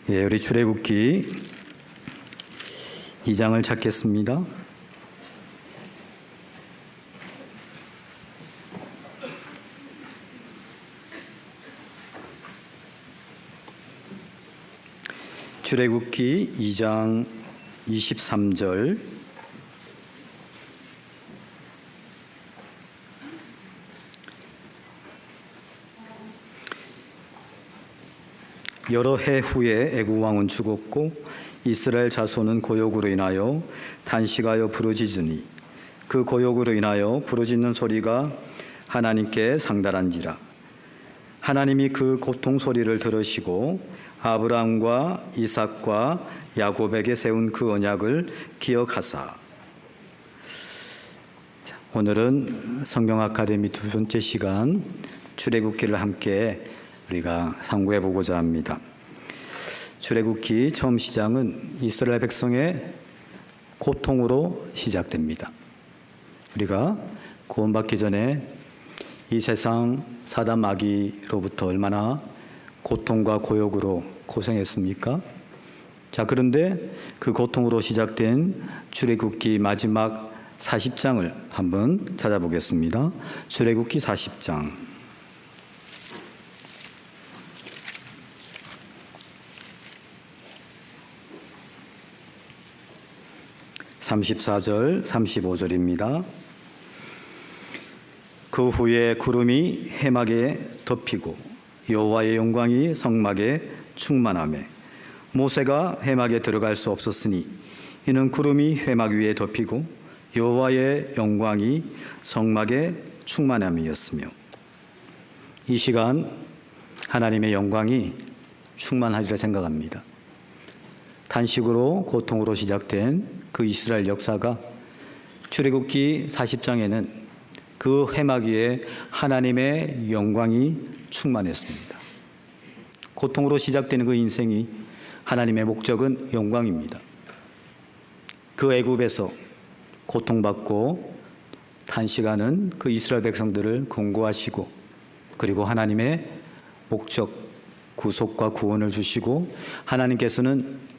예, 우리 출애굽기 2장을 찾겠습니다. 출애굽기 2장 23절 여러 해 후에 애굽 왕은 죽었고 이스라엘 자손은 고욕으로 인하여 단식하여 부르짖으니 그 고욕으로 인하여 부르짖는 소리가 하나님께 상달한지라. 하나님이 그 고통 소리를 들으시고 아브라함과 이삭과 야곱에게 세운 그 언약을 기억하사. 오늘은 성경 아카데미 두 번째 시간 출애굽기를 함께 우리가 상고해 보고자 합니다. 출애굽기 처음 시장은 이스라엘 백성의 고통으로 시작됩니다. 우리가 구원받기 전에 이 세상 사단 마귀로부터 얼마나 고통과 고욕으로 고생했습니까? 자, 그런데 그 고통으로 시작된 출애굽기 마지막 40장을 한번 찾아보겠습니다. 출애굽기 40장 34절 35절입니다. 그 후에 구름이 해막에 덮이고 여호와의 영광이 성막에 충만하매 모세가 해막에 들어갈 수 없었으니 이는 구름이 해막 위에 덮이고 여호와의 영광이 성막에 충만함이었으며. 이 시간 하나님의 영광이 충만하리라 생각합니다. 단식으로 고통으로 시작된 그 이스라엘 역사가 출애굽기 40장에는 그 해막 위에 하나님의 영광이 충만했습니다. 고통으로 시작되는 그 인생이 하나님의 목적은 영광입니다. 그 애굽에서 고통받고 단식하는 그 이스라엘 백성들을 권고하시고 그리고 하나님의 목적 구속과 구원을 주시고 하나님께서는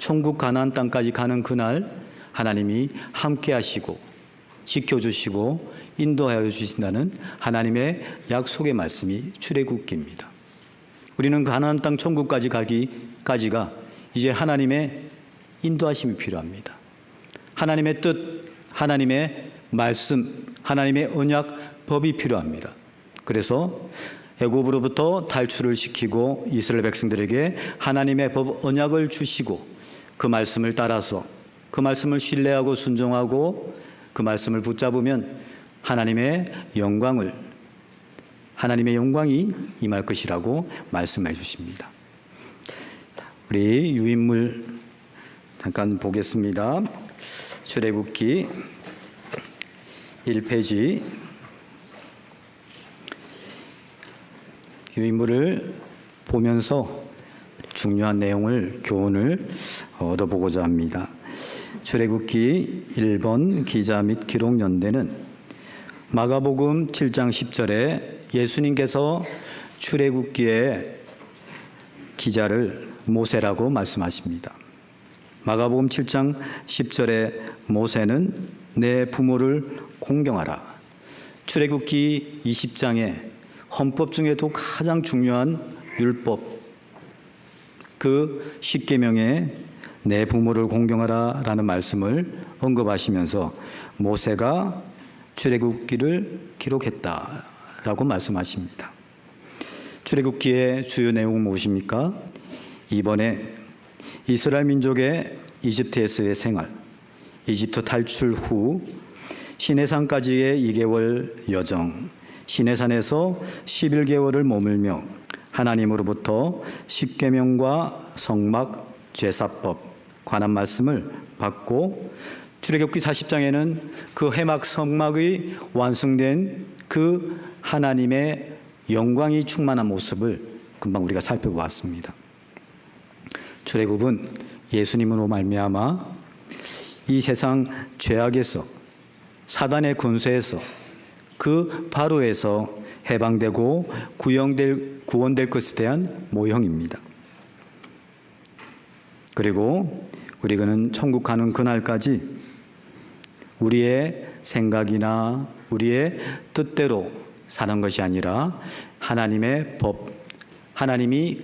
천국 가나안 땅까지 가는 그날 하나님이 함께 하시고 지켜주시고 인도하여 주신다는 하나님의 약속의 말씀이 출애굽기입니다. 우리는 가나안 땅 천국까지 가기까지가 이제 하나님의 인도하심이 필요합니다. 하나님의 뜻, 하나님의 말씀, 하나님의 언약, 법이 필요합니다. 그래서 애굽으로부터 탈출을 시키고 이스라엘 백성들에게 하나님의 법, 언약을 주시고 그 말씀을 따라서 그 말씀을 신뢰하고 순종하고 그 말씀을 붙잡으면 하나님의 영광이 임할 것이라고 말씀해 주십니다. 우리 유인물 잠깐 보겠습니다. 출애굽기 1페이지 유인물을 보면서 중요한 내용을 교훈을 얻어보고자 합니다. 출애굽기 1번 기자 및 기록 연대는 마가복음 7장 10절에 예수님께서 출애굽기의 기자를 모세라고 말씀하십니다. 마가복음 7장 10절에 모세는 내 부모를 공경하라. 출애굽기 20장에 헌법 중에도 가장 중요한 율법 그 10계명에 내 부모를 공경하라 라는 말씀을 언급하시면서 모세가 출애굽기를 기록했다라고 말씀하십니다. 출애굽기의 주요 내용은 무엇입니까? 이번에 이스라엘 민족의 이집트에서의 생활, 이집트 탈출 후 시내산까지의 2개월 여정, 시내산에서 11개월을 머물며 하나님으로부터 십계명과 성막, 제사법 관한 말씀을 받고 출애굽기 40장에는 그 해막 성막의 완성된 그 하나님의 영광이 충만한 모습을 금방 우리가 살펴보았습니다. 출애굽은 예수님으로 말미암아 이 세상 죄악에서 사단의 권세에서 그 바로에서 해방되고 구원될 것에 대한 모형입니다. 그리고 우리는 천국 가는 그날까지 우리의 생각이나 우리의 뜻대로 사는 것이 아니라 하나님의 법, 하나님이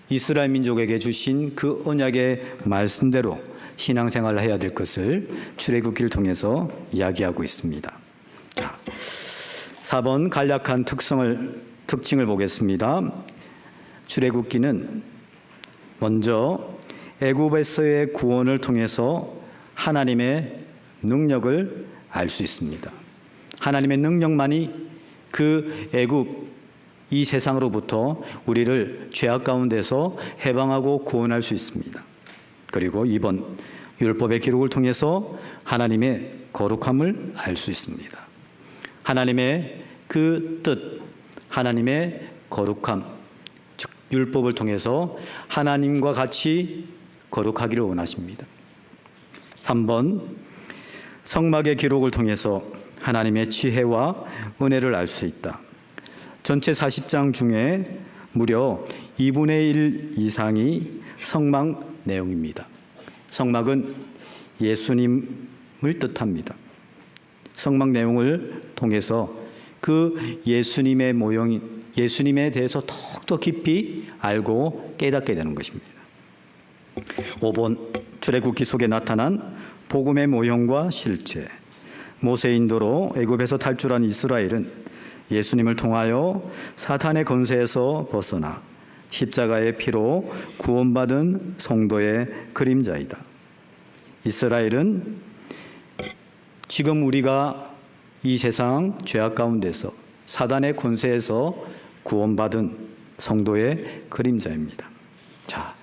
이스라엘 민족에게 주신 그 언약의 말씀대로 신앙생활을 해야 될 것을 출애굽기를 통해서 이야기하고 있습니다. 자, 4번 간략한 특징을 보겠습니다. 출애굽기는 먼저 애굽에서의 구원을 통해서 하나님의 능력을 알 수 있습니다. 하나님의 능력만이 그 애굽 이 세상으로부터 우리를 죄악 가운데서 해방하고 구원할 수 있습니다. 그리고 2번 율법의 기록을 통해서 하나님의 거룩함을 알 수 있습니다. 하나님의 그 뜻, 하나님의 거룩함, 즉 율법을 통해서 하나님과 같이 거룩하기를 원하십니다. 3번 성막의 기록을 통해서 하나님의 지혜와 은혜를 알 수 있다. 전체 40장 중에 무려 2분의 1 이상이 성막 내용입니다. 성막은 예수님을 뜻합니다. 성막 내용을 통해서 그 예수님의 모형인 예수님에 대해서 더욱더 깊이 알고 깨닫게 되는 것입니다. 5번 출애굽기 속에 나타난 복음의 모형과 실체. 모세 인도로 애굽에서 탈출한 이스라엘은 예수님을 통하여 사탄의 권세에서 벗어나 십자가의 피로 구원받은 성도의 그림자이다. 이스라엘은 지금 우리가 이 세상 죄악 가운데서 사단의 권세에서 구원받은 성도의 그림자입니다. 자,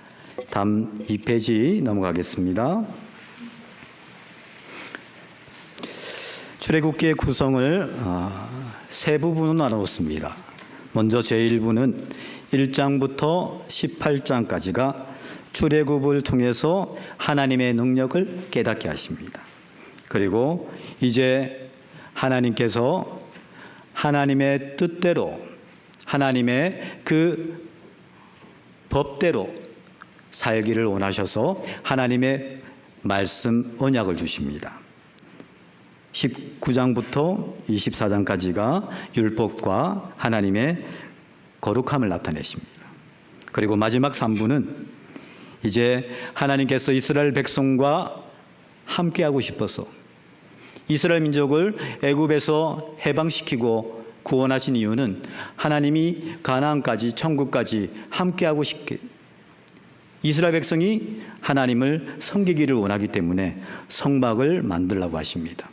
다음 2페이지 넘어가겠습니다. 출애굽기의 구성을 세 부분으로 나누었습니다. 먼저 제1부는 1장부터 18장까지가 출애굽을 통해서 하나님의 능력을 깨닫게 하십니다. 그리고 이제 하나님께서 하나님의 뜻대로 하나님의 그 법대로 살기를 원하셔서 하나님의 말씀 언약을 주십니다. 19장부터 24장까지가 율법과 하나님의 거룩함을 나타내십니다. 그리고 마지막 3부는 이제 하나님께서 이스라엘 백성과 함께하고 싶어서 이스라엘 민족을 애굽에서 해방시키고 구원하신 이유는 하나님이 가나안까지 천국까지 함께하고 싶게 이스라엘 백성이 하나님을 섬기기를 원하기 때문에 성막을 만들라고 하십니다.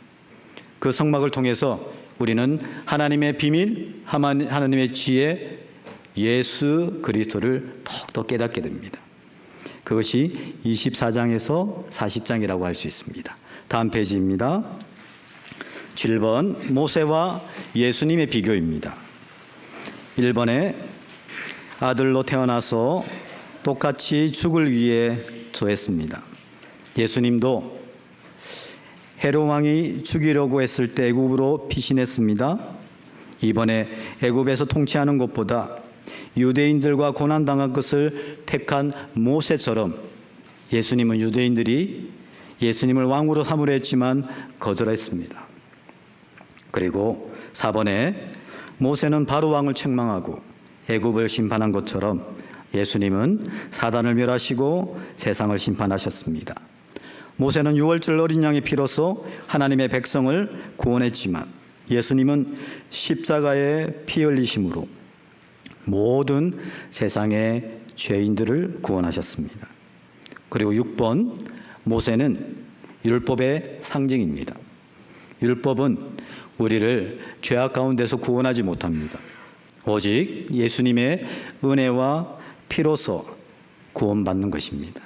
그 성막을 통해서 우리는 하나님의 비밀, 하나님의 지혜, 예수 그리스도를 더욱더 깨닫게 됩니다. 그것이 24장에서 40장이라고 할 수 있습니다. 다음 페이지입니다. 7번 모세와 예수님의 비교입니다. 1번에 아들로 태어나서 똑같이 죽을 위해 처했습니다. 예수님도 헤롯 왕이 죽이려고 했을 때 애굽으로 피신했습니다. 이번에 애굽에서 통치하는 것보다 유대인들과 고난당한 것을 택한 모세처럼 예수님은 유대인들이 예수님을 왕으로 삼으려 했지만 거절했습니다. 그리고 4번에 모세는 바로 왕을 책망하고 애굽을 심판한 것처럼 예수님은 사단을 멸하시고 세상을 심판하셨습니다. 모세는 유월절 어린 양의 피로서 하나님의 백성을 구원했지만 예수님은 십자가의 피 흘리심으로 모든 세상의 죄인들을 구원하셨습니다. 그리고 6번 모세는 율법의 상징입니다. 율법은 우리를 죄악 가운데서 구원하지 못합니다. 오직 예수님의 은혜와 피로서 구원받는 것입니다.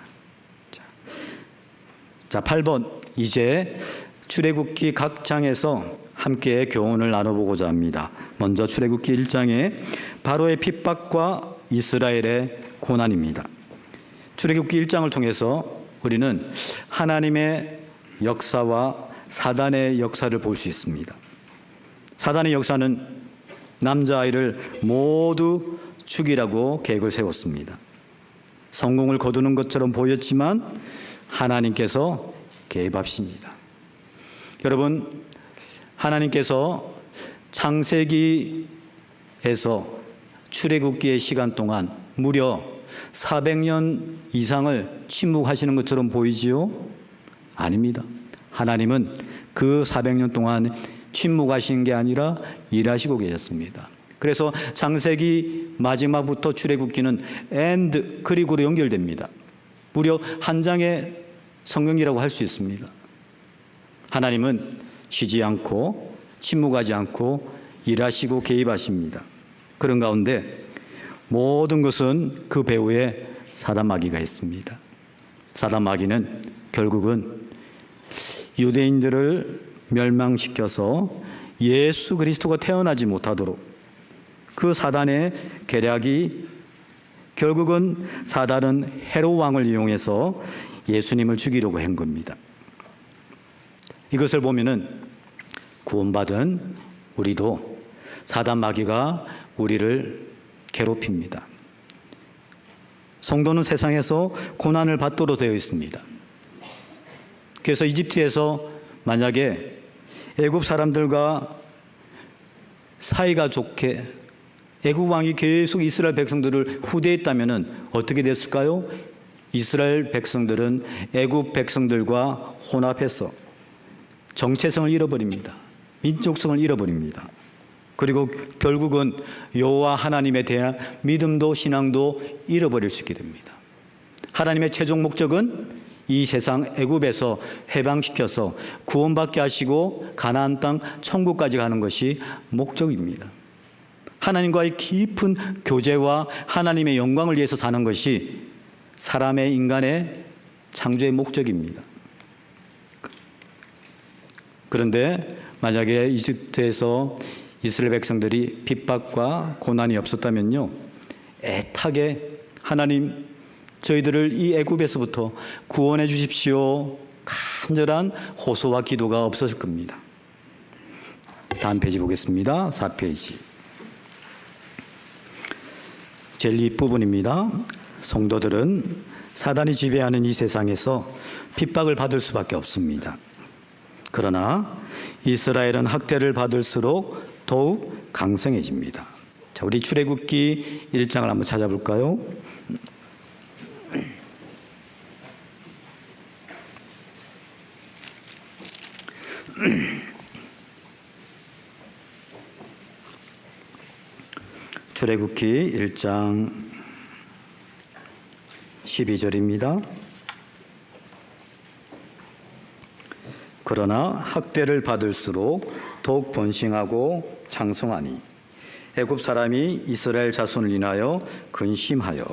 자, 8번 이제 출애굽기 각 장에서 함께 교훈을 나눠보고자 합니다. 먼저 출애굽기 1장에 바로의 핍박과 이스라엘의 고난입니다. 출애굽기 1장을 통해서 우리는 하나님의 역사와 사단의 역사를 볼 수 있습니다. 사단의 역사는 남자아이를 모두 죽이라고 계획을 세웠습니다. 성공을 거두는 것처럼 보였지만 하나님께서 개입하십니다. 여러분, 하나님께서 창세기에서 출애굽기의 시간 동안 무려 400년 이상을 침묵하시는 것처럼 보이지요? 아닙니다. 하나님은 그 400년 동안 침묵하신 게 아니라 일하시고 계셨습니다. 그래서 창세기 마지막부터 출애굽기는 and 그리고로 연결됩니다. 무려 한 장의 성경이라고 할 수 있습니다. 하나님은 쉬지 않고 침묵하지 않고 일하시고 개입하십니다. 그런 가운데 모든 것은 그 배후에 사단 마귀가 있습니다. 사단 마귀는 결국은 유대인들을 멸망시켜서 예수 그리스도가 태어나지 못하도록 그 사단의 계략이 결국은 사단은 헤롯 왕을 이용해서 예수님을 죽이려고 한 겁니다. 이것을 보면은 구원받은 우리도 사단 마귀가 우리를 괴롭힙니다. 성도는 세상에서 고난을 받도록 되어 있습니다. 그래서 이집트에서 만약에 애굽 사람들과 사이가 좋게 애굽 왕이 계속 이스라엘 백성들을 후대했다면 어떻게 됐을까요? 이스라엘 백성들은 애굽 백성들과 혼합해서 정체성을 잃어버립니다. 민족성을 잃어버립니다. 그리고 결국은 여호와 하나님에 대한 믿음도 신앙도 잃어버릴 수 있게 됩니다. 하나님의 최종 목적은 이 세상 애굽에서 해방시켜서 구원받게 하시고 가나안 땅 천국까지 가는 것이 목적입니다. 하나님과의 깊은 교제와 하나님의 영광을 위해서 사는 것이 사람의 인간의 창조의 목적입니다. 그런데 만약에 이집트에서 이스라엘 백성들이 핍박과 고난이 없었다면요, 애타게 하나님 저희들을 이 애굽에서부터 구원해 주십시오 간절한 호소와 기도가 없었을 겁니다. 다음 페이지 보겠습니다. 4페이지. 제일 윗부분입니다. 성도들은 사단이 지배하는 이 세상에서 핍박을 받을 수밖에 없습니다. 그러나 이스라엘은 학대를 받을수록 더욱 강성해집니다. 자, 우리 출애굽기 1장을 한번 찾아볼까요? 출애굽기 1장 12절입니다. 그러나 학대를 받을수록 더욱 번싱하고 장성하니 애굽 사람이 이스라엘 자손을 인하여 근심하여.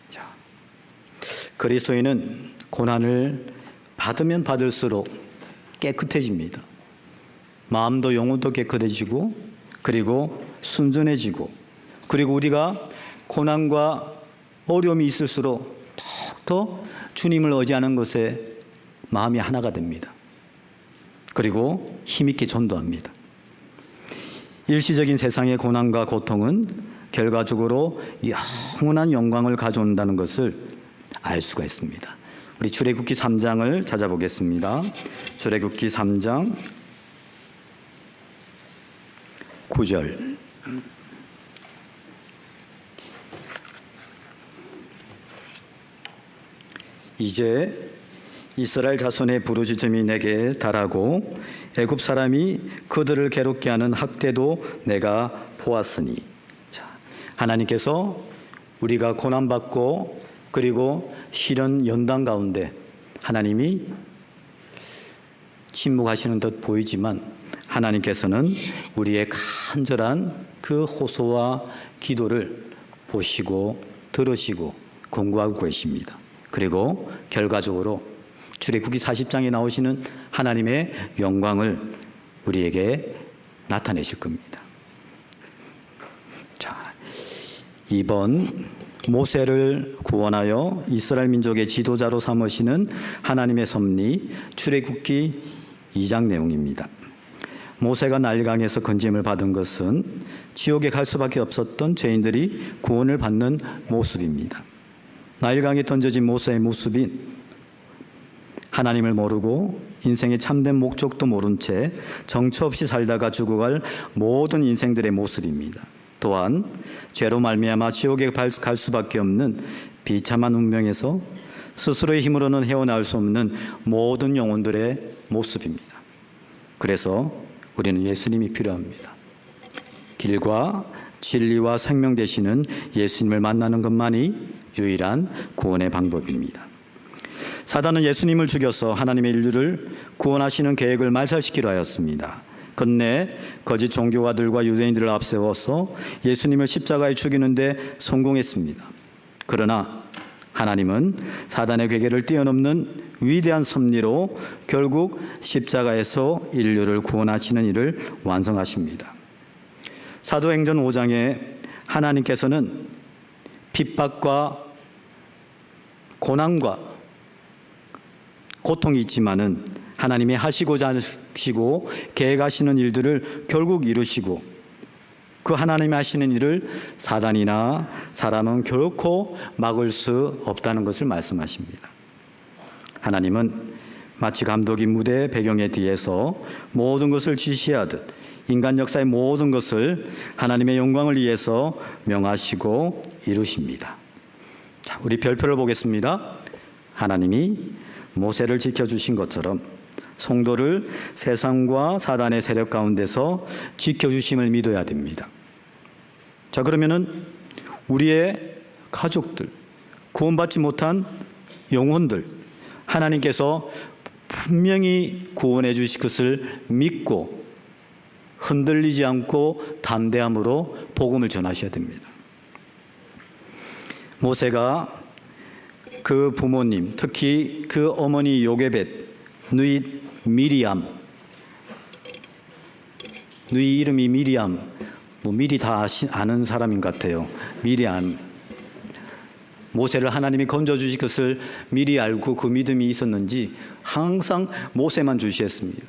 자, 그리스도인은 고난을 받으면 받을수록 깨끗해집니다. 마음도 영혼도 깨끗해지고 그리고 순전해지고 그리고 우리가 고난과 어려움이 있을수록 더욱더 주님을 의지하는 것에 마음이 하나가 됩니다. 그리고 힘있게 전도합니다. 일시적인 세상의 고난과 고통은 결과적으로 영원한 영광을 가져온다는 것을 알 수가 있습니다. 우리 출애굽기 3장을 찾아보겠습니다. 출애굽기 3장 9절. 이제 이스라엘 자손의 부르짖음이 내게 달하고 애굽 사람이 그들을 괴롭게 하는 학대도 내가 보았으니. 자, 하나님께서 우리가 고난받고 그리고 시련 연단 가운데 하나님이 침묵하시는 듯 보이지만 하나님께서는 우리의 간절한 그 호소와 기도를 보시고 들으시고 공고하고 계십니다. 그리고 결과적으로 출애굽기 40장에 나오시는 하나님의 영광을 우리에게 나타내실 겁니다. 자, 이번 모세를 구원하여 이스라엘 민족의 지도자로 삼으시는 하나님의 섭리 출애굽기 2장 내용입니다. 모세가 나일강에서 건짐을 받은 것은 지옥에 갈 수밖에 없었던 죄인들이 구원을 받는 모습입니다. 나일강에 던져진 모세의 모습인 하나님을 모르고 인생의 참된 목적도 모른 채 정처 없이 살다가 죽어갈 모든 인생들의 모습입니다. 또한 죄로 말미암아 지옥에 갈 수밖에 없는 비참한 운명에서 스스로의 힘으로는 헤어나올 수 없는 모든 영혼들의 모습입니다. 그래서 우리는 예수님이 필요합니다. 길과 진리와 생명 되시는 예수님을 만나는 것만이 유일한 구원의 방법입니다. 사단은 예수님을 죽여서 하나님의 인류를 구원하시는 계획을 말살시키려 하였습니다. 끝내 거짓 종교가들과 유대인들을 앞세워서 예수님을 십자가에 죽이는데 성공했습니다. 그러나 하나님은 사단의 괴계를 뛰어넘는 위대한 섭리로 결국 십자가에서 인류를 구원하시는 일을 완성하십니다. 사도행전 5장에 하나님께서는 핍박과 고난과 고통이 있지만은 하나님이 하시고자 하시고 계획하시는 일들을 결국 이루시고 그 하나님이 하시는 일을 사단이나 사람은 결코 막을 수 없다는 것을 말씀하십니다. 하나님은 마치 감독이 무대 배경에 뒤에서 모든 것을 지시하듯 인간 역사의 모든 것을 하나님의 영광을 위해서 명하시고 이루십니다. 자, 우리 별표를 보겠습니다. 하나님이 모세를 지켜주신 것처럼 성도를 세상과 사단의 세력 가운데서 지켜주심을 믿어야 됩니다. 자, 그러면은 우리의 가족들, 구원받지 못한 영혼들, 하나님께서 분명히 구원해 주실 것을 믿고 흔들리지 않고 담대함으로 복음을 전하셔야 됩니다. 모세가 그 부모님, 특히 그 어머니 요게벳, 누이 미리암, 누이 이름이 미리암, 미리 다 아는 사람인 것 같아요. 미리암. 모세를 하나님이 건져주실 것을 미리 알고 그 믿음이 있었는지 항상 모세만 주시했습니다.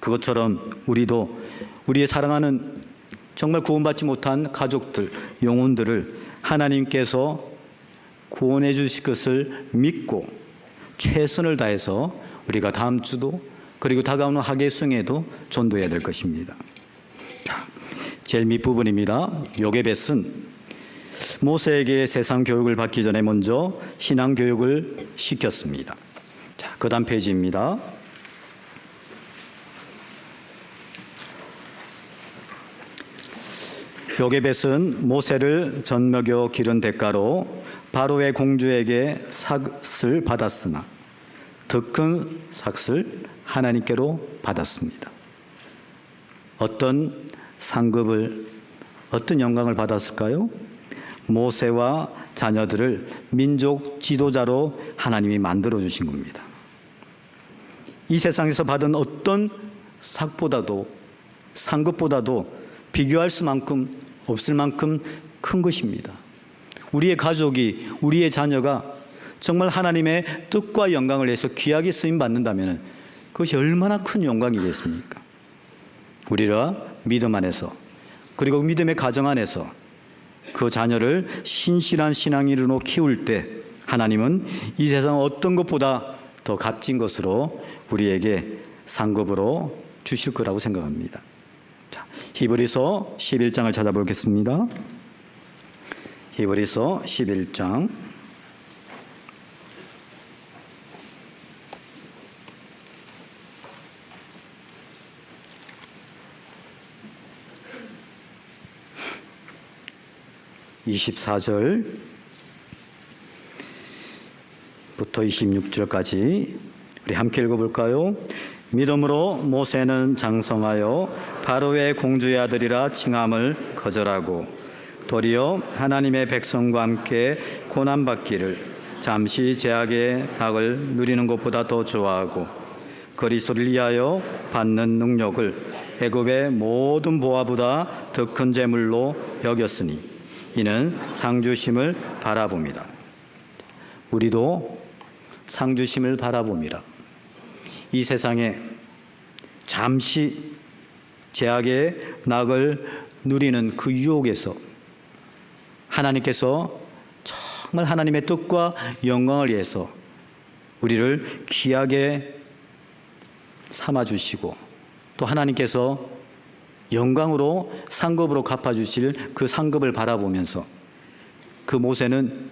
그것처럼 우리도 우리의 사랑하는 정말 구원받지 못한 가족들, 영혼들을 하나님께서 구원해 주실 것을 믿고 최선을 다해서 우리가 다음 주도 그리고 다가오는 하계수에도 전도해야 될 것입니다. 자, 제일 밑부분입니다. 요게벳은 모세에게 세상 교육을 받기 전에 먼저 신앙 교육을 시켰습니다. 자, 그 다음 페이지입니다. 요게벳은 모세를 젖먹여 기른 대가로 바로의 공주에게 삭을 받았으나 더 큰 삭을 하나님께로 받았습니다. 어떤 상급을, 어떤 영광을 받았을까요? 모세와 자녀들을 민족 지도자로 하나님이 만들어 주신 겁니다. 이 세상에서 받은 어떤 상보다도 상급보다도 비교할 수만큼 없을 만큼 큰 것입니다. 우리의 가족이, 우리의 자녀가 정말 하나님의 뜻과 영광을 위해서 귀하게 쓰임 받는다면 그것이 얼마나 큰 영광이겠습니까? 우리가 믿음 안에서 그리고 믿음의 가정 안에서 그 자녀를 신실한 신앙인으로 키울 때 하나님은 이 세상 어떤 것보다 더 값진 것으로 우리에게 상급으로 주실 거라고 생각합니다. 자, 히브리서 11장을 찾아보겠습니다. 히브리서 11장 24절부터 26절까지 우리 함께 읽어볼까요? 믿음으로 모세는 장성하여 바로의 공주의 아들이라 칭함을 거절하고 도리어 하나님의 백성과 함께 고난받기를 잠시 죄악의 낙을 누리는 것보다 더 좋아하고 그리스도를 위하여 받는 능력을 애굽의 모든 보화보다 더 큰 재물로 여겼으니 이는 상주심을 바라봅니다. 우리도 상주심을 바라봅니다. 이 세상에 잠시 죄악의 낙을 누리는 그 유혹에서 하나님께서 정말 하나님의 뜻과 영광을 위해서 우리를 귀하게 삼아주시고 또 하나님께서 영광으로 상급으로 갚아주실 그 상급을 바라보면서 그 모세는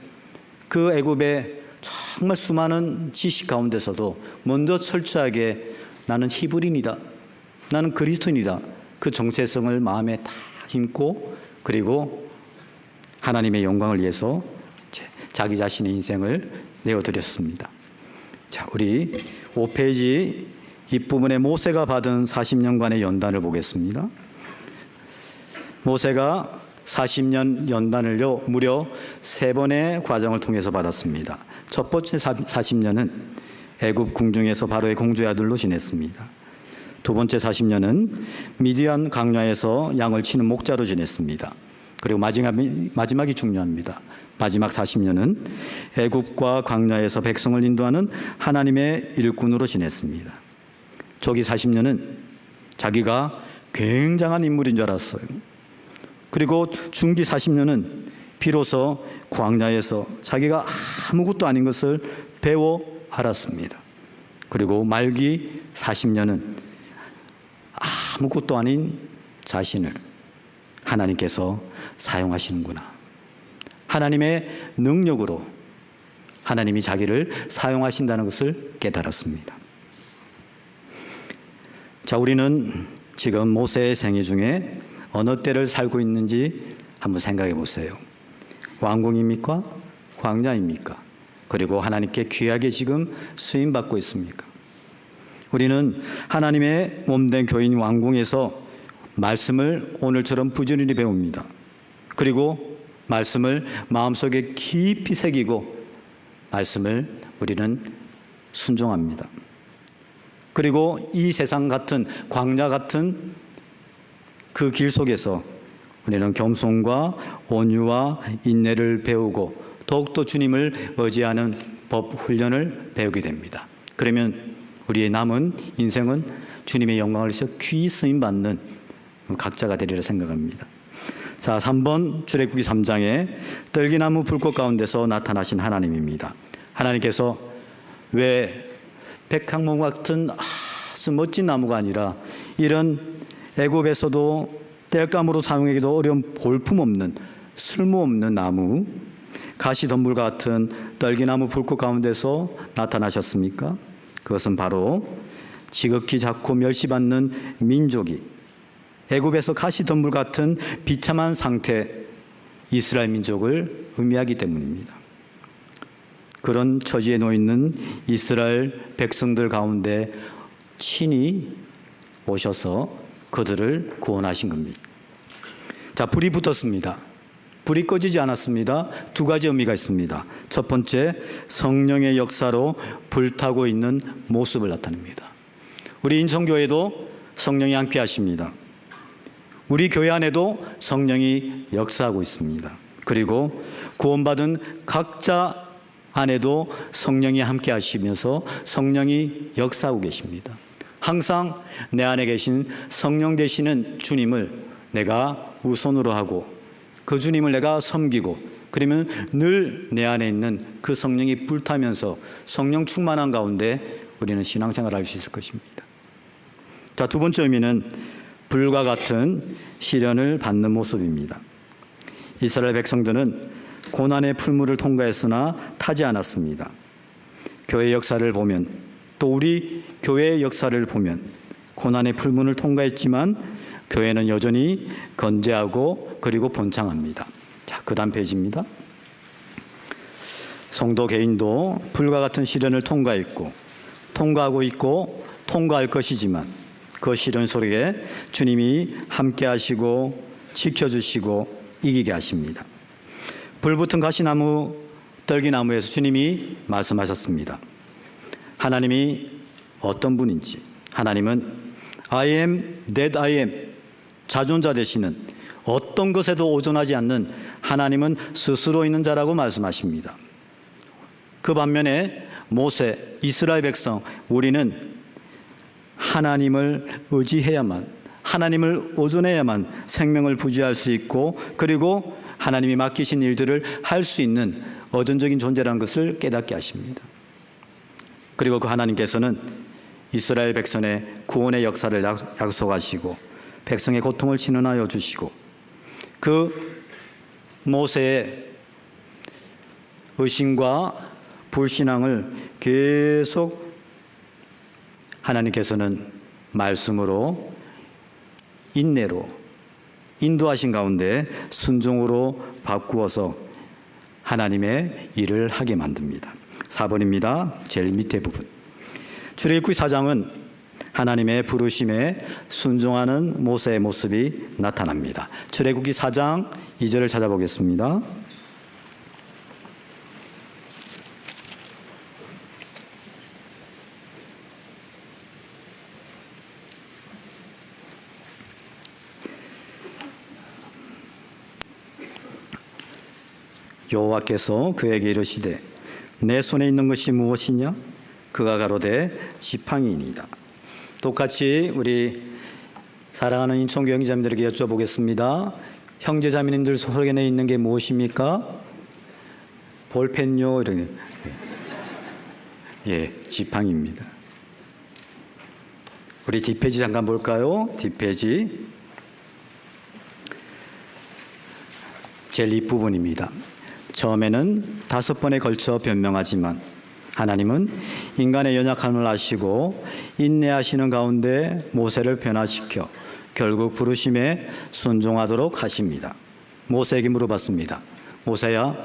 그 애굽의 정말 수많은 지식 가운데서도 먼저 철저하게 나는 히브리인이다, 나는 그리스도인이다, 그 정체성을 마음에 다 심고 그리고 하나님의 영광을 위해서 자기 자신의 인생을 내어드렸습니다. 자, 우리 5페이지 뒷부분에 모세가 받은 40년간의 연단을 보겠습니다. 모세가 40년 연단을요 무려 3번의 과정을 통해서 받았습니다. 첫 번째 40년은 애굽 궁중에서 바로의 공주의 아들로 지냈습니다. 두 번째 40년은 미디안 광야에서 양을 치는 목자로 지냈습니다. 그리고 마지막이 중요합니다. 마지막 40년은 애굽과 광야에서 백성을 인도하는 하나님의 일꾼으로 지냈습니다. 저기 40년은 자기가 굉장한 인물인 줄 알았어요. 그리고 중기 40년은 비로소 광야에서 자기가 아무것도 아닌 것을 배워 알았습니다. 그리고 말기 40년은 아무것도 아닌 자신을 하나님께서 사용하시는구나, 하나님의 능력으로 하나님이 자기를 사용하신다는 것을 깨달았습니다. 자, 우리는 지금 모세의 생애 중에 어느 때를 살고 있는지 한번 생각해 보세요. 왕궁입니까? 광야입니까? 그리고 하나님께 귀하게 지금 수임받고 있습니까? 우리는 하나님의 몸된 교인 왕궁에서 말씀을 오늘처럼 부지런히 배웁니다. 그리고 말씀을 마음속에 깊이 새기고 말씀을 우리는 순종합니다. 그리고 이 세상 같은 광야 같은 그 길 속에서 우리는 겸손과 온유와 인내를 배우고 더욱더 주님을 의지하는 법 훈련을 배우게 됩니다. 그러면 우리의 남은 인생은 주님의 영광을 위해서 귀히 쓰임받는 각자가 되리라 생각합니다. 자, 3번 출애굽기 3장에 떨기나무 불꽃 가운데서 나타나신 하나님입니다. 하나님께서 왜 백향목 같은 아주 멋진 나무가 아니라 이런 애굽에서도 땔감으로 사용하기도 어려운 볼품없는 쓸모없는 나무, 가시덤불 같은 떨기나무 불꽃 가운데서 나타나셨습니까? 그것은 바로 지극히 작고 멸시받는 민족이 애굽에서 가시덤불 같은 비참한 상태 이스라엘 민족을 의미하기 때문입니다. 그런 처지에 놓여있는 이스라엘 백성들 가운데 친히 오셔서 그들을 구원하신 겁니다. 자, 불이 붙었습니다. 불이 꺼지지 않았습니다. 두 가지 의미가 있습니다. 첫 번째, 성령의 역사로 불타고 있는 모습을 나타냅니다. 우리 인천교회도 성령이 함께 하십니다. 우리 교회 안에도 성령이 역사하고 있습니다. 그리고 구원받은 각자 안에도 성령이 함께 하시면서 성령이 역사하고 계십니다. 항상 내 안에 계신 성령 되시는 주님을 내가 우선으로 하고 그 주님을 내가 섬기고 그러면 늘 내 안에 있는 그 성령이 불타면서 성령 충만한 가운데 우리는 신앙생활을 할 수 있을 것입니다. 자, 두 번째 의미는 불과 같은 시련을 받는 모습입니다. 이스라엘 백성들은 고난의 풀무를 통과했으나 타지 않았습니다. 교회 역사를 보면 또 우리 교회의 역사를 보면 고난의 풀문을 통과했지만 교회는 여전히 건재하고 그리고 번창합니다. 자, 그 다음 페이지입니다. 성도 개인도 불과 같은 시련을 통과했고 통과하고 있고 통과할 것이지만 그 시련 속에 주님이 함께 하시고 지켜주시고 이기게 하십니다. 불붙은 가시나무 떨기나무에서 주님이 말씀하셨습니다. 하나님이 어떤 분인지, 하나님은 I am that I am, 자존자 되시는 어떤 것에도 오존하지 않는 하나님은 스스로 있는 자라고 말씀하십니다. 그 반면에 모세, 이스라엘 백성, 우리는 하나님을 의지해야만, 하나님을 의존해야만 생명을 부지할 수 있고 그리고 하나님이 맡기신 일들을 할 수 있는 어존적인 존재라는 것을 깨닫게 하십니다. 그리고 그 하나님께서는 이스라엘 백성의 구원의 역사를 약속하시고 백성의 고통을 진언하여 주시고 그 모세의 의심과 불신앙을 계속 하나님께서는 말씀으로 인내로 인도하신 가운데 순종으로 바꾸어서 하나님의 일을 하게 만듭니다. 4번입니다. 제일 밑에 부분. 출애굽기 4장은 하나님의 부르심에 순종하는 모세의 모습이 나타납니다. 출애굽기 4장 2절을 찾아보겠습니다. 여호와께서 그에게 이르시되 내 손에 있는 것이 무엇이냐? 그가 가로되 지팡이니이다. 똑같이 우리 사랑하는 인천교 형제자매들에게 여쭤보겠습니다. 형제자매님들 손에 있는 게 무엇입니까? 볼펜요 이런 지팡이입니다. 우리 뒷페이지 잠깐 볼까요? 뒷페이지 제일 윗부분입니다. 처음에는 5번에 걸쳐 변명하지만 하나님은 인간의 연약함을 아시고 인내하시는 가운데 모세를 변화시켜 결국 부르심에 순종하도록 하십니다. 모세에게 물어봤습니다. 모세야,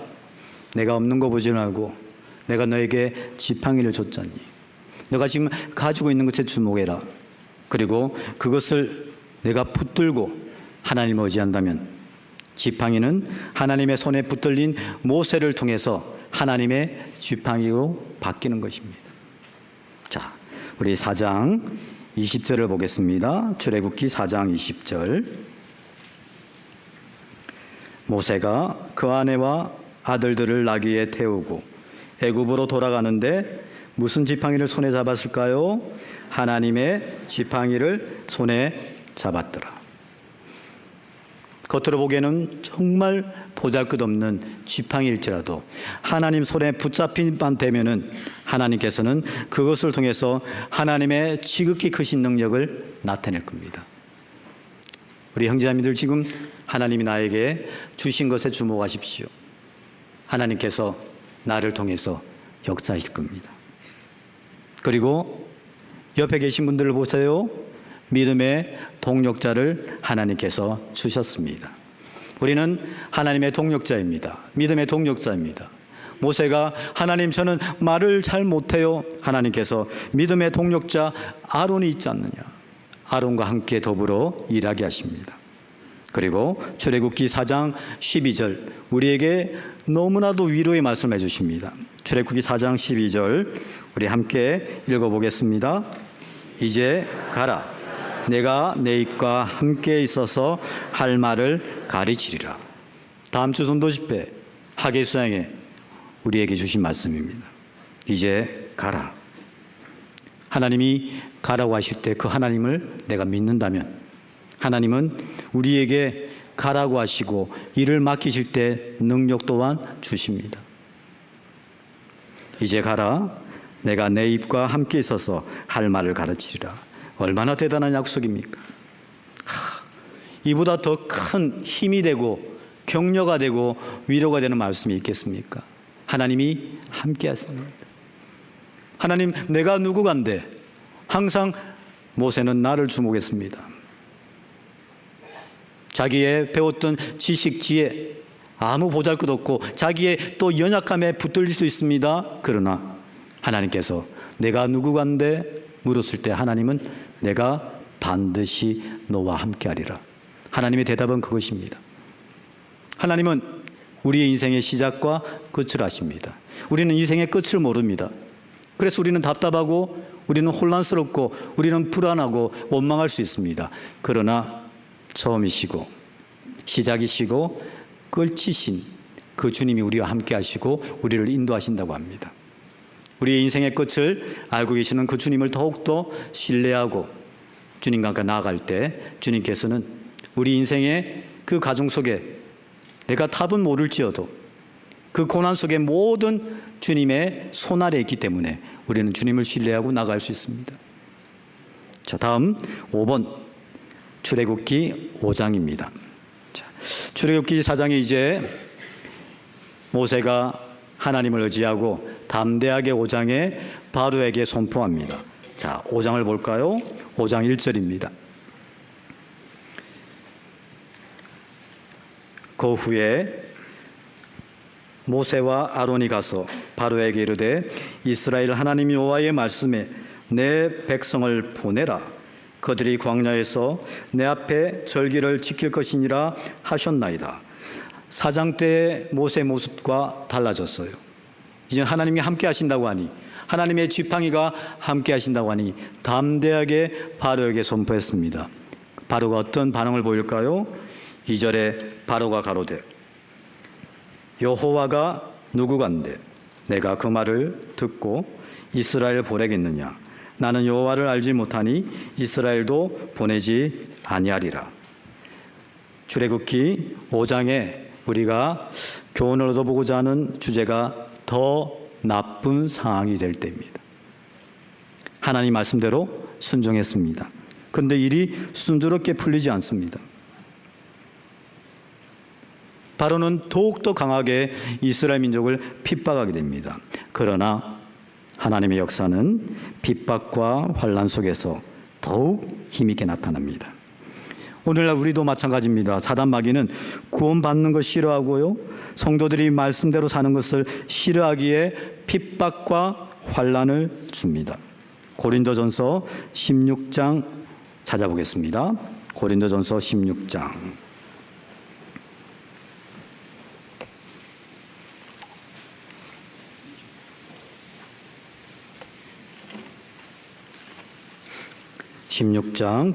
내가 없는 거 보지 말고 내가 너에게 지팡이를 줬잖니. 너가 지금 가지고 있는 것에 주목해라. 그리고 그것을 내가 붙들고 하나님을 의지한다면 지팡이는 하나님의 손에 붙들린 모세를 통해서 하나님의 지팡이로 바뀌는 것입니다. 자, 우리 4장 20절을 보겠습니다. 출애굽기 4장 20절. 모세가 그 아내와 아들들을 나귀에 태우고 애굽으로 돌아가는데 무슨 지팡이를 손에 잡았을까요? 하나님의 지팡이를 손에 잡았더라. 겉으로 보기에는 정말 보잘것없는 지팡이일지라도 하나님 손에 붙잡힌 만 되면은 하나님께서는 그것을 통해서 하나님의 지극히 크신 능력을 나타낼 겁니다. 우리 형제자매들 지금 하나님이 나에게 주신 것에 주목하십시오. 하나님께서 나를 통해서 역사하실 겁니다. 그리고 옆에 계신 분들을 보세요. 믿음의 동력자를 하나님께서 주셨습니다. 우리는 하나님의 동력자입니다. 믿음의 동력자입니다. 모세가 하나님 저는 말을 잘 못해요. 하나님께서 믿음의 동력자 아론이 있지 않느냐. 아론과 함께 더불어 일하게 하십니다. 그리고 출애굽기 4장 12절 우리에게 너무나도 위로의 말씀을 해주십니다. 출애굽기 4장 12절 우리 함께 읽어보겠습니다. 이제 가라. 내가 내 입과 함께 있어서 할 말을 가르치리라. 다음 주 선도 집회 하계 수양에 우리에게 주신 말씀입니다. 이제 가라. 하나님이 가라고 하실 때 그 하나님을 내가 믿는다면 하나님은 우리에게 가라고 하시고 일을 맡기실 때 능력 또한 주십니다. 이제 가라. 내가 내 입과 함께 있어서 할 말을 가르치리라. 얼마나 대단한 약속입니까? 이보다 더 큰 힘이 되고 격려가 되고 위로가 되는 말씀이 있겠습니까? 하나님이 함께 하십니다. 하나님 내가 누구간데 항상 모세는 나를 주목했습니다. 자기의 배웠던 지식, 지혜 아무 보잘것없고 자기의 또 연약함에 붙들릴 수 있습니다. 그러나 하나님께서 내가 누구간데 물었을 때 하나님은 내가 반드시 너와 함께하리라. 하나님의 대답은 그것입니다. 하나님은 우리의 인생의 시작과 끝을 아십니다. 우리는 인생의 끝을 모릅니다. 그래서 우리는 답답하고 우리는 혼란스럽고 우리는 불안하고 원망할 수 있습니다. 그러나 처음이시고 시작이시고 끝이신 그 주님이 우리와 함께 하시고 우리를 인도하신다고 합니다. 우리의 인생의 끝을 알고 계시는 그 주님을 더욱더 신뢰하고 주님과 함께 나아갈 때 주님께서는 우리 인생의 그 과정 속에 내가 답은 모를지어도 그 고난 속에 모든 주님의 손 아래에 있기 때문에 우리는 주님을 신뢰하고 나갈 수 있습니다. 자, 다음 5번 출애굽기 5장입니다. 자, 출애굽기 4장에 이제 모세가 하나님을 의지하고 담대하게 5장에 바로에게 선포합니다. 자, 5장을 볼까요? 5장 1절입니다. 그 후에 모세와 아론이 가서 바로에게 이르되 이스라엘 하나님 여호와의 말씀에 내 백성을 보내라. 그들이 광야에서 내 앞에 절기를 지킬 것이니라 하셨나이다. 4장 때의 모세의 모습과 달라졌어요. 이제 하나님이 함께 하신다고 하니, 하나님의 지팡이가 함께 하신다고 하니 담대하게 바로에게 선포했습니다. 바로가 어떤 반응을 보일까요? 2절에 바로가 가로되 여호와가 누구간데 내가 그 말을 듣고 이스라엘 보내겠느냐. 나는 여호와를 알지 못하니 이스라엘도 보내지 아니하리라. 출애굽기 5장에 우리가 교훈을 얻어보고자 하는 주제가 더 나쁜 상황이 될 때입니다. 하나님 말씀대로 순종했습니다. 그런데 일이 순조롭게 풀리지 않습니다. 바로는 더욱더 강하게 이스라엘 민족을 핍박하게 됩니다. 그러나 하나님의 역사는 핍박과 환난 속에서 더욱 힘있게 나타납니다. 오늘날 우리도 마찬가지입니다. 사단 마귀는 구원받는 것 싫어하고요, 성도들이 말씀대로 사는 것을 싫어하기에 핍박과 환난을 줍니다. 고린도전서 16장 찾아보겠습니다. 고린도전서 16장 16장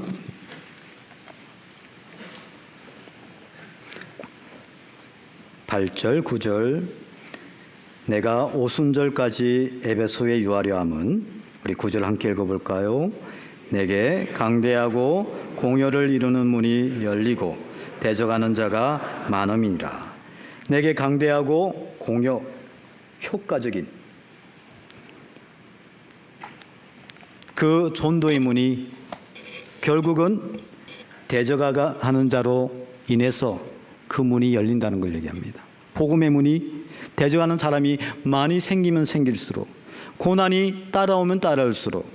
8절 9절 내가 오순절까지 에베소에 유하려 함은, 우리 9절 함께 읽어볼까요? 내게 강대하고 공효를 이루는 문이 열리고 대적하는 자가 많음이니라. 내게 강대하고 공효, 효과적인 그 전도의 문이 결국은 대적하는 자로 인해서 그 문이 열린다는 걸 얘기합니다. 복음의 문이 대적하는 사람이 많이 생기면 생길수록, 고난이 따라오면 따라올수록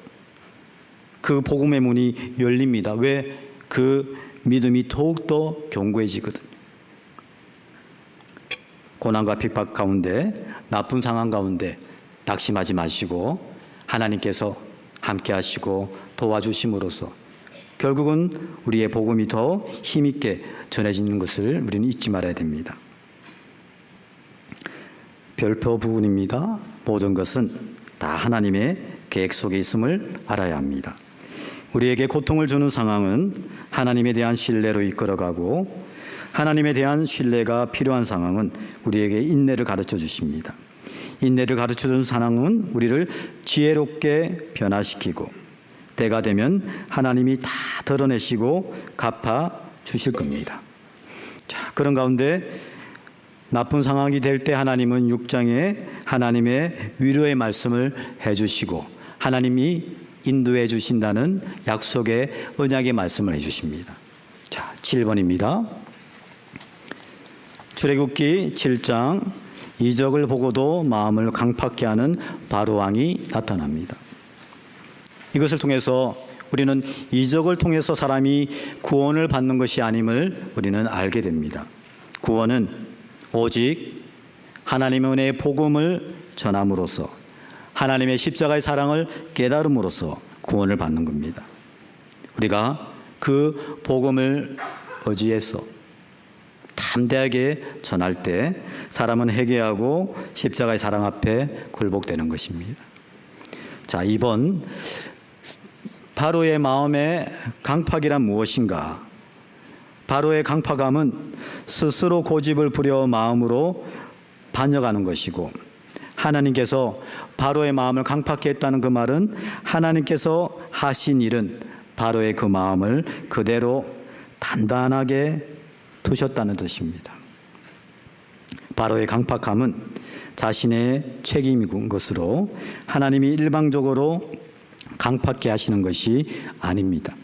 그 복음의 문이 열립니다. 왜? 그 믿음이 더욱더 견고해지거든요. 고난과 핍박 가운데, 나쁜 상황 가운데 낙심하지 마시고 하나님께서 함께 하시고 도와주심으로써 결국은 우리의 복음이 더 힘있게 전해지는 것을 우리는 잊지 말아야 됩니다. 별표 부분입니다. 모든 것은 다 하나님의 계획 속에 있음을 알아야 합니다. 우리에게 고통을 주는 상황은 하나님에 대한 신뢰로 이끌어가고, 하나님에 대한 신뢰가 필요한 상황은 우리에게 인내를 가르쳐 주십니다. 인내를 가르쳐 주는 상황은 우리를 지혜롭게 변화시키고, 때가 되면 하나님이 다 드러내시고 갚아 주실 겁니다. 자, 그런 가운데 나쁜 상황이 될 때 하나님은 6장에 하나님의 위로의 말씀을 해주시고 하나님이 인도해 주신다는 약속의 언약의 말씀을 해주십니다. 자, 7번입니다. 출애굽기 7장 이적을 보고도 마음을 강팍케 하는 바로 왕이 나타납니다. 이것을 통해서 우리는 이적을 통해서 사람이 구원을 받는 것이 아님을 우리는 알게 됩니다. 구원은 오직 하나님의 은혜의 복음을 전함으로써, 하나님의 십자가의 사랑을 깨달음으로써 구원을 받는 겁니다. 우리가 그 복음을 의지해서 담대하게 전할 때 사람은 회개하고 십자가의 사랑 앞에 굴복되는 것입니다. 자, 2번 바로의 마음의 강팍이란 무엇인가? 바로의 강팍함은 스스로 고집을 부려 마음으로 반역하는 것이고, 하나님께서 바로의 마음을 강팍케 했다는 그 말은 하나님께서 하신 일은 바로의 그 마음을 그대로 단단하게 두셨다는 뜻입니다. 바로의 강팍함은 자신의 책임인 것으로 하나님이 일방적으로 강팍케 하시는 것이 아닙니다.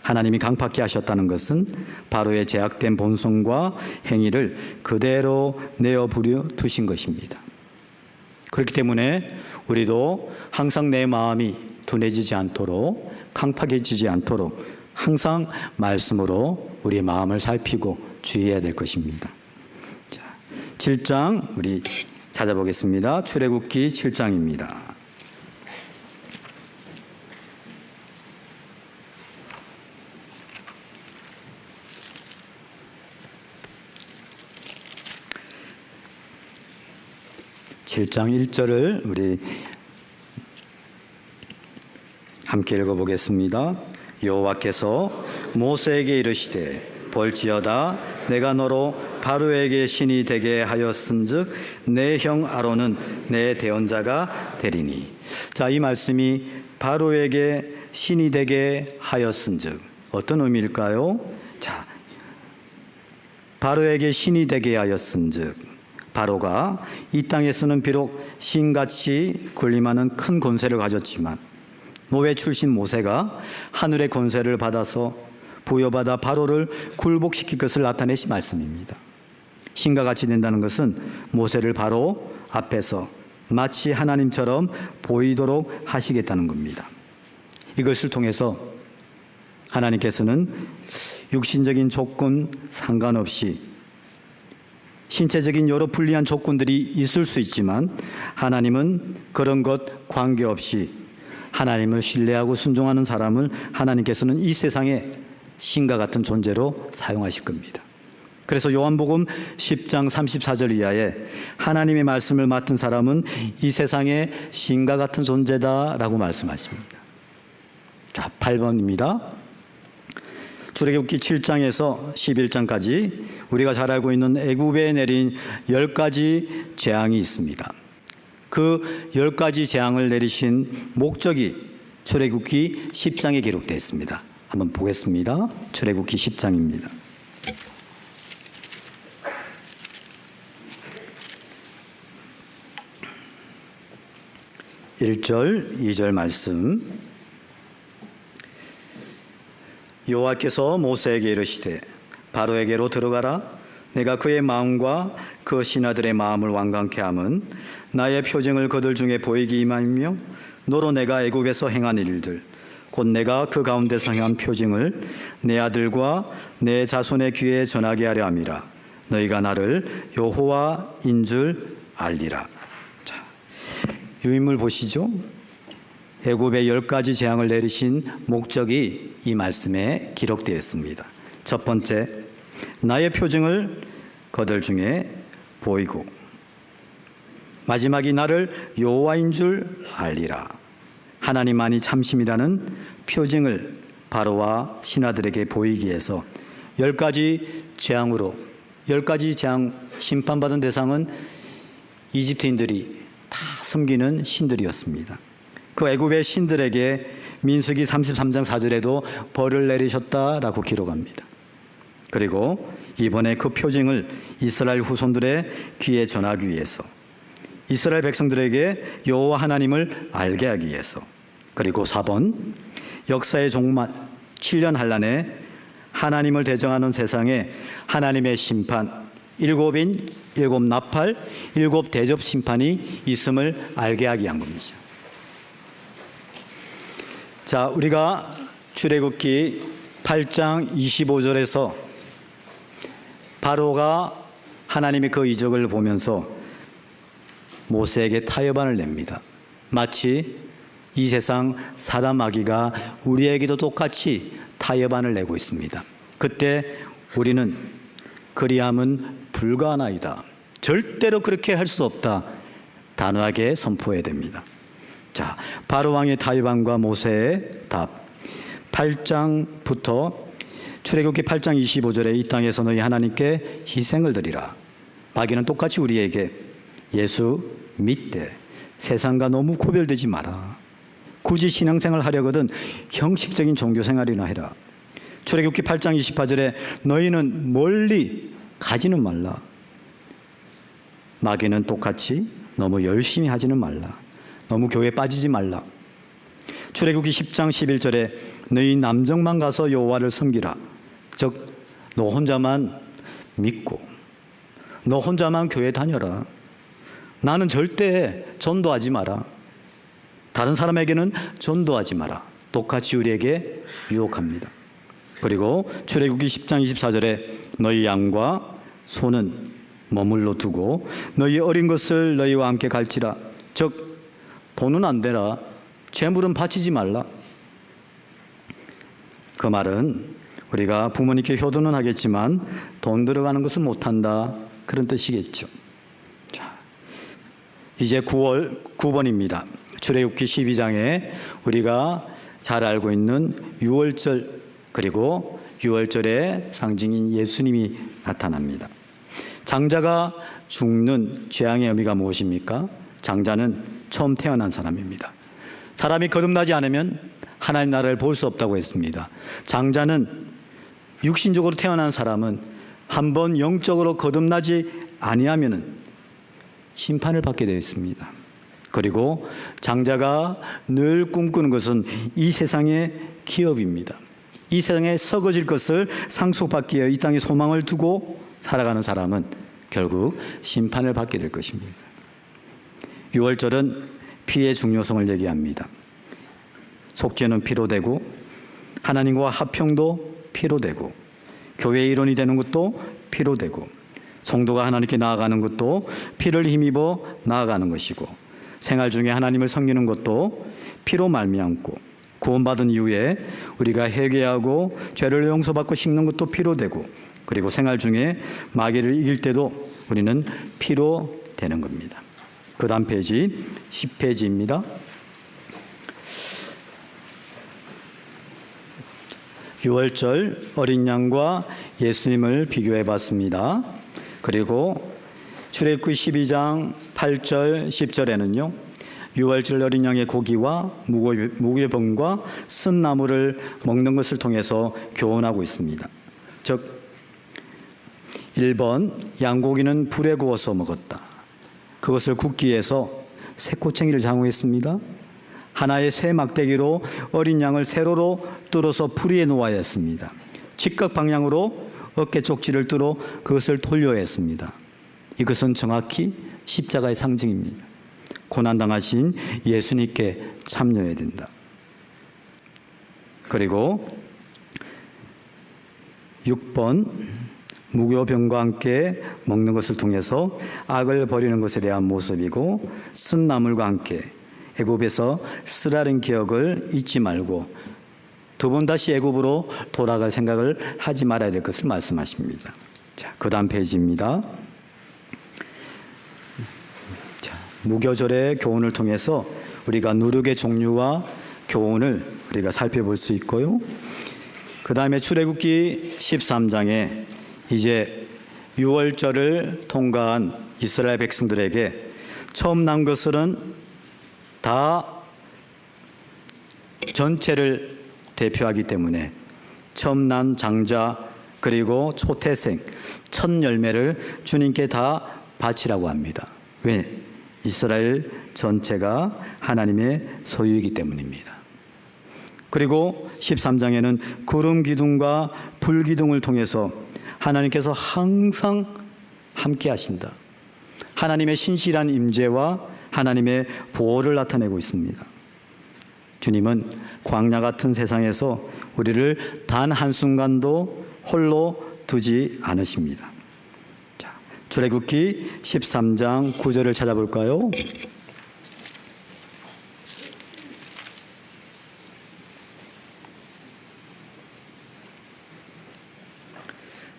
하나님이 강팍케 하셨다는 것은 바로의 제약된 본성과 행위를 그대로 내어부려 두신 것입니다. 그렇기 때문에 우리도 항상 내 마음이 둔해지지 않도록, 강팍해지지 않도록 항상 말씀으로 우리의 마음을 살피고 주의해야 될 것입니다. 자, 7장 우리 찾아보겠습니다. 출애굽기 7장입니다. (7장) 1절을 우리 함께 읽어보겠습니다. 여호와께서 모세에게 이르시되 볼지어다 내가 너로 바로에게 신이 되게 하였은즉 내 형 아론은 내 대언자가 되리니. 자, 이 말씀이 바로에게 신이 되게 하였은즉 어떤 의미일까요? 자, 바로에게 신이 되게 하였은즉 바로가 이 땅에서는 비록 신같이 군림하는 큰 권세를 가졌지만 노예 출신 모세가 하늘의 권세를 받아서 부여받아 바로를 굴복시킬 것을 나타내신 말씀입니다. 신과 같이 된다는 것은 모세를 바로 앞에서 마치 하나님처럼 보이도록 하시겠다는 겁니다. 이것을 통해서 하나님께서는 육신적인 조건 상관없이 신체적인 여러 불리한 조건들이 있을 수 있지만 하나님은 그런 것 관계없이 하나님을 신뢰하고 순종하는 사람을 하나님께서는 이 세상에 신과 같은 존재로 사용하실 겁니다. 그래서 요한복음 10장 34절 이하에 하나님의 말씀을 맡은 사람은 이 세상에 신과 같은 존재다라고 말씀하십니다. 자, 8번입니다. 출애굽기 7장에서 11장까지 우리가 잘 알고 있는 애굽에 내린 10가지 재앙이 있습니다. 그 10가지 재앙을 내리신 목적이 출애굽기 10장에 기록되어 있습니다. 한번 보겠습니다. 출애굽기 10장입니다. 1절, 2절 말씀. 여호와께서 모세에게 이르시되 바로에게로 들어가라. 내가 그의 마음과 그 신하들의 마음을 완강케 함은 나의 표징을 그들 중에 보이기 임하며 너로 내가 애굽에서 행한 일들 곧 내가 그 가운데서 행한 표징을 내 아들과 내 자손의 귀에 전하게 하려 함이라. 너희가 나를 여호와인 줄 알리라. 자, 유인물 보시죠. 애굽의 10가지 재앙을 내리신 목적이 이 말씀에 기록되어 있습니다. 첫 번째, 나의 표징을 그들 중에 보이고, 마지막이 나를 여호와인 줄 알리라. 하나님만이 참심이라는 표징을 바로와 신하들에게 보이기 위해서 10가지 재앙으로, 10가지 재앙 심판받은 대상은 이집트인들이 다 섬기는 신들이었습니다. 그 애굽의 신들에게 민수기 33장 4절에도 벌을 내리셨다라고 기록합니다. 그리고 이번에 그 표징을 이스라엘 후손들의 귀에 전하기 위해서, 이스라엘 백성들에게 여호와 하나님을 알게 하기 위해서, 그리고 4번 역사의 종말 7년 한란에 하나님을 대적하는 세상에 하나님의 심판, 7인 7 나팔 7 대접 심판이 있음을 알게 하기 위한 겁니다. 자, 우리가 출애굽기 8장 25절에서 바로가 하나님의 그 이적을 보면서 모세에게 타협안을 냅니다. 마치 이 세상 사단 마귀가 우리에게도 똑같이 타협안을 내고 있습니다. 그때 우리는 그리함은 불가하나이다, 절대로 그렇게 할 수 없다, 단호하게 선포해야 됩니다. 자, 바로 왕의 타협안과 모세의 답. 8장부터 출애굽기 8장 25절에 이 땅에서 너희 하나님께 희생을 드리라. 마귀는 똑같이 우리에게 예수 믿되 세상과 너무 구별되지 마라. 굳이 신앙생활 하려거든 형식적인 종교생활이나 해라. 출애굽기 8장 28절에 너희는 멀리 가지는 말라. 마귀는 똑같이 너무 열심히 하지는 말라. 너무 교회에 빠지지 말라. 출애굽기 10장 11절에 너희 남정만 가서 여호와를 섬기라. 즉 너 혼자만 믿고 너 혼자만 교회 다녀라. 나는 절대 전도하지 마라. 다른 사람에게는 전도하지 마라. 똑같이 우리에게 유혹합니다. 그리고 출애굽기 10장 24절에 너희 양과 소는 머물러 두고 너희 어린 것을 너희와 함께 갈지라. 즉 돈은 안 되라. 재물은 바치지 말라. 그 말은 우리가 부모님께 효도는 하겠지만 돈 들어가는 것은 못한다, 그런 뜻이겠죠. 자, 이제 9번입니다. 출애굽기 12장에 우리가 잘 알고 있는 유월절, 그리고 유월절의 상징인 예수님이 나타납니다. 장자가 죽는 죄악의 의미가 무엇입니까? 장자는 처음 태어난 사람입니다. 사람이 거듭나지 않으면 하나님 나라를 볼 수 없다고 했습니다. 장자는 육신적으로 태어난 사람은 한번 영적으로 거듭나지 아니하면 심판을 받게 되어 있습니다. 그리고 장자가 늘 꿈꾸는 것은 이 세상의 기업입니다. 이 세상에 썩어질 것을 상속받기 위해 이 땅에 소망을 두고 살아가는 사람은 결국 심판을 받게 될 것입니다. 유월절은 피의 중요성을 얘기합니다. 속죄는 피로 되고 하나님과 화평도 피로 되고 교회의 일원이 되는 것도 피로 되고 성도가 하나님께 나아가는 것도 피를 힘입어 나아가는 것이고 생활 중에 하나님을 섬기는 것도 피로 말미암고 구원받은 이후에 우리가 회개하고 죄를 용서받고 씻는 것도 피로 되고 그리고 생활 중에 마귀를 이길 때도 우리는 피로 되는 겁니다. 그 다음 페이지 10페이지입니다. 유월절 어린 양과 예수님을 비교해 봤습니다. 그리고 출애굽기 12장 8절 10절에는요. 유월절 어린 양의 고기와 무교병과 쓴 나물을 먹는 것을 통해서 교훈하고 있습니다. 즉 1번 양고기는 불에 구워서 먹었다. 그것을 굽기 위해서 새꼬챙이를 장후했습니다. 하나의 새 막대기로 어린 양을 세로로 뚫어서 풀 위에 놓아야 했습니다. 직각 방향으로 어깨 쪽지를 뚫어 그것을 돌려야 했습니다. 이것은 정확히 십자가의 상징입니다. 고난당하신 예수님께 참여해야 된다. 그리고 6번 무교병과 함께 먹는 것을 통해서 악을 버리는 것에 대한 모습이고 쓴 나물과 함께 애굽에서 쓰라린 기억을 잊지 말고 두 번 다시 애굽으로 돌아갈 생각을 하지 말아야 될 것을 말씀하십니다. 자, 그 다음 페이지입니다. 자, 무교절의 교훈을 통해서 우리가 누룩의 종류와 교훈을 우리가 살펴볼 수 있고요. 그 다음에 출애굽기 13장에 이제 유월절을 통과한 이스라엘 백성들에게 처음 난 것은 다 전체를 대표하기 때문에 처음 난 장자 그리고 초태생 첫 열매를 주님께 다 바치라고 합니다. 왜? 이스라엘 전체가 하나님의 소유이기 때문입니다. 그리고 13장에는 구름 기둥과 불 기둥을 통해서 하나님께서 항상 함께 하신다. 하나님의 신실한 임재와 하나님의 보호를 나타내고 있습니다. 주님은 광야 같은 세상에서 우리를 단 한순간도 홀로 두지 않으십니다. 자, 출애굽기 13장 9절을 찾아볼까요?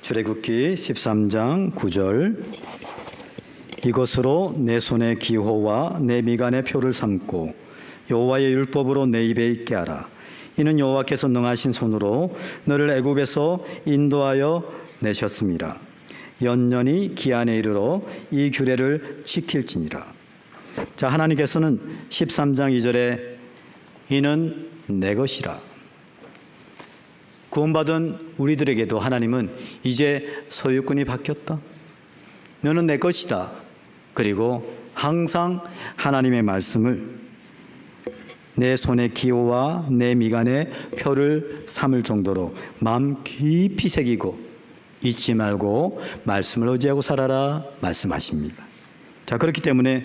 출애굽기 13장 9절 이것으로 내 손의 기호와 내 미간의 표를 삼고 여호와의 율법으로 내 입에 있게 하라. 이는 여호와께서 능하신 손으로 너를 애굽에서 인도하여 내셨음이라. 연년이 기한에 이르러 이 규례를 지킬지니라. 자, 하나님께서는 13장 2절에 이는 내 것이라. 구원받은 우리들에게도 하나님은 이제 소유권이 바뀌었다. 너는 내 것이다. 그리고 항상 하나님의 말씀을 내 손의 기호와 내 미간에 표를 삼을 정도로 마음 깊이 새기고 잊지 말고 말씀을 의지하고 살아라 말씀하십니다. 자, 그렇기 때문에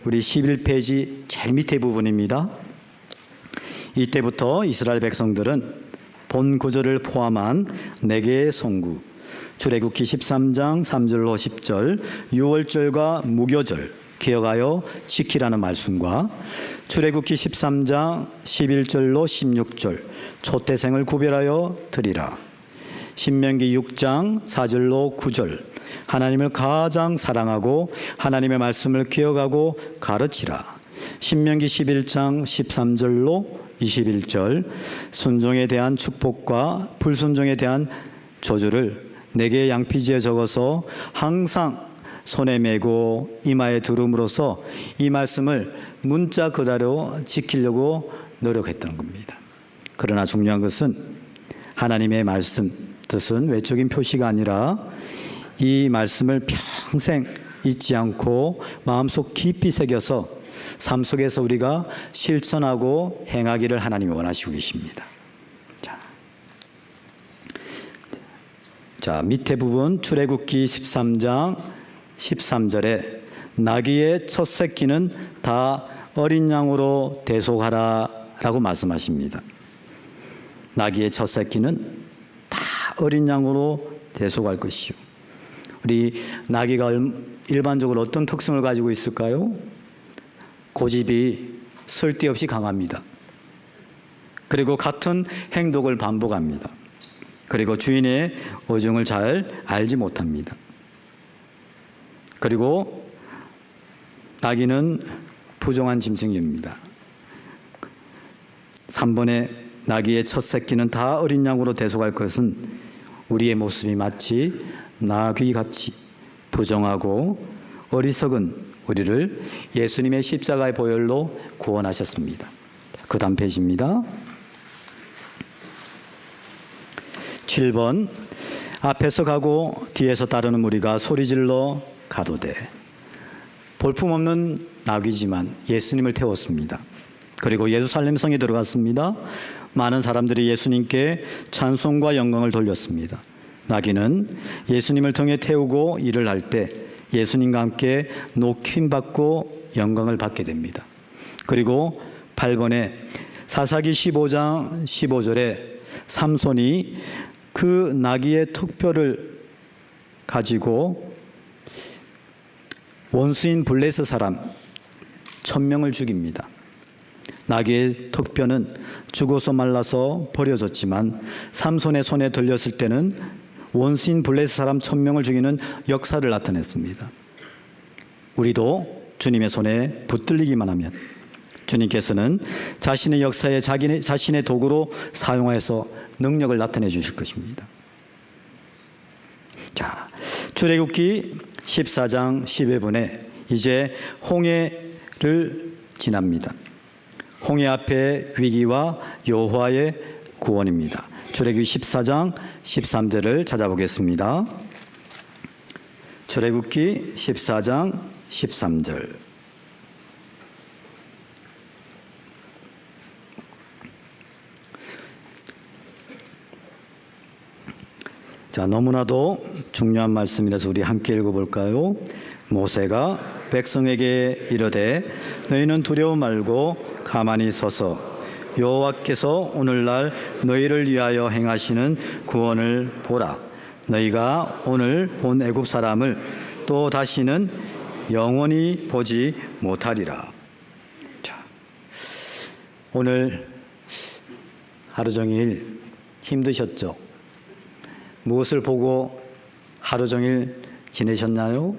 우리 11페이지 제일 밑에 부분입니다. 이때부터 이스라엘 백성들은 본 구절을 포함한 4개의 성구, 출애굽기 13장 3절로 10절, 유월절과 무교절 기억하여 지키라는 말씀과 출애굽기 13장 11절로 16절, 초태생을 구별하여 드리라, 신명기 6장 4절로 9절, 하나님을 가장 사랑하고 하나님의 말씀을 기억하고 가르치라, 신명기 11장 13절로 21절, 순종에 대한 축복과 불순종에 대한 저주를 4개의 양피지에 적어서 항상 손에 메고 이마에 두름으로써 이 말씀을 문자 그대로 지키려고 노력했던 겁니다. 그러나 중요한 것은 하나님의 말씀 뜻은 외적인 표시가 아니라 이 말씀을 평생 잊지 않고 마음속 깊이 새겨서 삶 속에서 우리가 실천하고 행하기를 하나님이 원하시고 계십니다. 자, 밑에 부분 출애굽기 13장 13절에 나귀의 첫 새끼는 다 어린 양으로 대속하라 라고 말씀하십니다. 나귀의 첫 새끼는 다 어린 양으로 대속할 것이요. 우리 나귀가 일반적으로 어떤 특성을 가지고 있을까요? 고집이 쓸데없이 강합니다. 그리고 같은 행동을 반복합니다. 그리고 주인의 어종을 잘 알지 못합니다. 그리고 나귀는 부정한 짐승입니다. 3번에 나귀의 첫 새끼는 다 어린 양으로 대속할 것은 우리의 모습이 마치 나귀같이 부정하고 어리석은 우리를 예수님의 십자가의 보혈로 구원하셨습니다. 그 다음 페이지입니다. 7번, 앞에서 가고 뒤에서 따르는 무리가 소리질러 가로되. 볼품없는 나귀지만 예수님을 태웠습니다. 그리고 예루살렘 성에 들어갔습니다. 많은 사람들이 예수님께 찬송과 영광을 돌렸습니다. 나귀는 예수님을 통해 태우고 일을 할 때 예수님과 함께 높임받고 영광을 받게 됩니다. 그리고 8번에 사사기 15장 15절에 삼손이 그 나귀의 턱뼈를 가지고 원수인 블레셋 사람 1000명을 죽입니다. 나귀의 턱뼈는 죽어서 말라서 버려졌지만 삼손의 손에 들렸을 때는 원수인 블레셋 사람 1000명을 죽이는 역사를 나타냈습니다. 우리도 주님의 손에 붙들리기만 하면 주님께서는 자신의 역사에 자신의 도구로 사용해서 능력을 나타내 주실 것입니다. 자, 출애굽기 14장 11분에 이제 홍해를 지납니다. 홍해 앞에 위기와 여호와의 구원입니다. 출애굽기 14장 13절을 찾아보겠습니다. 출애굽기 14장 13절. 자, 너무나도 중요한 말씀이라서 우리 함께 읽어볼까요? 모세가 백성에게 이르되 너희는 두려워 말고 가만히 서서 여호와께서 오늘날 너희를 위하여 행하시는 구원을 보라. 너희가 오늘 본 애굽 사람을 또 다시는 영원히 보지 못하리라. 자, 오늘 하루 종일 힘드셨죠? 무엇을 보고 하루 종일 지내셨나요?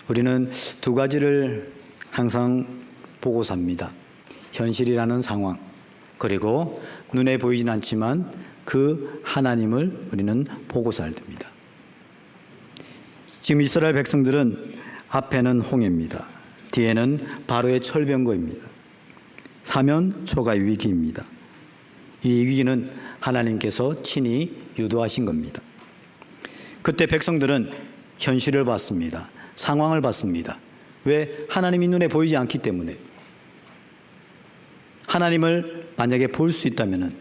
우리는 두 가지를 항상 보고 삽니다. 현실이라는 상황, 그리고 눈에 보이진 않지만 그 하나님을 우리는 보고 살듭니다. 지금 이스라엘 백성들은 앞에는 홍해입니다. 뒤에는 바로의 철병거입니다. 사면 초가의 위기입니다. 이 위기는 하나님께서 친히 유도하신 겁니다. 그때 백성들은 현실을 봤습니다. 상황을 봤습니다. 왜? 하나님이 눈에 보이지 않기 때문에. 하나님을 만약에 볼 수 있다면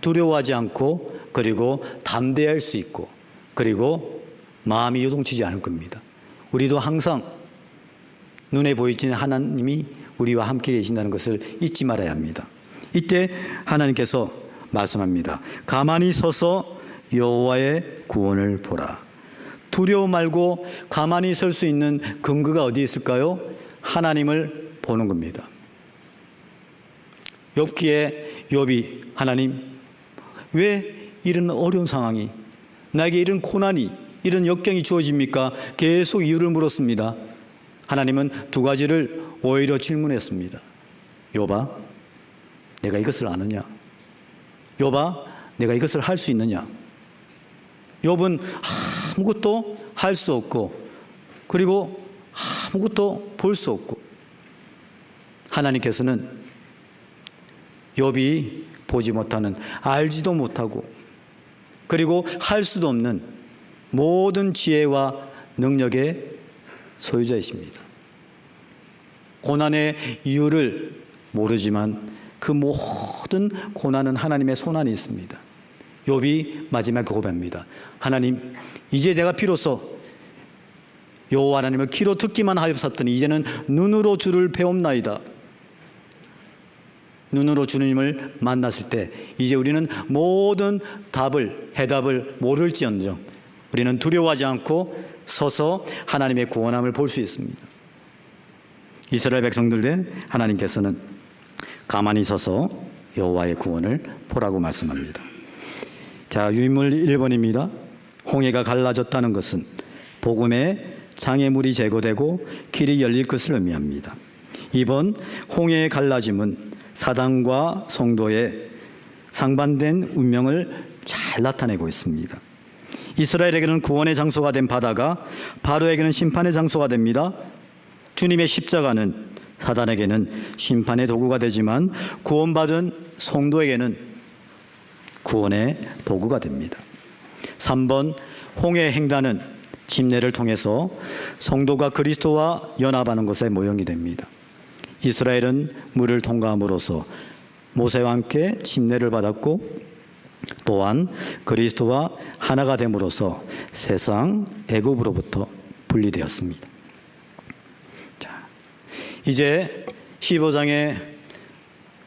두려워하지 않고 그리고 담대할 수 있고 그리고 마음이 요동치지 않을 겁니다. 우리도 항상 눈에 보이지는 하나님이 우리와 함께 계신다는 것을 잊지 말아야 합니다. 이때 하나님께서 말씀합니다. 가만히 서서 여호와의 구원을 보라. 두려워 말고 가만히 설 수 있는 근거가 어디 있을까요? 하나님을 보는 겁니다. 욥기에 욥이 하나님 왜 이런 어려운 상황이 나에게 이런 고난이 이런 역경이 주어집니까? 계속 이유를 물었습니다. 하나님은 두 가지를 오히려 질문했습니다. 욥아 내가 이것을 아느냐? 욥아 내가 이것을 할 수 있느냐? 욥은 아무것도 할 수 없고 그리고 아무것도 볼 수 없고 하나님께서는 욥이 보지 못하는 알지도 못하고 그리고 할 수도 없는 모든 지혜와 능력의 소유자이십니다. 고난의 이유를 모르지만 그 모든 고난은 하나님의 손안에 있습니다. 욥이 마지막에 고백합니다. 하나님 이제 내가 비로소 여호와 하나님을 귀로 듣기만 하였었더니 이제는 눈으로 주를 배움나이다. 눈으로 주님을 만났을 때 이제 우리는 모든 해답을 모를지언정 우리는 두려워하지 않고 서서 하나님의 구원함을 볼 수 있습니다. 이스라엘 백성들에 하나님께서는 가만히 서서 여호와의 구원을 보라고 말씀합니다. 자, 유인물 1번입니다. 홍해가 갈라졌다는 것은 복음의 장애물이 제거되고 길이 열릴 것을 의미합니다. 2번, 홍해의 갈라짐은 사단과 성도의 상반된 운명을 잘 나타내고 있습니다. 이스라엘에게는 구원의 장소가 된 바다가 바로에게는 심판의 장소가 됩니다. 주님의 십자가는 사단에게는 심판의 도구가 되지만 구원받은 성도에게는 구원의 도구가 됩니다. 3번, 홍해 횡단은 침례를 통해서 성도가 그리스도와 연합하는 것의 모형이 됩니다. 이스라엘은 물을 통과함으로써 모세와 함께 침례를 받았고 또한 그리스도와 하나가 됨으로써 세상 애굽으로부터 분리되었습니다. 자, 이제 15장에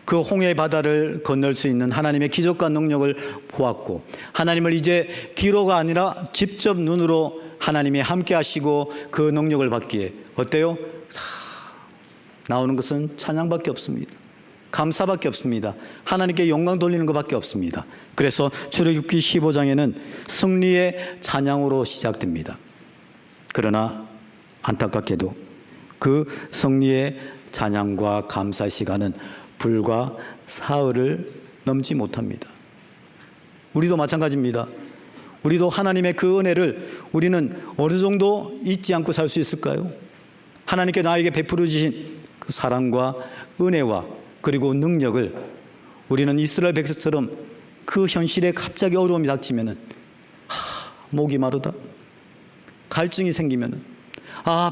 그 홍해 바다를 건널 수 있는 하나님의 기적과 능력을 보았고 하나님을 이제 기로가 아니라 직접 눈으로 하나님이 함께 하시고 그 능력을 받기에 어때요? 나오는 것은 찬양밖에 없습니다. 감사밖에 없습니다. 하나님께 영광 돌리는 것밖에 없습니다. 그래서 출애굽기 15장에는 승리의 찬양으로 시작됩니다. 그러나 안타깝게도 그 승리의 찬양과 감사 시간은 불과 사흘을 넘지 못합니다. 우리도 마찬가지입니다. 우리도 하나님의 그 은혜를 우리는 어느 정도 잊지 않고 살 수 있을까요? 하나님께 나에게 베풀어 주신 그 사랑과 은혜와 그리고 능력을 우리는 이스라엘 백성처럼 그 현실에 갑자기 어려움이 닥치면은 목이 마르다, 갈증이 생기면은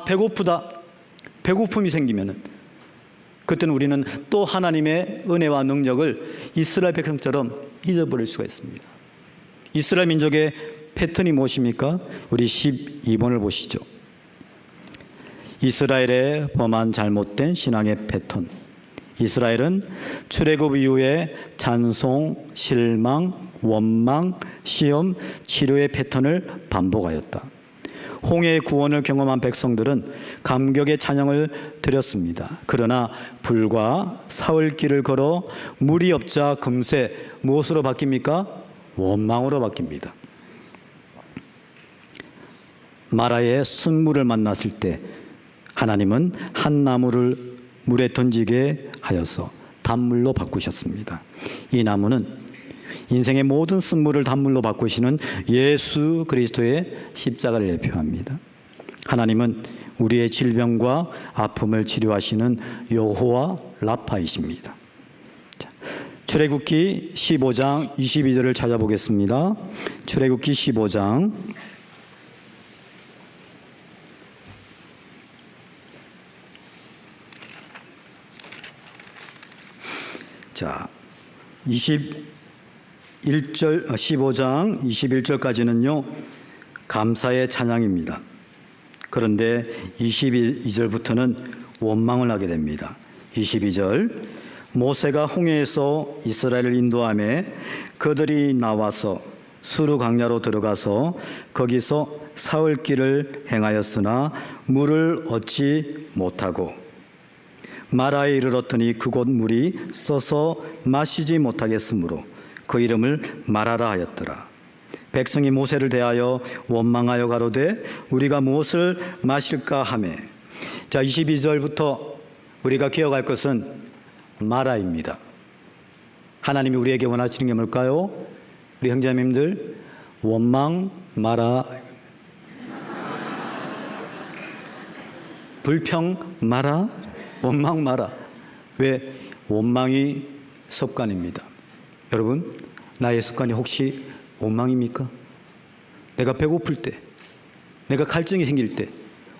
배고프다, 배고픔이 생기면은 그때는 우리는 또 하나님의 은혜와 능력을 이스라엘 백성처럼 잊어버릴 수가 있습니다. 이스라엘 민족의 패턴이 무엇입니까? 우리 12번을 보시죠. 이스라엘의 범한 잘못된 신앙의 패턴. 이스라엘은 출애굽 이후에 찬송, 실망, 원망, 시험, 치료의 패턴을 반복하였다. 홍해의 구원을 경험한 백성들은 감격의 찬양을 드렸습니다. 그러나 불과 사흘길을 걸어 물이 없자 금세 무엇으로 바뀝니까? 원망으로 바뀝니다. 마라의 순물을 만났을 때 하나님은 한 나무를 물에 던지게 하여서 단물로 바꾸셨습니다. 이 나무는 인생의 모든 쓴물을 단물로 바꾸시는 예수 그리스도의 십자가를 대표합니다. 하나님은 우리의 질병과 아픔을 치료하시는 여호와 라파이십니다. 출애굽기 15장 22절을 찾아보겠습니다. 출애굽기 15장 자, 15장 21절까지는요, 감사의 찬양입니다. 그런데 22절부터는 원망을 하게 됩니다. 22절, 모세가 홍해에서 이스라엘을 인도하며 그들이 나와서 수르 광야로 들어가서 거기서 사흘 길을 행하였으나 물을 얻지 못하고 마라에 이르렀더니 그곳 물이 써서 마시지 못하겠으므로 그 이름을 마라라 하였더라. 백성이 모세를 대하여 원망하여 가로되 우리가 무엇을 마실까 하매. 자, 22절부터 우리가 기억할 것은 마라입니다. 하나님이 우리에게 원하시는 게 뭘까요? 우리 형제님들, 원망 마라, 불평 마라, 원망 마라. 왜? 원망이 습관입니다. 여러분, 나의 습관이 혹시 원망입니까? 내가 배고플 때, 내가 갈증이 생길 때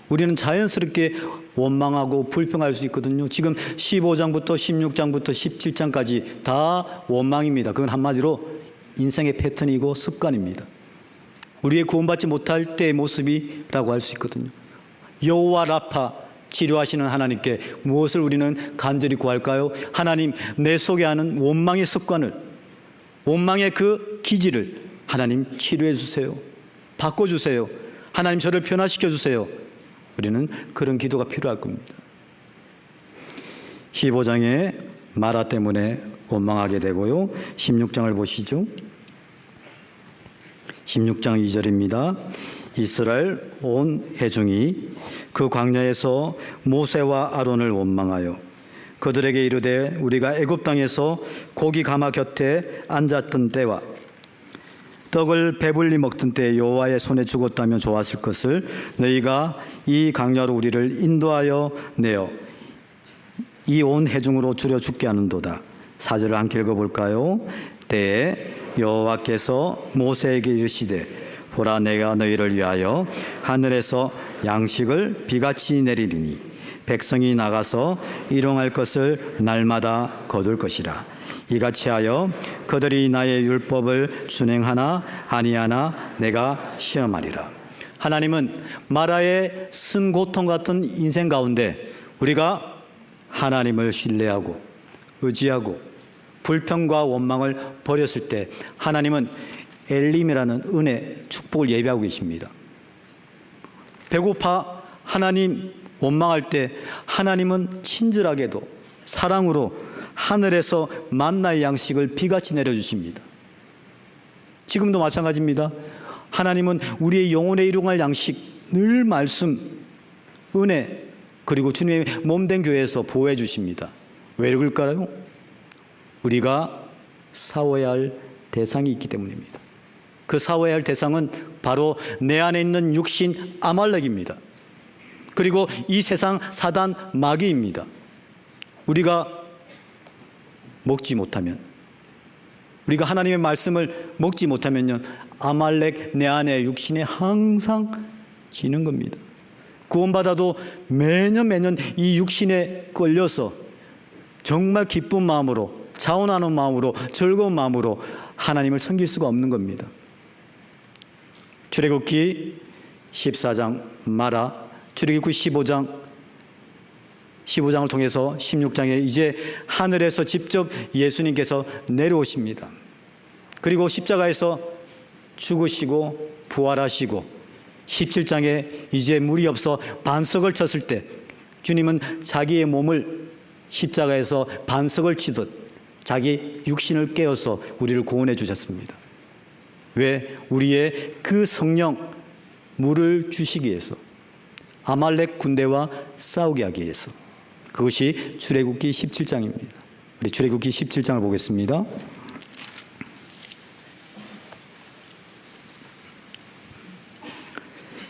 우리는 자연스럽게 원망하고 불평할 수 있거든요. 지금 15장부터 16장부터 17장까지 다 원망입니다. 그건 한마디로 인생의 패턴이고 습관입니다. 우리의 구원받지 못할 때의 모습이라고 할 수 있거든요. 여호와 라파, 치료하시는 하나님께 무엇을 우리는 간절히 구할까요? 하나님, 내 속에 하는 원망의 습관을, 원망의 그 기질을 하나님 치료해 주세요. 바꿔주세요. 하나님, 저를 변화시켜 주세요. 우리는 그런 기도가 필요할 겁니다. 15장에 마라 때문에 원망하게 되고요. 16장을 보시죠. 16장 2절입니다. 이스라엘 온 회중이 그 광야에서 모세와 아론을 원망하여 그들에게 이르되 우리가 애굽 땅에서 고기 가마 곁에 앉았던 때와 떡을 배불리 먹던 때 여호와의 손에 죽었다면 좋았을 것을 너희가 이 광야로 우리를 인도하여 내어 이 온 회중으로 줄여 죽게 하는도다. 4절을 함께 읽어볼까요? 때에 여호와께서 모세에게 이르시되 보라, 내가 너희를 위하여 하늘에서 양식을 비같이 내리리니 백성이 나가서 일용할 것을 날마다 거둘 것이라. 이같이 하여 그들이 나의 율법을 준행하나 아니하나 내가 시험하리라. 하나님은 마라의 쓴 고통 같은 인생 가운데 우리가 하나님을 신뢰하고 의지하고 불평과 원망을 버렸을 때 하나님은 엘림이라는 은혜, 축복을 예비하고 계십니다. 배고파 하나님 원망할 때 하나님은 친절하게도 사랑으로 하늘에서 만나의 양식을 비같이 내려주십니다. 지금도 마찬가지입니다. 하나님은 우리의 영혼에 일용할 양식, 늘 말씀, 은혜, 그리고 주님의 몸된 교회에서 보호해 주십니다. 왜 그럴까요? 우리가 싸워야 할 대상이 있기 때문입니다. 그 싸워야 할 대상은 바로 내 안에 있는 육신 아말렉입니다. 그리고 이 세상 사단 마귀입니다. 우리가 먹지 못하면, 우리가 하나님의 말씀을 먹지 못하면요, 아말렉 내 안에 육신에 항상 지는 겁니다. 구원받아도 매년 이 육신에 걸려서 정말 기쁜 마음으로, 자원하는 마음으로, 즐거운 마음으로 하나님을 섬길 수가 없는 겁니다. 출애굽기 14장 마라, 출애굽기 15장을 통해서 16장에 이제 하늘에서 직접 예수님께서 내려오십니다. 그리고 십자가에서 죽으시고 부활하시고 17장에 이제 물이 없어 반석을 쳤을 때 주님은 자기의 몸을 십자가에서 반석을 치듯 자기 육신을 깨어서 우리를 구원해 주셨습니다. 왜? 우리의 그 성령 물을 주시기 위해서, 아말렉 군대와 싸우게 하기 위해서. 그것이 출애굽기 17장입니다. 우리 출애굽기 17장을 보겠습니다.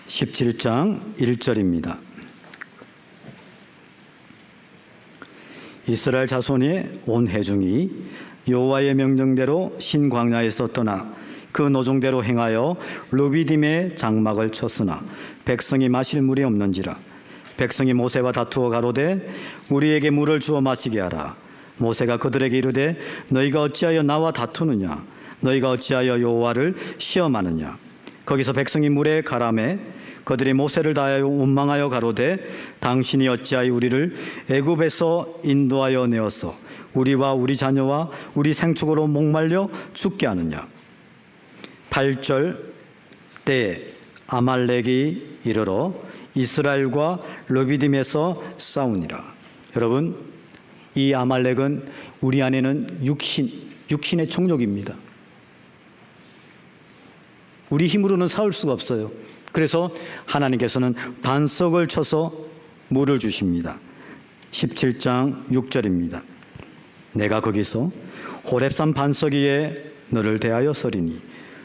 (17장 1절입니다) 이스라엘 자손의 온 회중이 여호와의 명령대로 신광야에서 떠나 그 노종대로 행하여 르비딤의 장막을 쳤으나 백성이 마실 물이 없는지라. 백성이 모세와 다투어 가로되 우리에게 물을 주어 마시게 하라. 모세가 그들에게 이르되 너희가 어찌하여 나와 다투느냐 너희가 어찌하여 여호와를 시험하느냐. 거기서 백성이 물에 가라매 그들이 모세를 다하여 원망하여 가로되 당신이 어찌하여 우리를 애굽에서 인도하여 내어서 우리와 우리 자녀와 우리 생축으로 목말려 죽게 하느냐. 8절 때에 아말렉이 이르러 이스라엘과 르비딤에서 싸우니라. 여러분, 이 아말렉은 우리 안에는 육신의 총력입니다. 우리 힘으로는 싸울 수가 없어요. 그래서 하나님께서는 반석을 쳐서 물을 주십니다. 17장 6절입니다. 내가 거기서 호렙산 반석 위에 너를 대하여 서리니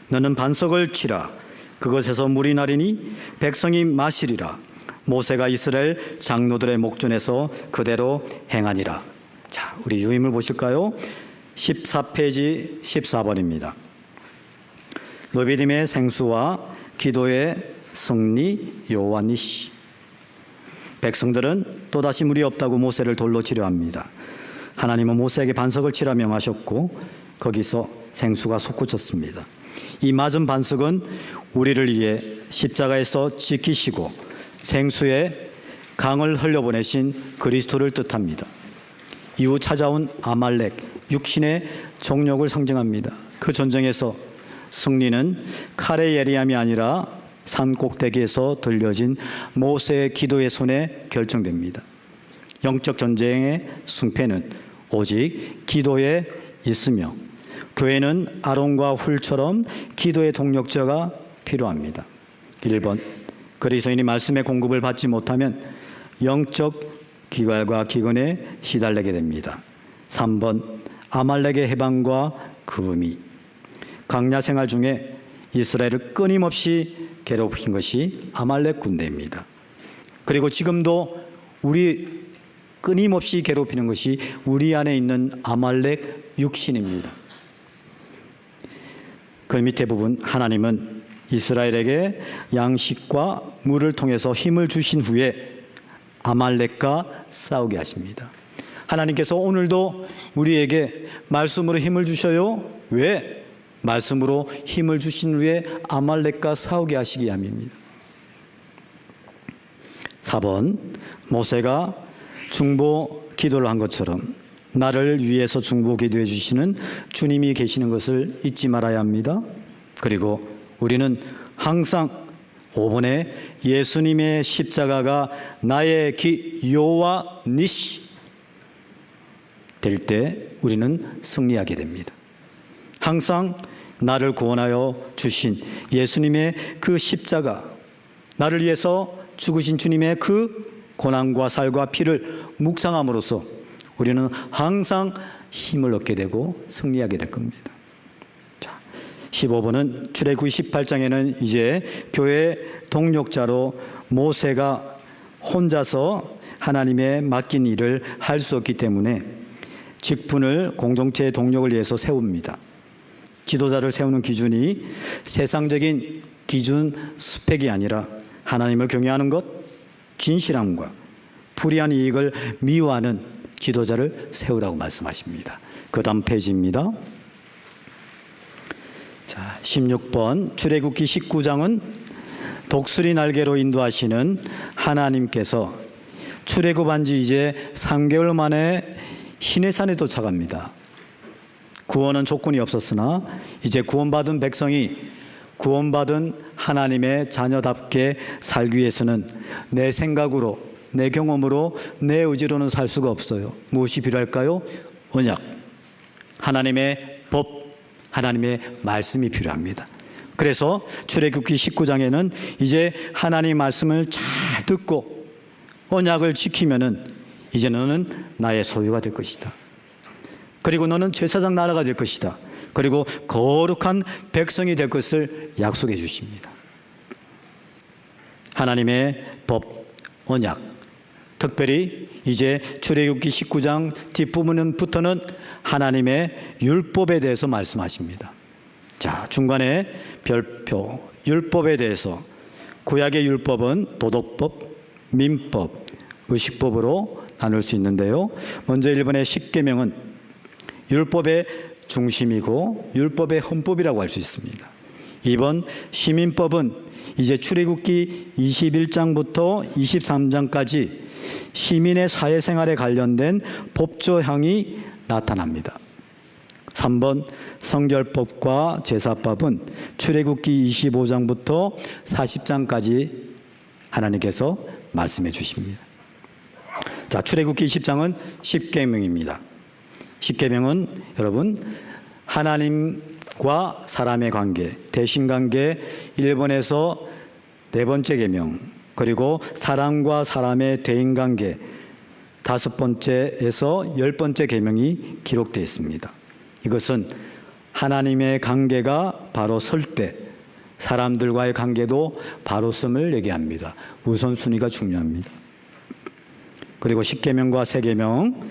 너는 반석을 치라. 그것에서 물이 나리니 백성이 마시리라. 모세가 이스라엘 장로들의 목전에서 그대로 행하니라. 자, 우리 유임을 보실까요? 14페이지 14번입니다. 르비딤의 생수와 기도의 승리 여호와 니시. 백성들은 또다시 물이 없다고 모세를 돌로 치려 합니다. 하나님은 모세에게 반석을 치라 명하셨고 거기서 생수가 솟구쳤습니다. 이 맞은 반석은 우리를 위해 십자가에서 지키시고 생수의 강을 흘려보내신 그리스도를 뜻합니다. 이후 찾아온 아말렉, 육신의 정력을 상징합니다. 그 전쟁에서 승리는 칼의 예리함이 아니라 산 꼭대기에서 들려진 모세의 기도의 손에 결정됩니다. 영적 전쟁의 승패는 오직 기도에 있으며 교회는 아론과 훌처럼 기도의 동력자가 필요합니다. 1번, 그리스도인이 말씀의 공급을 받지 못하면 영적 기갈과 기근에 시달리게 됩니다. 3번, 아말렉의 해방과 금이. 광야 생활 중에 이스라엘을 끊임없이 괴롭힌 것이 아말렉 군대입니다. 그리고 지금도 우리 끊임없이 괴롭히는 것이 우리 안에 있는 아말렉 육신입니다. 그 밑에 부분, 하나님은 이스라엘에게 양식과 물을 통해서 힘을 주신 후에 아말렉과 싸우게 하십니다. 하나님께서 오늘도 우리에게 말씀으로 힘을 주셔요. 왜? 말씀으로 힘을 주신 후에 아말렉과 싸우게 하시기 위함입니다. 4번, 모세가 중보 기도를 한 것처럼 나를 위해서 중보 기도해 주시는 주님이 계시는 것을 잊지 말아야 합니다. 그리고 우리는 항상 5번에 예수님의 십자가가 나의 여호와 니시 될 때 우리는 승리하게 됩니다. 항상 나를 구원하여 주신 예수님의 그 십자가, 나를 위해서 죽으신 주님의 그 고난과 살과 피를 묵상함으로써 우리는 항상 힘을 얻게 되고 승리하게 될 겁니다. 자, 15번은 출애굽기 18장에는 이제 교회 동력자로 모세가 혼자서 하나님의 맡긴 일을 할 수 없기 때문에 직분을 공동체의 동력을 위해서 세웁니다. 지도자를 세우는 기준이 세상적인 기준 스펙이 아니라 하나님을 경외하는 것, 진실함과 불의한 이익을 미워하는 지도자를 세우라고 말씀하십니다. 그 다음 페이지입니다. 자, 16번 출애굽기 19장은 독수리 날개로 인도하시는 하나님께서 출애굽한 지 이제 3개월 만에 시내산에 도착합니다. 구원은 조건이 없었으나 이제 구원받은 백성이 구원받은 하나님의 자녀답게 살기 위해서는 내 생각으로, 내 경험으로, 내 의지로는 살 수가 없어요. 무엇이 필요할까요? 언약, 하나님의 법, 하나님의 말씀이 필요합니다. 그래서 출애굽기 19장에는 이제 하나님 말씀을 잘 듣고 언약을 지키면은 이제 너는 나의 소유가 될 것이다. 그리고 너는 제사장 나라가 될 것이다. 그리고 거룩한 백성이 될 것을 약속해 주십니다. 하나님의 법, 언약, 특별히 이제 출애굽기 19장 뒷부분부터는 하나님의 율법에 대해서 말씀하십니다. 자, 중간에 별표, 율법에 대해서 구약의 율법은 도덕법, 민법, 의식법으로 나눌 수 있는데요. 먼저 1번의 십계명은 율법의 중심이고 율법의 헌법이라고 할 수 있습니다. 2번 시민법은 이제 출애굽기 21장부터 23장까지 시민의 사회생활에 관련된 법조항이 나타납니다. 3번 성결법과 제사법은 출애굽기 25장부터 40장까지 하나님께서 말씀해 주십니다. 자, 출애굽기 20장은 십계명입니다. 십계명은 여러분 하나님과 사람의 관계, 대신관계 1번에서 네 번째 계명, 그리고 사람과 사람의 대인관계 5번째에서 10번째 계명이 기록되어 있습니다. 이것은 하나님의 관계가 바로 설 때 사람들과의 관계도 바로 섬을 얘기합니다. 우선순위가 중요합니다. 그리고 십계명과 세계명,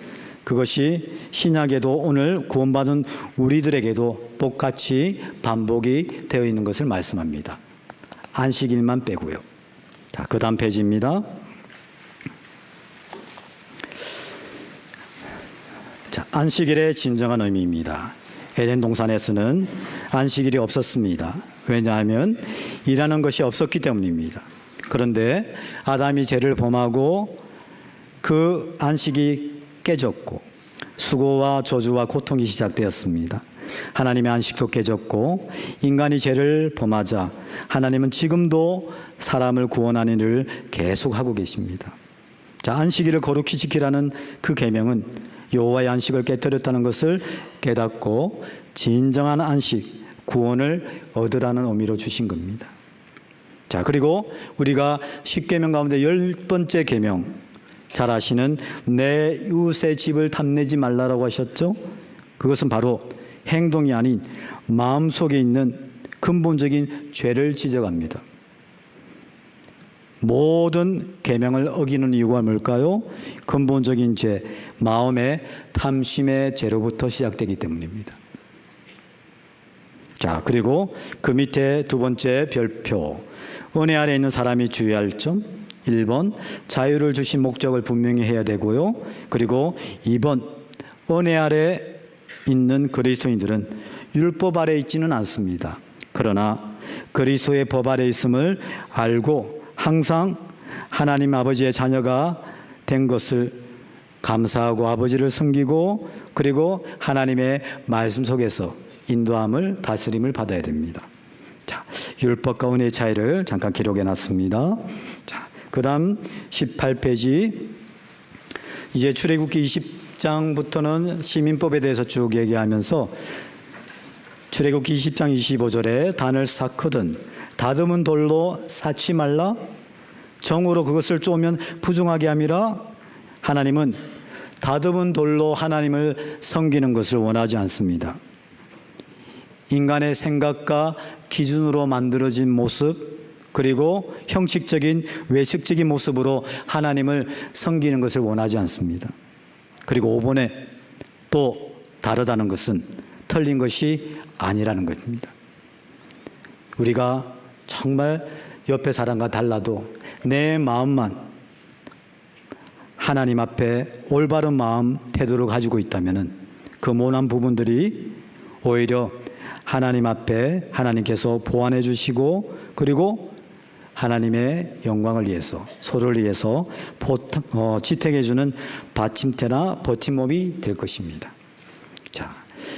그것이 신약에도 오늘 구원받은 우리들에게도 똑같이 반복이 되어 있는 것을 말씀합니다. 안식일만 빼고요. 자, 그 다음 페이지입니다. 자, 안식일의 진정한 의미입니다. 에덴 동산에서는 안식일이 없었습니다. 왜냐하면 일하는 것이 없었기 때문입니다. 그런데 아담이 죄를 범하고 그 안식이 깨졌고 수고와 저주와 고통이 시작되었습니다. 하나님의 안식도 깨졌고 인간이 죄를 범하자 하나님은 지금도 사람을 구원하는 일을 계속하고 계십니다. 자, 안식일을 거룩히 지키라는 그 계명은 여호와의 안식을 깨뜨렸다는 것을 깨닫고 진정한 안식, 구원을 얻으라는 의미로 주신 겁니다. 자, 그리고 우리가 십계명 가운데 10번째 계명, 잘 아시는 내 이웃의 집을 탐내지 말라라고 하셨죠? 그것은 바로 행동이 아닌 마음속에 있는 근본적인 죄를 지적합니다. 모든 계명을 어기는 이유가 뭘까요? 근본적인 죄, 마음의 탐심의 죄로부터 시작되기 때문입니다. 자, 그리고 그 밑에 두 번째 별표, 은혜 아래 있는 사람이 주의할 점. 1번 자유를 주신 목적을 분명히 해야 되고요. 그리고 2번 은혜 아래 있는 그리스도인들은 율법 아래 있지는 않습니다. 그러나 그리스도의 법 아래 있음을 알고 항상 하나님 아버지의 자녀가 된 것을 감사하고 아버지를 섬기고 그리고 하나님의 말씀 속에서 인도함을 다스림을 받아야 됩니다. 자, 율법과 은혜의 차이를 잠깐 기록해 놨습니다. 자, 그 다음 18페이지, 이제 출애굽기 20장부터는 시민법에 대해서 쭉 얘기하면서 출애굽기 20장 25절에 단을 쌓거든 다듬은 돌로 쌓지 말라, 정으로 그것을 쪼면 부정하게 함이라. 하나님은 다듬은 돌로 하나님을 섬기는 것을 원하지 않습니다. 인간의 생각과 기준으로 만들어진 모습, 그리고 형식적인 외식적인 모습으로 하나님을 섬기는 것을 원하지 않습니다. 그리고 5번에 또 다르다는 것은 틀린 것이 아니라는 것입니다. 우리가 정말 옆에 사람과 달라도 내 마음만 하나님 앞에 올바른 마음 태도를 가지고 있다면 그 모난 부분들이 오히려 하나님 앞에 하나님께서 보완해 주시고 그리고 하나님의 영광을 위해서 서로를 위해서 지탱해 주는 받침대나 버팀목이 될 것입니다. 자,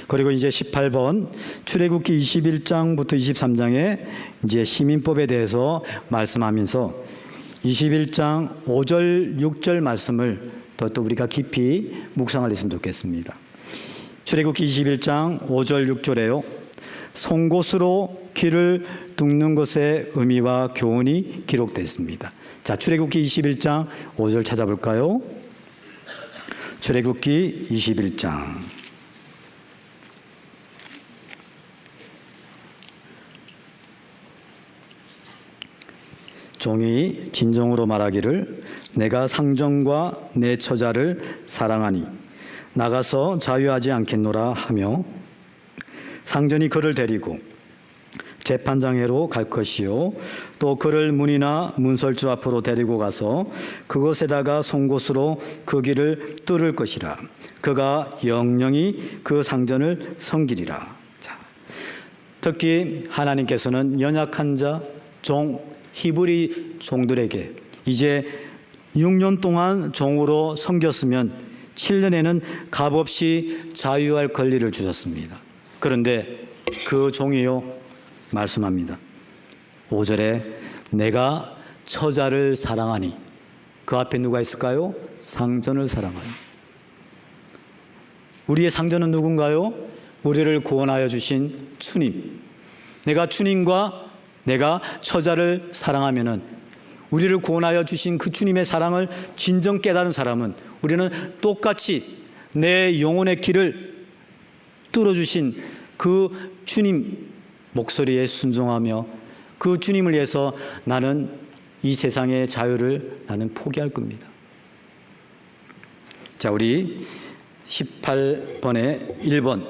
그리고 이제 18번 출애굽기 21장부터 23장에 이제 시민법에 대해서 말씀하면서 21장 5절 6절 말씀을 또 우리가 깊이 묵상을 했으면 좋겠습니다. 출애굽기 21장 5절 6절에요. 송곳으로 길을 뚫는 것의 의미와 교훈이 기록되어 있습니다. 자, 출애굽기 21장 5절 찾아볼까요? 출애굽기 21장 종이 진정으로 말하기를 내가 상정과 내 처자를 사랑하니 나가서 자유하지 않겠노라 하며 상전이 그를 데리고 재판장에로 갈 것이요 또 그를 문이나 문설주 앞으로 데리고 가서 그곳에다가 송곳으로 그 길을 뚫을 것이라. 그가 영영이 그 상전을 섬기리라. 자, 특히 하나님께서는 연약한 자, 종, 히브리 종들에게 이제 6년 동안 종으로 섬겼으면 7년에는 값없이 자유할 권리를 주셨습니다. 그런데 그 종이요 말씀합니다. 5절에 내가 처자를 사랑하니, 그 앞에 누가 있을까요? 상전을 사랑하니. 우리의 상전은 누군가요? 우리를 구원하여 주신 주님. 내가 주님과 내가 처자를 사랑하면은, 우리를 구원하여 주신 그 주님의 사랑을 진정 깨달은 사람은 우리는 똑같이 내 영혼의 길을 뚫어주신 그 주님 목소리에 순종하며 그 주님을 위해서 나는 이 세상의 자유를 나는 포기할 겁니다. 자, 우리 18번에 1번,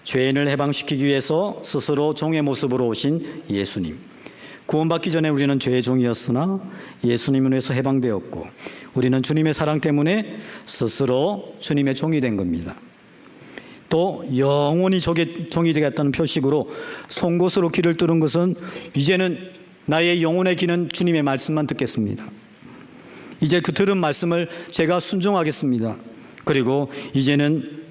죄인을 해방시키기 위해서 스스로 종의 모습으로 오신 예수님. 구원받기 전에 우리는 죄의 종이었으나 예수님을 위해서 해방되었고 우리는 주님의 사랑 때문에 스스로 주님의 종이 된 겁니다. 또 영원히 종이 되겠다는 표식으로 송곳으로 길을 뚫은 것은 이제는 나의 영혼의 길은 주님의 말씀만 듣겠습니다. 이제 그 들은 말씀을 제가 순종하겠습니다. 그리고 이제는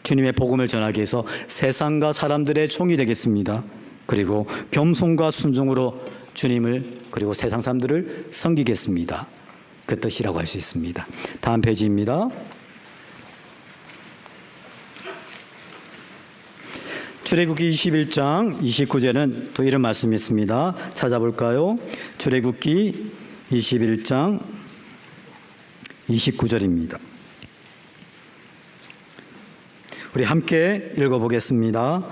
주님의 복음을 전하기 위해서 세상과 사람들의 종이 되겠습니다. 그리고 겸손과 순종으로 주님을 그리고 세상 사람들을 섬기겠습니다. 그 뜻이라고 할 수 있습니다. 다음 페이지입니다. 출애굽기 21장 29절은 또 이런 말씀이 있습니다. 찾아볼까요? 출애굽기 21장 29절입니다. 우리 함께 읽어보겠습니다.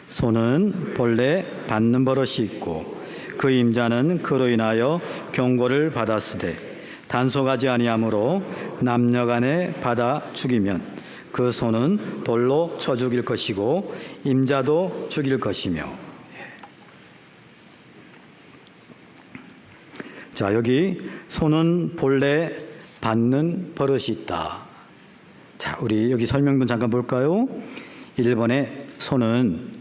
소는 본래 받는 버릇이 있고 그 임자는 그로 인하여 경고를 받았으되 단속하지 아니하므로 남녀간에 받아 죽이면 그 소는 돌로 쳐 죽일 것이고 임자도 죽일 것이며. 자, 여기 소는 본래 받는 버릇이 있다. 자, 우리 여기 설명문 잠깐 볼까요? 1번에 소는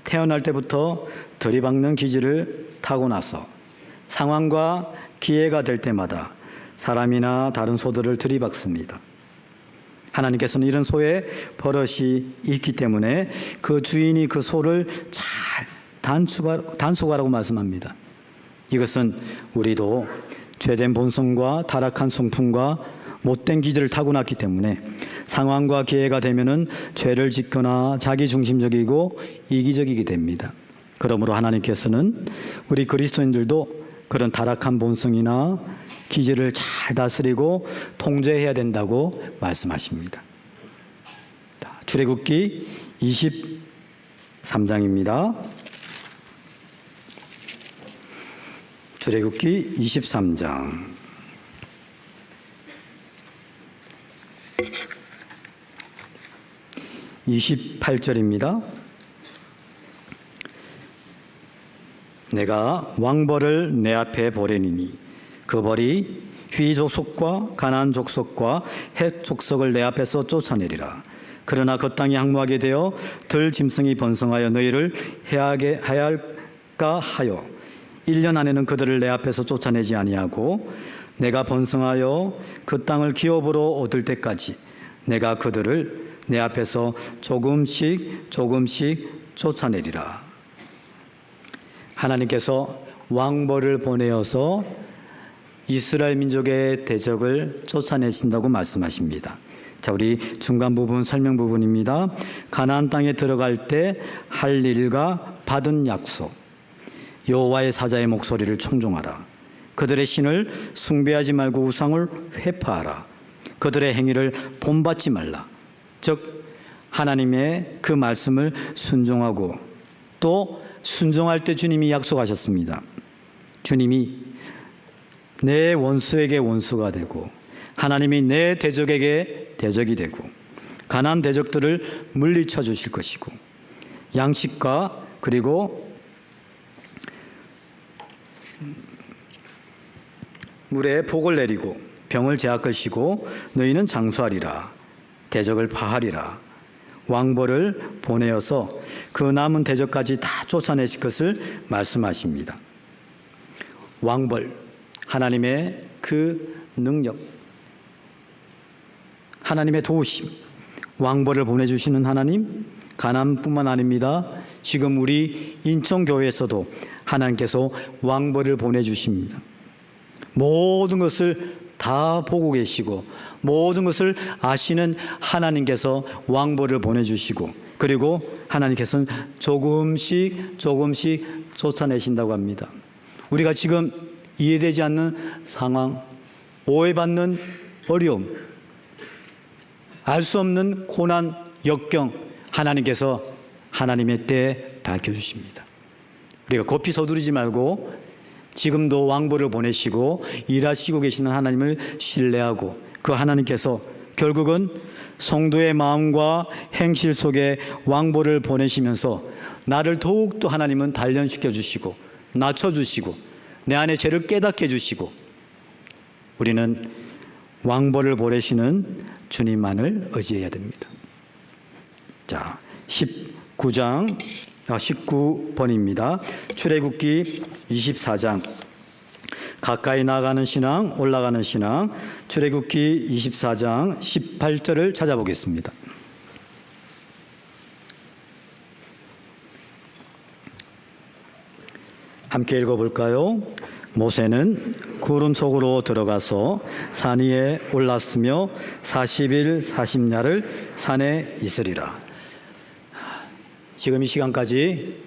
태어날 때부터 들이박는 기질을 타고나서 상황과 기회가 될 때마다 사람이나 다른 소들을 들이박습니다. 하나님께서는 이런 소의 버릇이 있기 때문에 그 주인이 그 소를 잘 단속하라고 말씀합니다. 이것은 우리도 죄된 본성과 타락한 성품과 못된 기질을 타고났기 때문에 상황과 기회가 되면은 죄를 짓거나 자기중심적이고 이기적이게 됩니다. 그러므로 하나님께서는 우리 그리스도인들도 그런 타락한 본성이나 기질을 잘 다스리고 통제해야 된다고 말씀하십니다. 출애굽기 23장입니다. 출애굽기 23장 28절입니다. 내가 왕벌을 내 앞에 보내니니 그 벌이 휘 족속과 가나안 족속과 헷 족속을 내 앞에서 쫓아내리라. 그러나 그 땅이 항무하게 되어 들 짐승이 번성하여 너희를 해하게 할까 하여 1년 안에는 그들을 내 앞에서 쫓아내지 아니하고 내가 번성하여 그 땅을 기업으로 얻을 때까지 내가 그들을 내 앞에서 조금씩 쫓아내리라. 하나님께서 왕벌을 보내어서 이스라엘 민족의 대적을 쫓아내신다고 말씀하십니다. 자, 우리 중간 부분 설명 부분입니다. 가나안 땅에 들어갈 때 할 일과 받은 약속, 여호와의 사자의 목소리를 청종하라. 그들의 신을 숭배하지 말고 우상을 회파하라. 그들의 행위를 본받지 말라. 즉 하나님의 그 말씀을 순종하고 또 순종할 때 주님이 약속하셨습니다. 주님이 내 원수에게 원수가 되고 하나님이 내 대적에게 대적이 되고 가나안 대적들을 물리쳐 주실 것이고 물에 복을 내리고 병을 제하시고 너희는 장수하리라. 대적을 파하리라. 왕벌을 보내어서 그 남은 대적까지 다 쫓아내실 것을 말씀하십니다. 왕벌, 하나님의 그 능력, 하나님의 도우심, 왕벌을 보내주시는 하나님, 가나안뿐만 아닙니다. 지금 우리 인천교회에서도 하나님께서 왕벌을 보내주십니다. 모든 것을 다 보고 계시고 모든 것을 아시는 하나님께서 왕벌을 보내주시고, 그리고 하나님께서는 조금씩 쫓아내신다고 합니다. 우리가 지금 이해되지 않는 상황, 오해받는 어려움, 알 수 없는 고난, 역경, 하나님께서 하나님의 때에 밝혀주십니다. 우리가 급히 서두르지 말고 지금도 왕벌을 보내시고 일하시고 계시는 하나님을 신뢰하고, 그 하나님께서 결국은 성도의 마음과 행실 속에 왕벌을 보내시면서 나를 더욱더 하나님은 단련시켜 주시고 낮춰주시고 내 안에 죄를 깨닫게 해주시고, 우리는 왕벌을 보내시는 주님만을 의지해야 됩니다. 자, 19번입니다. 출애굽기 24장. 가까이 나가는 신앙, 올라가는 신앙. 출애굽기 24장 18절을 찾아보겠습니다. 함께 읽어볼까요? 모세는 구름 속으로 들어가서 산 위에 올랐으며 40일 40야를 산에 있으리라. 지금 이 시간까지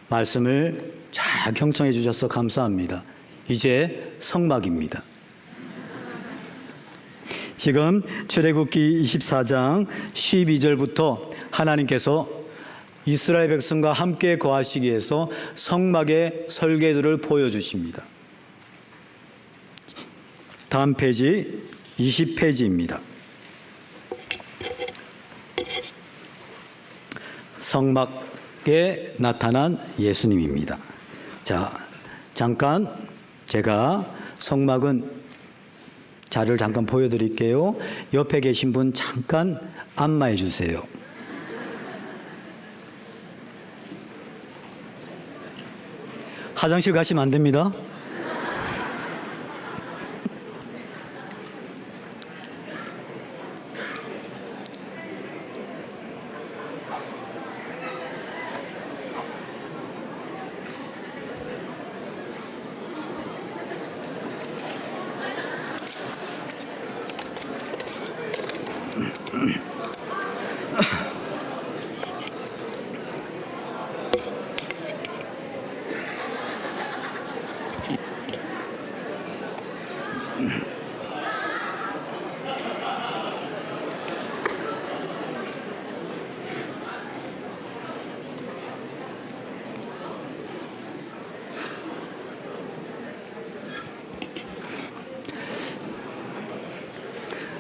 말씀을 잘 경청해 주셔서 감사합니다. 이제 성막입니다. 지금 출애굽기 24장 12절부터 하나님께서 이스라엘 백성과 함께 거하시기 위해서 성막의 설계도를 보여주십니다. 다음 페이지 20페이지입니다. 성막에 나타난 예수님입니다. 자, 잠깐 제가 성막은 자료를 잠깐 보여드릴게요. 옆에 계신 분 잠깐 안마해 주세요. 화장실 가시면 안 됩니다.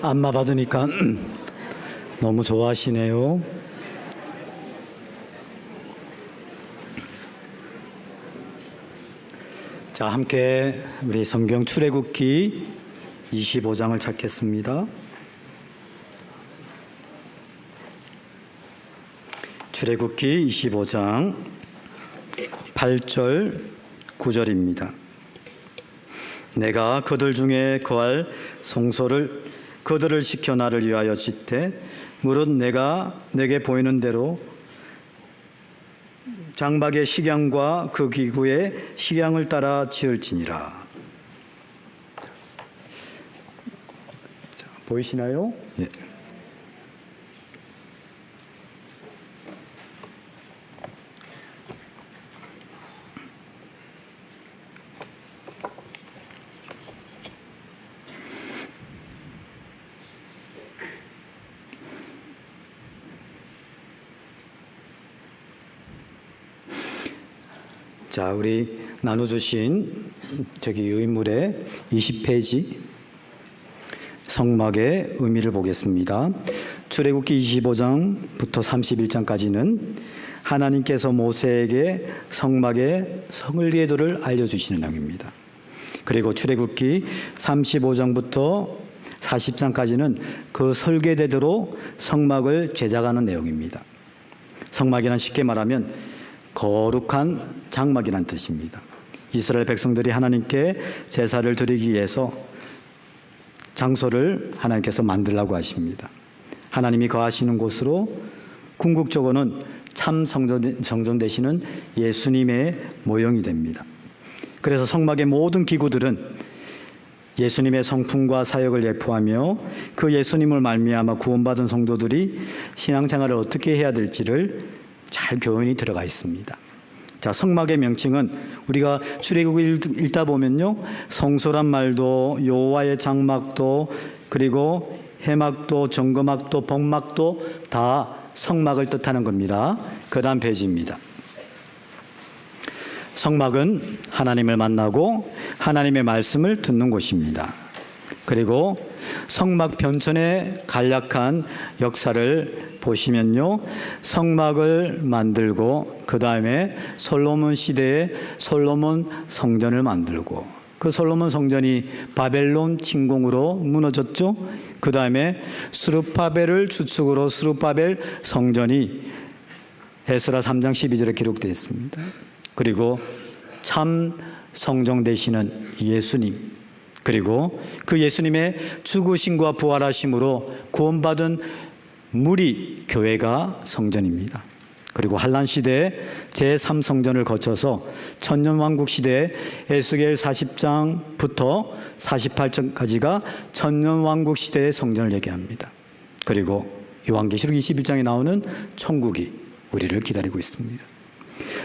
안마 받으니까 너무 좋아하시네요. 자, 함께 우리 성경 출애굽기 25장을 찾겠습니다. 출애굽기 25장 8절 9절입니다. 내가 그들 중에 거할 성소를 그들을 시켜 나를 위하여 짓되 무릇 내가 내게 보이는 대로 장막의 식양과 그 기구의 식양을 따라 지을지니라. 자, 보이시나요? 예. 자, 우리 나눠주신 저기 유인물의 20페이지 성막의 의미를 보겠습니다. 출애굽기 25장부터 31장까지는 하나님께서 모세에게 성막의 설계도를 알려주시는 내용입니다. 그리고 출애굽기 35장부터 40장까지는 그 설계대로 성막을 제작하는 내용입니다. 성막이란 쉽게 말하면 거룩한 장막이란 뜻입니다. 이스라엘 백성들이 하나님께 제사를 드리기 위해서 장소를 하나님께서 만들라고 하십니다. 하나님이 거하시는 곳으로 궁극적으로는 참 성전 되시는 예수님의 모형이 됩니다. 그래서 성막의 모든 기구들은 예수님의 성품과 사역을 예포하며 그 예수님을 말미암아 구원받은 성도들이 신앙생활을 어떻게 해야 될지를 잘 교훈이 들어가 있습니다. 자, 성막의 명칭은 우리가 출애굽을 읽다 보면요, 성소란 말도 여호와의 장막도 그리고 해막도 정거막도 복막도 다 성막을 뜻하는 겁니다. 그 다음 페이지입니다. 성막은 하나님을 만나고 하나님의 말씀을 듣는 곳입니다. 그리고 성막 변천의 간략한 역사를 보시면요, 성막을 만들고 그 다음에 솔로몬 시대에 솔로몬 성전을 만들고 그 솔로몬 성전이 바벨론 침공으로 무너졌죠. 그 다음에 스룹바벨을 주축으로 스룹바벨 성전이 에스라 3장 12절에 기록되어 있습니다. 그리고 참 성령 되시는 예수님, 그리고 그 예수님의 죽으심과 부활하심으로 구원받은 무리 교회가 성전입니다. 그리고 한란 시대에 제3성전을 거쳐서 천년왕국 시대에 에스겔 40장부터 48장까지가 천년왕국 시대의 성전을 얘기합니다. 그리고 요한계시록 21장에 나오는 천국이 우리를 기다리고 있습니다.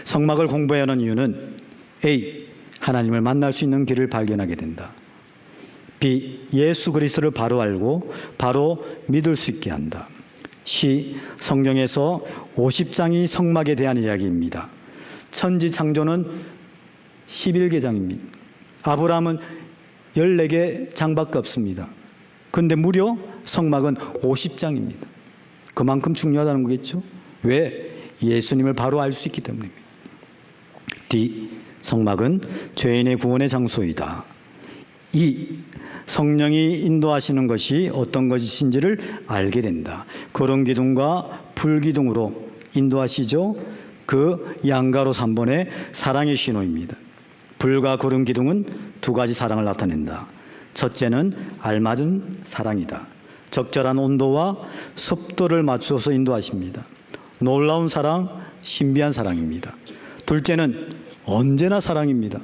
성막을 공부해야 하는 이유는 A. 하나님을 만날 수 있는 길을 발견하게 된다. B. 예수 그리스도를 바로 알고 바로 믿을 수 있게 한다. C. 성경에서 50장이 성막에 대한 이야기입니다. 천지 창조는 11개장입니다. 아브라함은 14개 장밖에 없습니다. 그런데 무려 성막은 50장입니다. 그만큼 중요하다는 거겠죠? 왜? 예수님을 바로 알 수 있기 때문입니다. D. 성막은 죄인의 구원의 장소이다. E. 성령이 인도하시는 것이 어떤 것인지를 알게 된다. 거름기둥과 불기둥으로 인도하시죠. 그 양가로 3번의 사랑의 신호입니다. 불과 거름기둥은 두 가지 사랑을 나타낸다. 첫째는 알맞은 사랑이다. 적절한 온도와 습도를 맞추어서 인도하십니다. 놀라운 사랑, 신비한 사랑입니다. 둘째는 언제나 사랑입니다.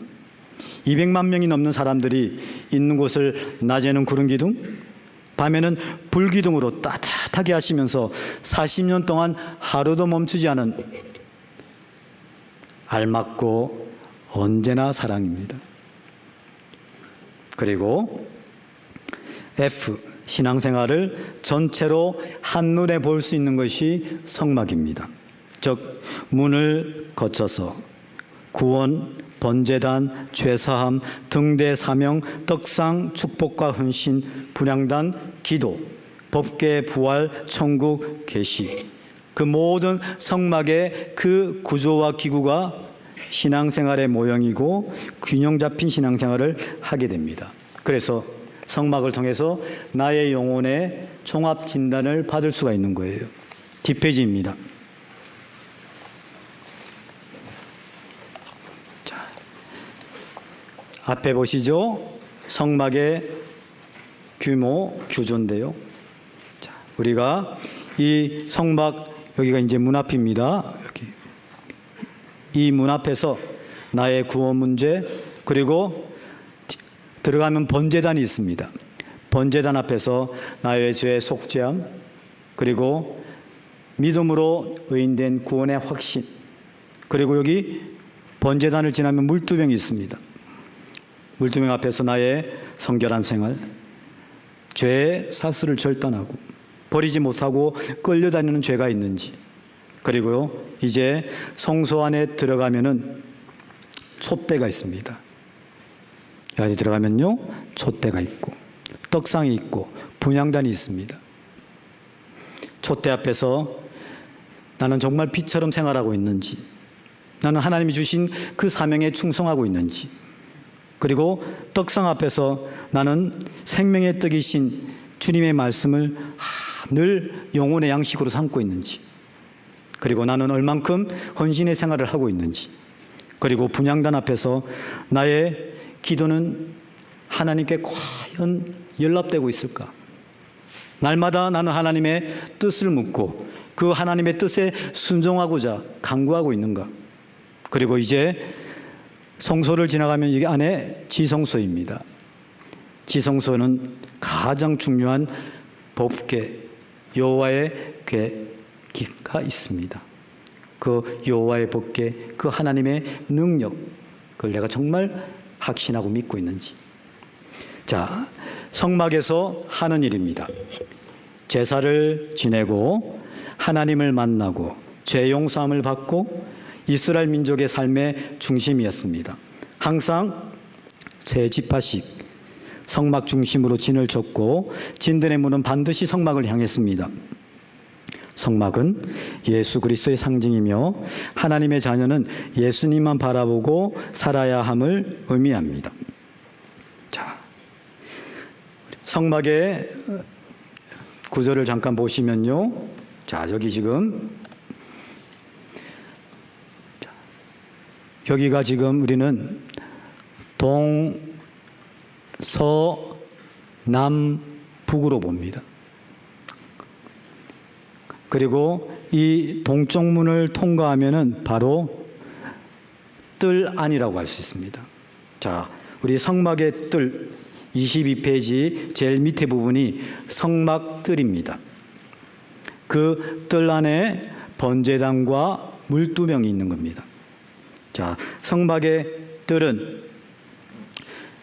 200만 명이 넘는 사람들이 있는 곳을 낮에는 구름기둥, 밤에는 불기둥으로 따뜻하게 하시면서 40년 동안 하루도 멈추지 않은 알맞고 언제나 사랑입니다. 그리고 F, 신앙생활을 전체로 한눈에 볼 수 있는 것이 성막입니다. 즉 문을 거쳐서 구원, 번제단, 죄사함, 등대 사명, 떡상, 축복과 헌신, 분향단, 기도, 법계, 부활, 천국, 계시, 그 모든 성막의 그 구조와 기구가 신앙생활의 모형이고 균형 잡힌 신앙생활을 하게 됩니다. 그래서 성막을 통해서 나의 영혼의 종합 진단을 받을 수가 있는 거예요. 뒷페이지입니다. 자, 앞에 보시죠. 성막의 규모, 규조인데요. 자, 우리가 이 성막, 여기가 이제 문 앞입니다. 여기. 이 문 앞에서 나의 구원 문제, 그리고 들어가면 번제단이 있습니다. 번제단 앞에서 나의 죄의 속죄함, 그리고 믿음으로 의인된 구원의 확신, 그리고 여기 번제단을 지나면 물두병이 있습니다. 물두병 앞에서 나의 성결한 생활, 죄의 사슬을 절단하고 버리지 못하고 끌려다니는 죄가 있는지, 그리고요 이제 성소 안에 들어가면은 촛대가 있습니다. 이 안에 들어가면요 촛대가 있고 떡상이 있고 분향단이 있습니다. 촛대 앞에서 나는 정말 빛처럼 생활하고 있는지, 나는 하나님이 주신 그 사명에 충성하고 있는지, 그리고 떡상 앞에서 나는 생명의 떡이신 주님의 말씀을 늘 영혼의 양식으로 삼고 있는지, 그리고 나는 얼만큼 헌신의 생활을 하고 있는지, 그리고 분향단 앞에서 나의 기도는 하나님께 과연 연락되고 있을까? 날마다 나는 하나님의 뜻을 묻고 그 하나님의 뜻에 순종하고자 간구하고 있는가? 그리고 이제 성소를 지나가면 여기 안에 지성소입니다. 지성소는 가장 중요한 법궤, 여호와의 궤가 있습니다. 그 여호와의 법궤, 그 하나님의 능력, 그걸 내가 정말 확신하고 믿고 있는지. 자, 성막에서 하는 일입니다. 제사를 지내고 하나님을 만나고 죄 용서함을 받고 이스라엘 민족의 삶의 중심이었습니다. 항상 세 지파씩 성막 중심으로 진을 쳤고 진들의 문은 반드시 성막을 향했습니다. 성막은 예수 그리스도의 상징이며 하나님의 자녀는 예수님만 바라보고 살아야 함을 의미합니다. 자, 성막의 구절을 잠깐 보시면요. 자, 여기 지금 여기가 지금 우리는 동서남북으로 봅니다. 그리고 이 동쪽 문을 통과하면은 바로 뜰 안이라고 할 수 있습니다. 자, 우리 성막의 뜰 22페이지 제일 밑에 부분이 성막 뜰입니다. 그 뜰 안에 번제단과 물두병이 있는 겁니다. 자, 성막의 뜰은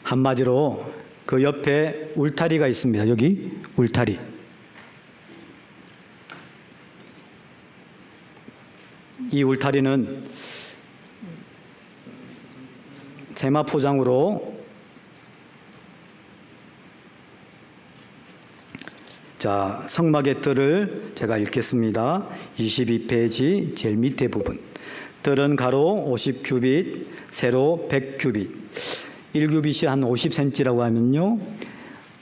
한마디로 그 옆에 울타리가 있습니다. 여기 울타리. 이 울타리는 세마포장으로, 자, 성막의 뜰을 제가 읽겠습니다. 22페이지 제일 밑에 부분. 뜰은 가로 50규빗, 세로 100규빗. 1규빗이 한 50cm라고 하면요,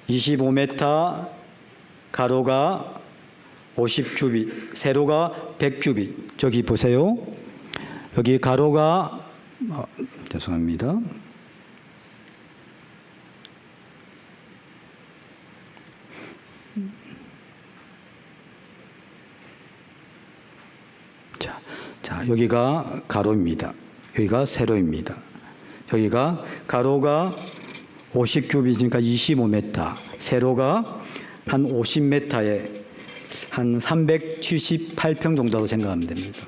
25m, 가로가 50규빗, 세로가 100규빗. 저기 보세요. 여기 가로가 죄송합니다. 자, 여기가 가로입니다. 여기가 세로입니다. 여기가 가로가 50규빗이니까 25m, 세로가 한 50m에 한 378평 정도로 생각하면 됩니다.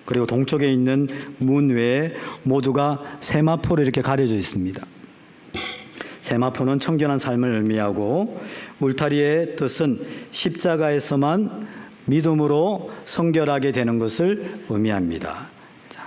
그리고 동쪽에 있는 문 외에 모두가 세마포로 이렇게 가려져 있습니다. 세마포는 청결한 삶을 의미하고 울타리의 뜻은 십자가에서만 믿음으로 성결하게 되는 것을 의미합니다. 자,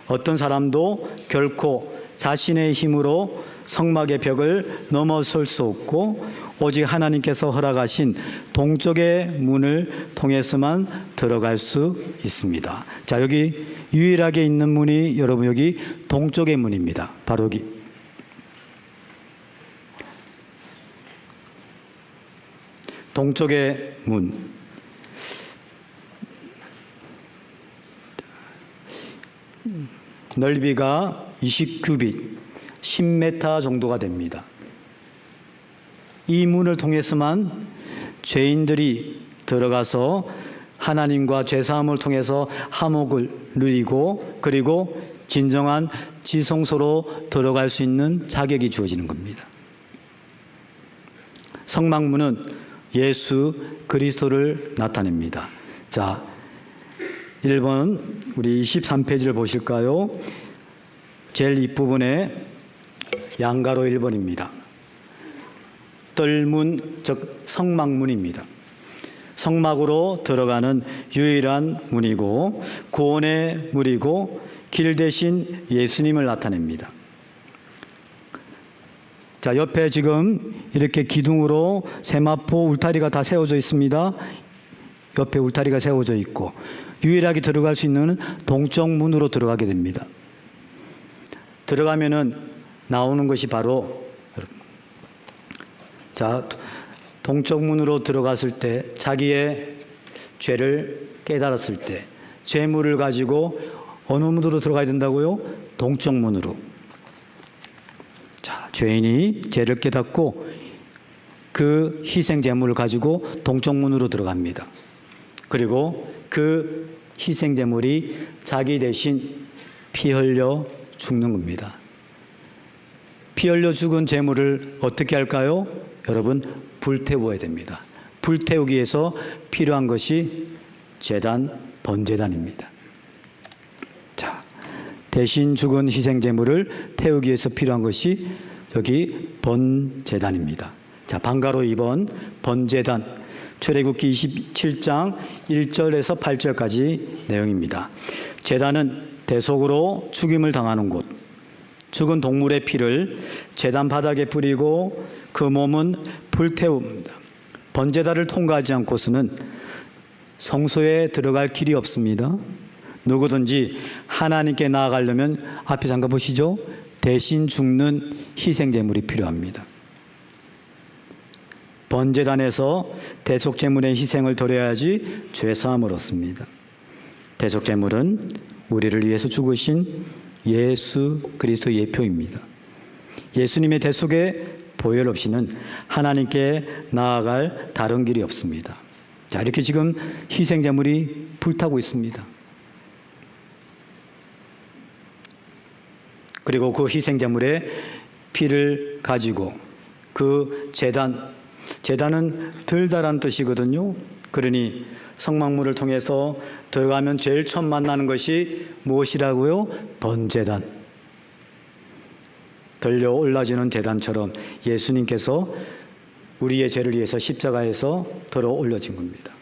어떤 사람도 결코 자신의 힘으로 성막의 벽을 넘어설 수 없고 오직 하나님께서 허락하신 동쪽의 문을 통해서만 들어갈 수 있습니다. 자, 여기 유일하게 있는 문이 여러분 여기 동쪽의 문입니다. 바로 여기. 동쪽의 문. 넓이가 20규빗, 10m 정도가 됩니다. 이 문을 통해서만 죄인들이 들어가서 하나님과 죄사함을 통해서 화목을 누리고 그리고 진정한 지성소로 들어갈 수 있는 자격이 주어지는 겁니다. 성막문은 예수 그리스도를 나타냅니다. 자, 1번 우리 23페이지를 보실까요? 제일 윗부분에 양가로 1번입니다. 뜰문, 즉 성막문입니다. 성막으로 들어가는 유일한 문이고 구원의 문이고 길 대신 예수님을 나타냅니다. 자, 옆에 지금 이렇게 기둥으로 세마포 울타리가 다 세워져 있습니다. 옆에 울타리가 세워져 있고 유일하게 들어갈 수 있는 동쪽 문으로 들어가게 됩니다. 들어가면은 나오는 것이 바로, 자, 동쪽 문으로 들어갔을 때, 자기의 죄를 깨달았을 때 죄물을 가지고 어느 문으로 들어가야 된다고요? 동쪽 문으로. 자, 죄인이 죄를 깨닫고 그 희생 제물을 가지고 동쪽 문으로 들어갑니다. 그리고 그 희생 제물이 자기 대신 피 흘려 죽는 겁니다. 피 흘려 죽은 제물을 어떻게 할까요? 여러분, 불태워야 됩니다. 불태우기 위해서 필요한 것이 제단, 번제단입니다. 자, 대신 죽은 희생 제물을 태우기 위해서 필요한 것이 여기 번제단입니다. 자, 방가로 2번 번제단, 출애굽기 27장 1절에서 8절까지 내용입니다. 제단은 대속으로 죽임을 당하는 곳, 죽은 동물의 피를 제단 바닥에 뿌리고 그 몸은 불태웁니다. 번제단을 통과하지 않고서는 성소에 들어갈 길이 없습니다. 누구든지 하나님께 나아가려면 앞에 잠깐 보시죠. 대신 죽는 희생제물이 필요합니다. 번제단에서 대속제물의 희생을 드려야지 죄사함을 얻습니다. 대속제물은 우리를 위해서 죽으신 예수 그리스도의 예표입니다. 예수님의 대속의 보혈 없이는 하나님께 나아갈 다른 길이 없습니다. 자, 이렇게 지금 희생제물이 불타고 있습니다. 그리고 그 희생제물의 피를 가지고 그 제단은 들다란 뜻이거든요. 그러니 성막문을 통해서 들어가면 제일 처음 만나는 것이 무엇이라고요? 번제단. 들려 올라지는 제단처럼 예수님께서 우리의 죄를 위해서 십자가에서 들어 올려진 겁니다.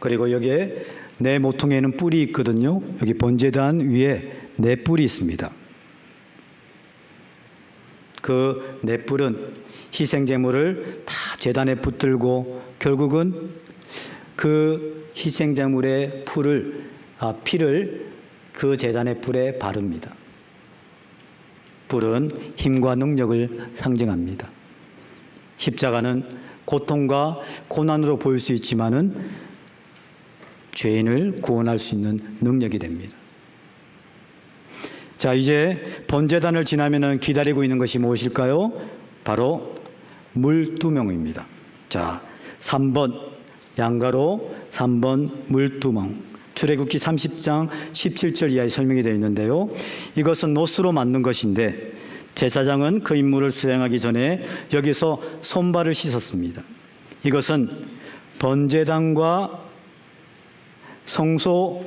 그리고 여기에 내 모퉁이에는 뿔이 있거든요. 여기 번제단 위에 네 뿔이 있습니다. 그 네 뿔은 희생제물을 다 제단에 붙들고 결국은 그 희생제물의 피를 그 제단의 뿔에 바릅니다. 뿔은 힘과 능력을 상징합니다. 십자가는 고통과 고난으로 보일 수 있지만은 죄인을 구원할 수 있는 능력이 됩니다. 자, 이제 번제단을 지나면은 기다리고 있는 것이 무엇일까요? 바로 물두멍입니다. 자, 3번 양가로 3번 물두멍. 출애굽기 30장 17절 이하에 설명이 되어 있는데요. 이것은 노스로 만든 것인데 제사장은 그 임무를 수행하기 전에 여기서 손발을 씻었습니다. 이것은 번제단과 성소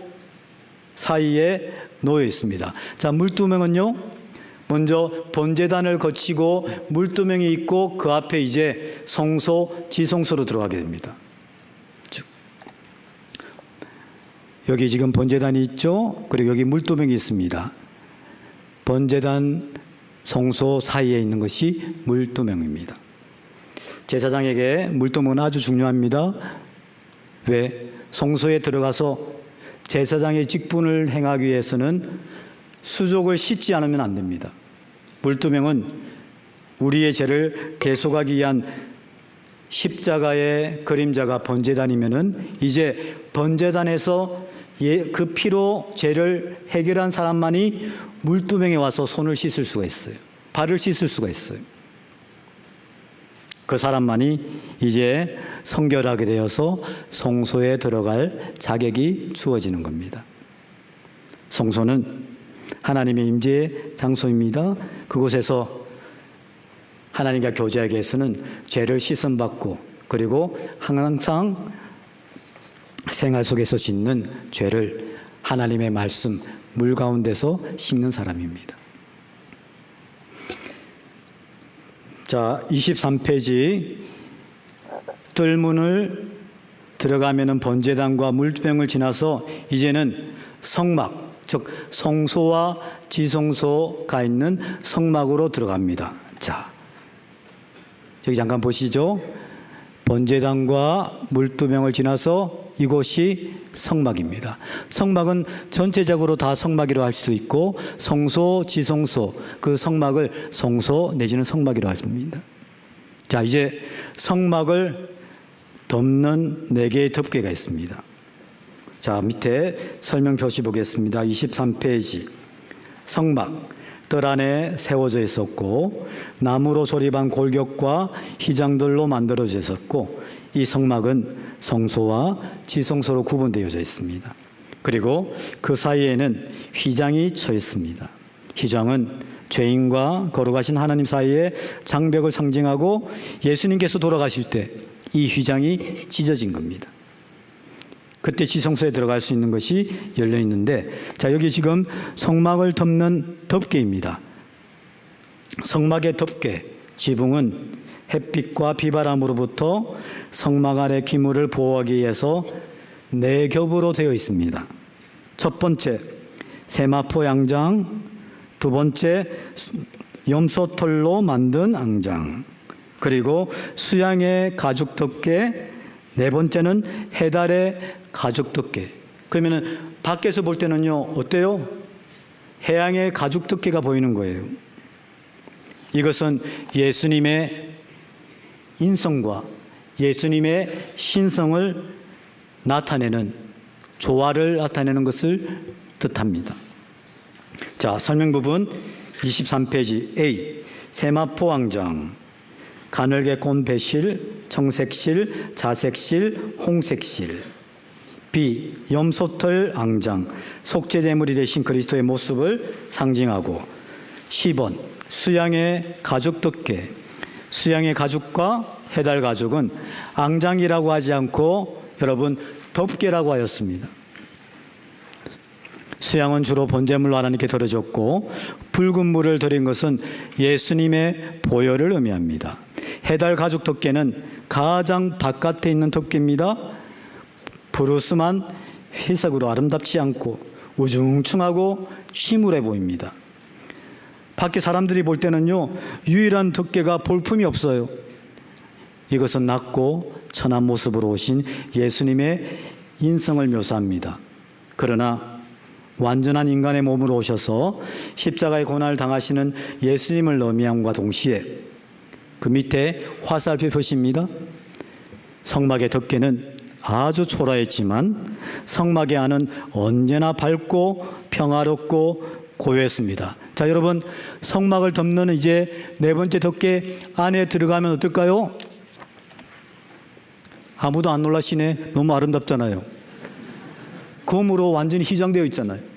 사이에 놓여 있습니다. 자, 물두멍은요, 먼저 번제단을 거치고 물두멍이 있고 그 앞에 이제 성소, 지성소로 들어가게 됩니다. 여기 지금 번제단이 있죠? 그리고 여기 물두멍이 있습니다. 번제단, 성소 사이에 있는 것이 물두멍입니다. 제사장에게 물두멍은 아주 중요합니다. 왜? 성소에 들어가서 제사장의 직분을 행하기 위해서는 수족을 씻지 않으면 안 됩니다. 물두멍은 우리의 죄를 대속하기 위한 십자가의 그림자가 번제단이면은 이제 번제단에서 그 피로 죄를 해결한 사람만이 물두멍에 와서 손을 씻을 수가 있어요. 발을 씻을 수가 있어요. 그 사람만이 이제 성결하게 되어서 성소에 들어갈 자격이 주어지는 겁니다. 성소는 하나님의 임재의 장소입니다. 그곳에서 하나님과 교제하기 위해서는 죄를 씻음받고 그리고 항상 생활 속에서 짓는 죄를 하나님의 말씀, 물 가운데서 씻는 사람입니다. 자, 23페이지 뜰문을 들어가면은 번제단과 물두멍을 지나서 이제는 성막, 즉 성소와 지성소가 있는 성막으로 들어갑니다. 자, 여기 잠깐 보시죠. 번제단과 물두병을 지나서 이곳이 성막입니다. 성막은 전체적으로 다 성막이라고 할 수도 있고 성소, 지성소, 그 성막을 성소 내지는 성막이라고 할 수 있습니다. 자, 이제 성막을 덮는 4개의 덮개가 있습니다. 자, 밑에 설명 표시 보겠습니다. 23페이지. 성막, 뜰 안에 세워져 있었고 나무로 조립한 골격과 휘장들로 만들어져 있었고 이 성막은 성소와 지성소로 구분되어져 있습니다. 그리고 그 사이에는 휘장이 쳐 있습니다. 휘장은 죄인과 거룩하신 하나님 사이의 장벽을 상징하고 예수님께서 돌아가실 때 이 휘장이 찢어진 겁니다. 그때 지성소에 들어갈 수 있는 것이 열려 있는데, 자, 여기 지금 성막을 덮는 덮개입니다. 성막의 덮개, 지붕은 햇빛과 비바람으로부터 성막 안의 기물을 보호하기 위해서 4겹으로 되어 있습니다. 첫 번째, 세마포 양장, 두 번째, 염소털로 만든 앙장, 그리고 수양의 가죽 덮개, 4번째는 해달의 가죽 덮개. 그러면은 밖에서 볼 때는요, 어때요? 해양의 가죽 덮개가 보이는 거예요. 이것은 예수님의 인성과 예수님의 신성을 나타내는, 조화를 나타내는 것을 뜻합니다. 자, 설명 부분 23페이지 A. 세마포 앙장, 가늘게 꼰 배실, 청색실, 자색실, 홍색실. B. 염소털 앙장, 속죄제물이 되신 그리스도의 모습을 상징하고. 10번 수양의 가죽 덮개, 수양의 가죽과 해달 가죽은 앙장이라고 하지 않고 여러분 덮개라고 하였습니다. 수양은 주로 번제물로 하나님께 드려졌고 붉은 물을 드린 것은 예수님의 보혈을 의미합니다. 해달 가죽 덮개는 가장 바깥에 있는 덮개입니다. 푸르스만 회색으로 아름답지 않고 우중충하고 쉬물해 보입니다. 밖에 사람들이 볼 때는요, 유일한 덮개가 볼품이 없어요. 이것은 낮고 천한 모습으로 오신 예수님의 인성을 묘사합니다. 그러나 완전한 인간의 몸으로 오셔서 십자가의 고난을 당하시는 예수님을 의미함과 동시에 그 밑에 화살표 표시입니다. 성막의 덮개는 아주 초라했지만 성막의 안은 언제나 밝고 평화롭고 고요했습니다. 자, 여러분, 성막을 덮는 이제 4번째 덮개 안에 들어가면 어떨까요? 아무도 안 놀라시네. 너무 아름답잖아요. 금으로 완전히 휘장되어 있잖아요.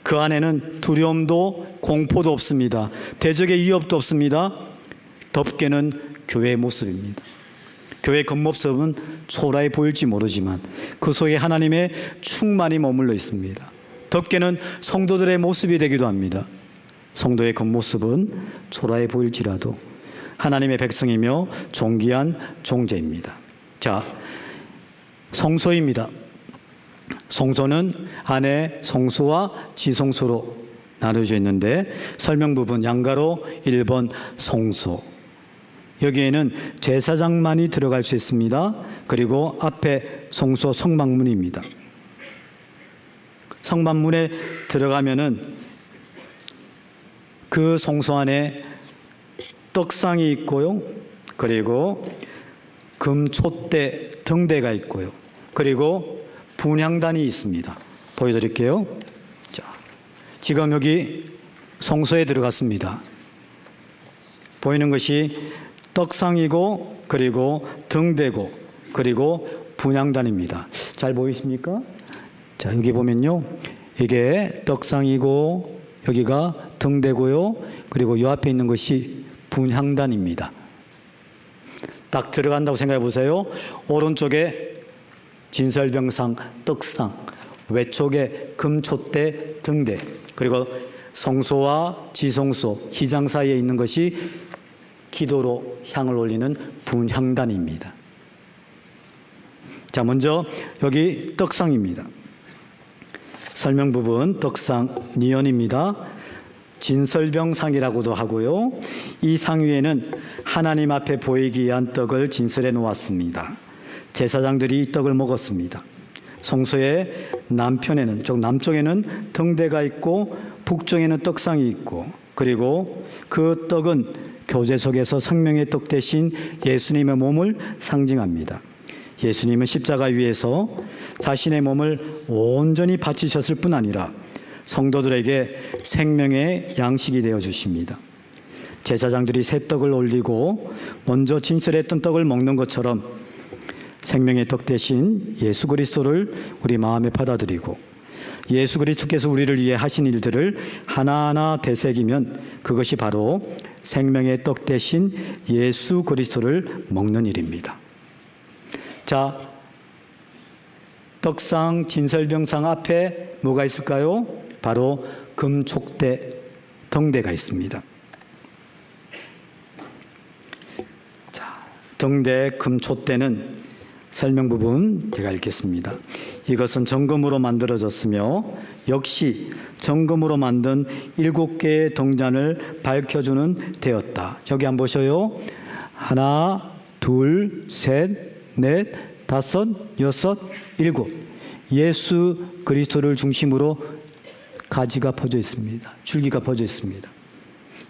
그 안에는 두려움도 공포도 없습니다. 대적의 위협도 없습니다. 덮개는 교회의 모습입니다. 교회의 겉모습은 초라해 보일지 모르지만 그 속에 하나님의 충만이 머물러 있습니다. 덮개는 성도들의 모습이 되기도 합니다. 성도의 겉모습은 초라해 보일지라도 하나님의 백성이며 존귀한 존재입니다. 자, 성소입니다. 성소는 안에 성소와 지성소로 나눠져 있는데 설명 부분 양가로 1번 성소. 여기에는 제사장만이 들어갈 수 있습니다. 그리고 앞에 성소 성막문입니다. 성막문에 들어가면은 그 성소 안에 떡상이 있고요. 그리고 금촛대 등대가 있고요. 그리고 분향단이 있습니다. 보여드릴게요. 자, 지금 여기 성소에 들어갔습니다. 보이는 것이 떡상이고 그리고 등대고 그리고 분향단입니다. 잘 보이십니까? 자, 여기 보면요, 이게 떡상이고 여기가 등대고요. 그리고 이 앞에 있는 것이 분향단입니다. 딱 들어간다고 생각해 보세요. 오른쪽에 진설병상, 떡상, 왼쪽에 금촛대, 등대, 그리고 성소와 지성소, 휘장 사이에 있는 것이 기도로 향을 올리는 분향단입니다. 자, 먼저 여기 떡상입니다. 설명 부분 떡상 니언입니다. 진설병상이라고도 하고요. 이 상 위에는 하나님 앞에 보이기 위한 떡을 진설해 놓았습니다. 제사장들이 이 떡을 먹었습니다. 성소의 남편에는, 즉 남쪽에는 등대가 있고 북쪽에는 떡상이 있고, 그리고 그 떡은 교제석에서 생명의 떡 대신 예수님의 몸을 상징합니다. 예수님은 십자가 위에서 자신의 몸을 온전히 바치셨을 뿐 아니라 성도들에게 생명의 양식이 되어 주십니다. 제사장들이 새 떡을 올리고 먼저 진설했던 떡을 먹는 것처럼 생명의 떡 대신 예수 그리스도를 우리 마음에 받아들이고 예수 그리스도께서 우리를 위해 하신 일들을 하나하나 되새기면 그것이 바로 생명의 떡 대신 예수 그리스도를 먹는 일입니다. 자, 떡상 진설병상 앞에 뭐가 있을까요? 바로 금촉대, 등대가 있습니다. 자, 등대, 금촉대는 설명 부분 제가 읽겠습니다. 이것은 정금으로 만들어졌으며 역시 정금으로 만든 7개의 동잔을 밝혀주는 되었다. 여기 한번 보셔요. 하나, 둘, 셋, 넷, 다섯, 여섯, 일곱. 예수 그리스도를 중심으로 가지가 퍼져 있습니다. 줄기가 퍼져 있습니다.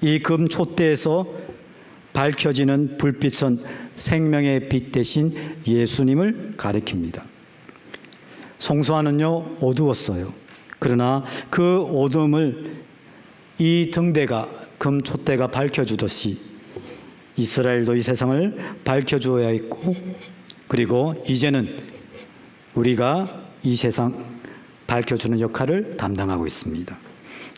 이 금 촛대에서 밝혀지는 불빛은 생명의 빛 대신 예수님을 가리킵니다. 성소 안은요 어두웠어요. 그러나 그 어둠을 이 등대가, 금 촛대가 밝혀주듯이 이스라엘도 이 세상을 밝혀주어야 했고, 그리고 이제는 우리가 이 세상 밝혀주는 역할을 담당하고 있습니다.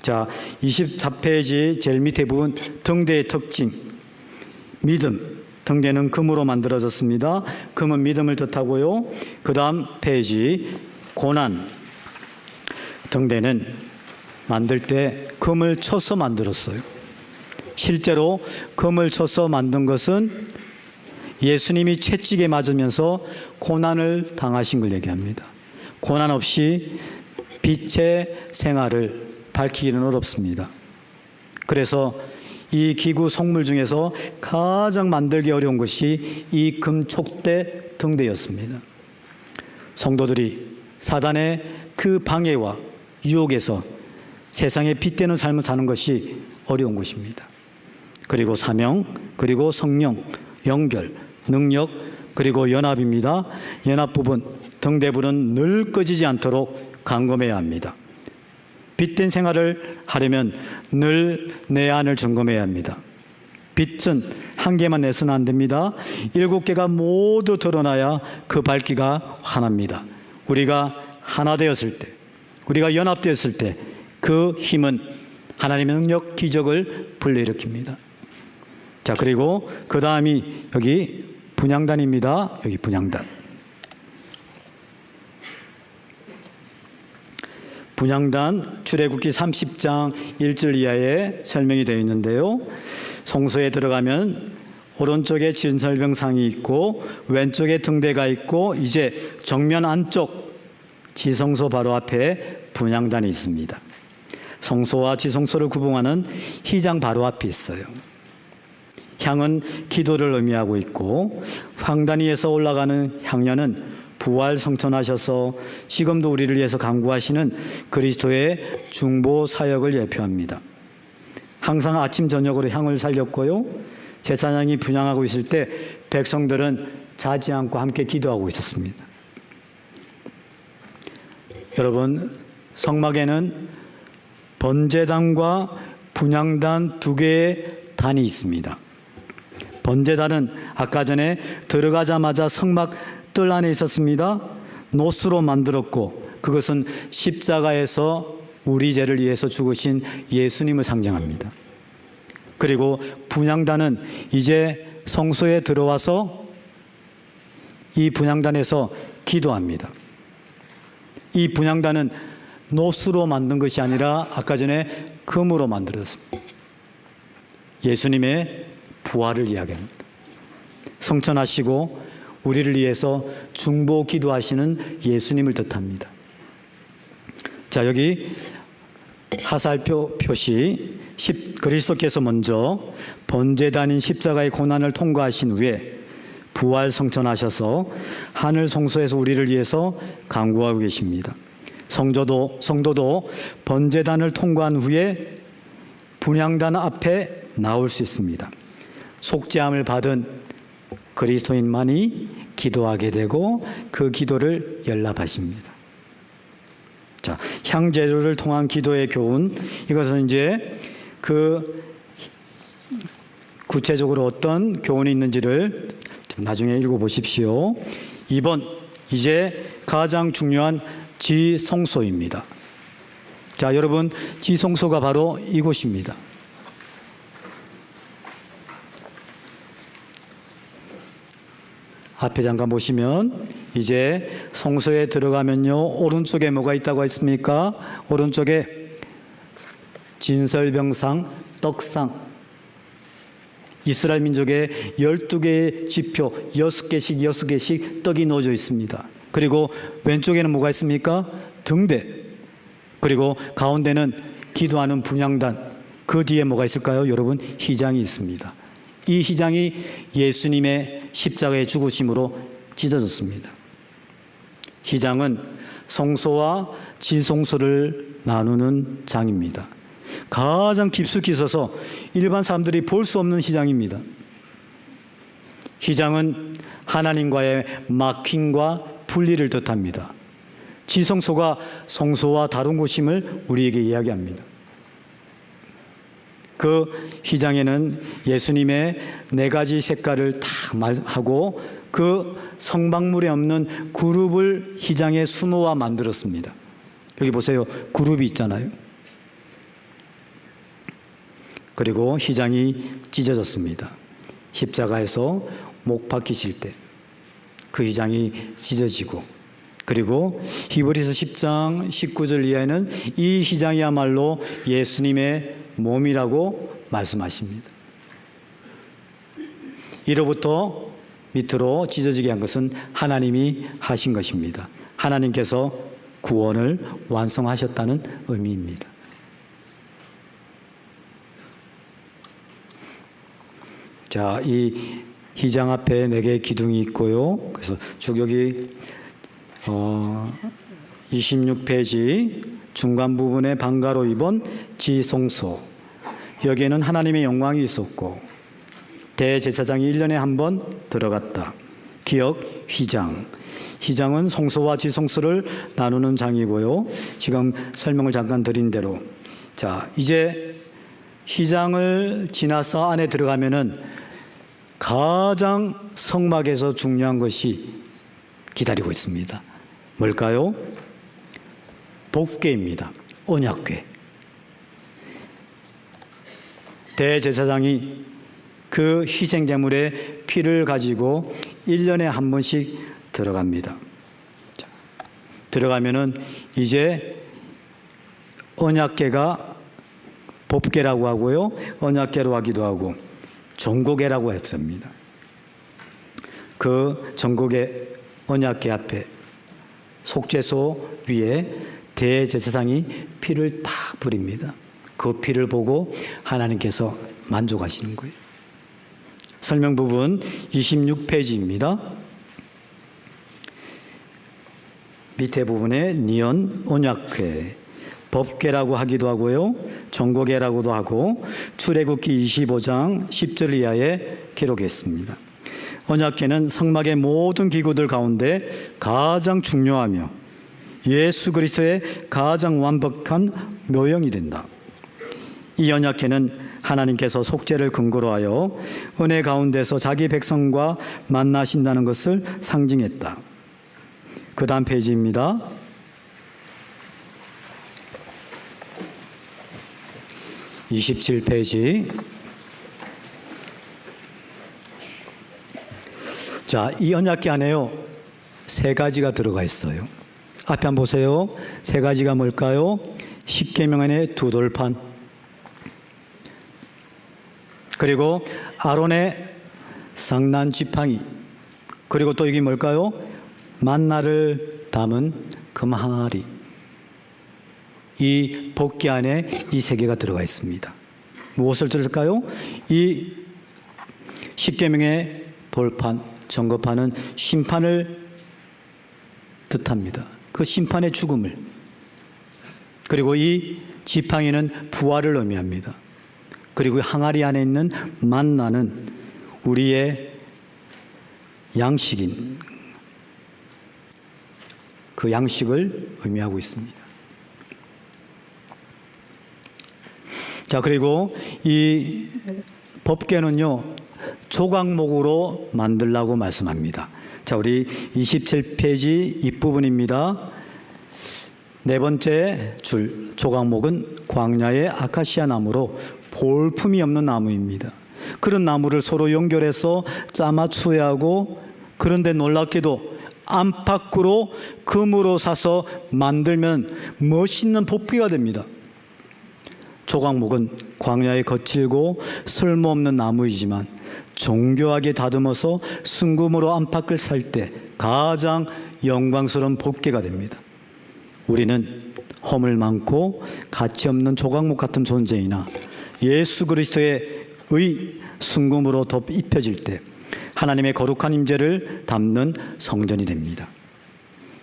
자, 24페이지 제일 밑에 부분 등대의 특징. 믿음. 등대는 금으로 만들어졌습니다. 금은 믿음을 뜻하고요. 그 다음 페이지 고난. 등대는 만들 때 금을 쳐서 만들었어요. 실제로 금을 쳐서 만든 것은 예수님이 채찍에 맞으면서 고난을 당하신 걸 얘기합니다. 고난 없이 빛의 생활을 밝히기는 어렵습니다. 그래서 이 기구 성물 중에서 가장 만들기 어려운 것이 이 금촉대 등대였습니다. 성도들이 사단의 그 방해와 유혹에서 세상에 빛되는 삶을 사는 것이 어려운 것입니다. 그리고 사명, 그리고 성령, 연결, 능력, 그리고 연합입니다. 연합 부분, 등대부는 늘 꺼지지 않도록 감금해야 합니다. 빛된 생활을 하려면 늘 내 안을 점검해야 합니다. 빛은 한 개만 내서는 안 됩니다. 7개가 모두 드러나야 그 밝기가 환합니다. 우리가 하나 되었을 때, 우리가 연합되었을 때 그 힘은 하나님의 능력, 기적을 불러일으킵니다. 자, 그리고 그 다음이 여기 분향단입니다. 여기 분향단. 분향단 출애굽기 30장 1절 이하에 설명이 되어 있는데요. 성소에 들어가면 오른쪽에 진설병상이 있고 왼쪽에 등대가 있고 이제 정면 안쪽 지성소 바로 앞에 분향단이 있습니다. 성소와 지성소를 구분하는 휘장 바로 앞에 있어요. 향은 기도를 의미하고 있고 황단 위에서 올라가는 향연은 부활 성천하셔서 지금도 우리를 위해서 간구하시는 그리스도의 중보 사역을 예표합니다. 항상 아침 저녁으로 향을 살렸고요. 제사장이 분향하고 있을 때 백성들은 자지 않고 함께 기도하고 있었습니다. 여러분, 성막에는 번제단과 분향단 2개의 단이 있습니다. 번제단은 아까 전에 들어가자마자 성막 뜰 안에 있었습니다. 노스로 만들었고 그것은 십자가에서 우리 죄를 위해서 죽으신 예수님을 상징합니다. 그리고 분향단은 이제 성소에 들어와서 이 분향단에서 기도합니다. 이 분향단은 노스로 만든 것이 아니라 아까 전에 금으로 만들었습니다. 예수님의 부활을 이야기합니다. 성천하시고 우리를 위해서 중보 기도하시는 예수님을 뜻합니다. 자, 여기 하살표 표시 그리스도께서 먼저 번제단인 십자가의 고난을 통과하신 후에 부활 성천하셔서 하늘 성소에서 우리를 위해서 간구하고 계십니다. 성도도 번제단을 통과한 후에 분향단 앞에 나올 수 있습니다. 속죄함을 받은 그리스도인만이 기도하게 되고 그 기도를 연락하십니다. 자, 향제도를 통한 기도의 교훈, 이것은 이제 그 구체적으로 어떤 교훈이 있는지를 나중에 읽어보십시오. 2번, 이제 가장 중요한 지성소입니다. 자, 여러분, 지성소가 바로 이곳입니다. 앞에 잠깐 보시면 이제 성소에 들어가면요, 오른쪽에 뭐가 있다고 했습니까? 오른쪽에 진설병상, 떡상, 이스라엘 민족의 12개의 지표, 6개씩 떡이 놓여져 있습니다. 그리고 왼쪽에는 뭐가 있습니까? 등대. 그리고 가운데는 기도하는 분향단. 그 뒤에 뭐가 있을까요? 여러분, 휘장이 있습니다. 이 휘장이 예수님의 십자가의 죽으심으로 찢어졌습니다. 휘장은 성소와 지성소를 나누는 장입니다. 가장 깊숙이 있어서 일반 사람들이 볼 수 없는 휘장입니다. 휘장은 하나님과의 막힘과 분리를 뜻합니다. 지성소가 성소와 다른 곳임을 우리에게 이야기합니다. 그 휘장에는 예수님의 4가지 색깔을 다 하고 그 성막물에 없는 그룹을 휘장에 수놓아 만들었습니다. 여기 보세요. 그룹이 있잖아요. 그리고 휘장이 찢어졌습니다. 십자가에서 못 박히실 때 그 휘장이 찢어지고, 그리고 히브리서 10장 19절 이하에는 이 휘장이야말로 예수님의 몸이라고 말씀하십니다. 이로부터 밑으로 찢어지게 한 것은 하나님이 하신 것입니다. 하나님께서 구원을 완성하셨다는 의미입니다. 자, 이 휘장 앞에 4개의 기둥이 있고요. 그래서 쭉 여기 26페이지 중간 부분에 방가로 입은 지성소, 여기에는 하나님의 영광이 있었고 대제사장이 1년에 한 번 들어갔다. 기억, 휘장. 휘장은 성소와 지성소를 나누는 장이고요. 지금 설명을 잠깐 드린 대로, 자, 이제 휘장을 지나서 안에 들어가면은 가장 성막에서 중요한 것이 기다리고 있습니다. 뭘까요? 복궤입니다. 언약궤. 대제사장이 그 희생제물의 피를 가지고 1년에 한 번씩 들어갑니다. 자, 들어가면은 이제 언약궤가 법궤라고 하고요, 언약궤로 하기도 하고 정고궤라고 했습니다. 그 정고궤 언약궤 앞에 속죄소 위에 대제사장이 피를 딱 뿌립니다. 그 피를 보고 하나님께서 만족하시는 거예요. 설명 부분 26페이지입니다. 밑에 부분에 니언 언약궤, 법궤라고 하기도 하고요, 정고궤라고도 하고 출애굽기 25장 10절 이하에 기록했습니다. 언약궤는 성막의 모든 기구들 가운데 가장 중요하며 예수 그리스도의 가장 완벽한 묘형이 된다. 이 언약궤는 하나님께서 속죄를 근거로 하여 은혜 가운데서 자기 백성과 만나신다는 것을 상징했다. 그 다음 페이지입니다. 27페이지. 자, 이 언약궤 안에요 3가지가 들어가 있어요. 앞에 한번 보세요. 3가지가 뭘까요? 십계명 안에 2돌판, 그리고 아론의 상난 지팡이, 그리고 또 이게 뭘까요? 만나를 담은 금항아리. 이 복궤 안에 이 3개가 들어가 있습니다. 무엇을 뜻할까요? 이 십계명의 돌판, 정거판은 심판을 뜻합니다. 그 심판의 죽음을. 그리고 이 지팡이는 부활을 의미합니다. 그리고 항아리 안에 있는 만나는 우리의 양식인 그 양식을 의미하고 있습니다. 자, 그리고 이 법궤는요, 조각목으로 만들라고 말씀합니다. 자, 우리 27페이지 윗부분입니다. 네 번째 줄, 조각목은 광야의 아카시아 나무로 볼품이 없는 나무입니다. 그런 나무를 서로 연결해서 짜맞추어야 하고, 그런데 놀랍게도 안팎으로 금으로 사서 만들면 멋있는 법궤가 됩니다. 조각목은 광야에 거칠고 쓸모없는 나무이지만 정교하게 다듬어서 순금으로 안팎을 살 때 가장 영광스러운 법궤가 됩니다. 우리는 허물 많고 가치 없는 조각목 같은 존재이나 예수 그리스도의 순금으로 입혀질 때 하나님의 거룩한 임재를 담는 성전이 됩니다.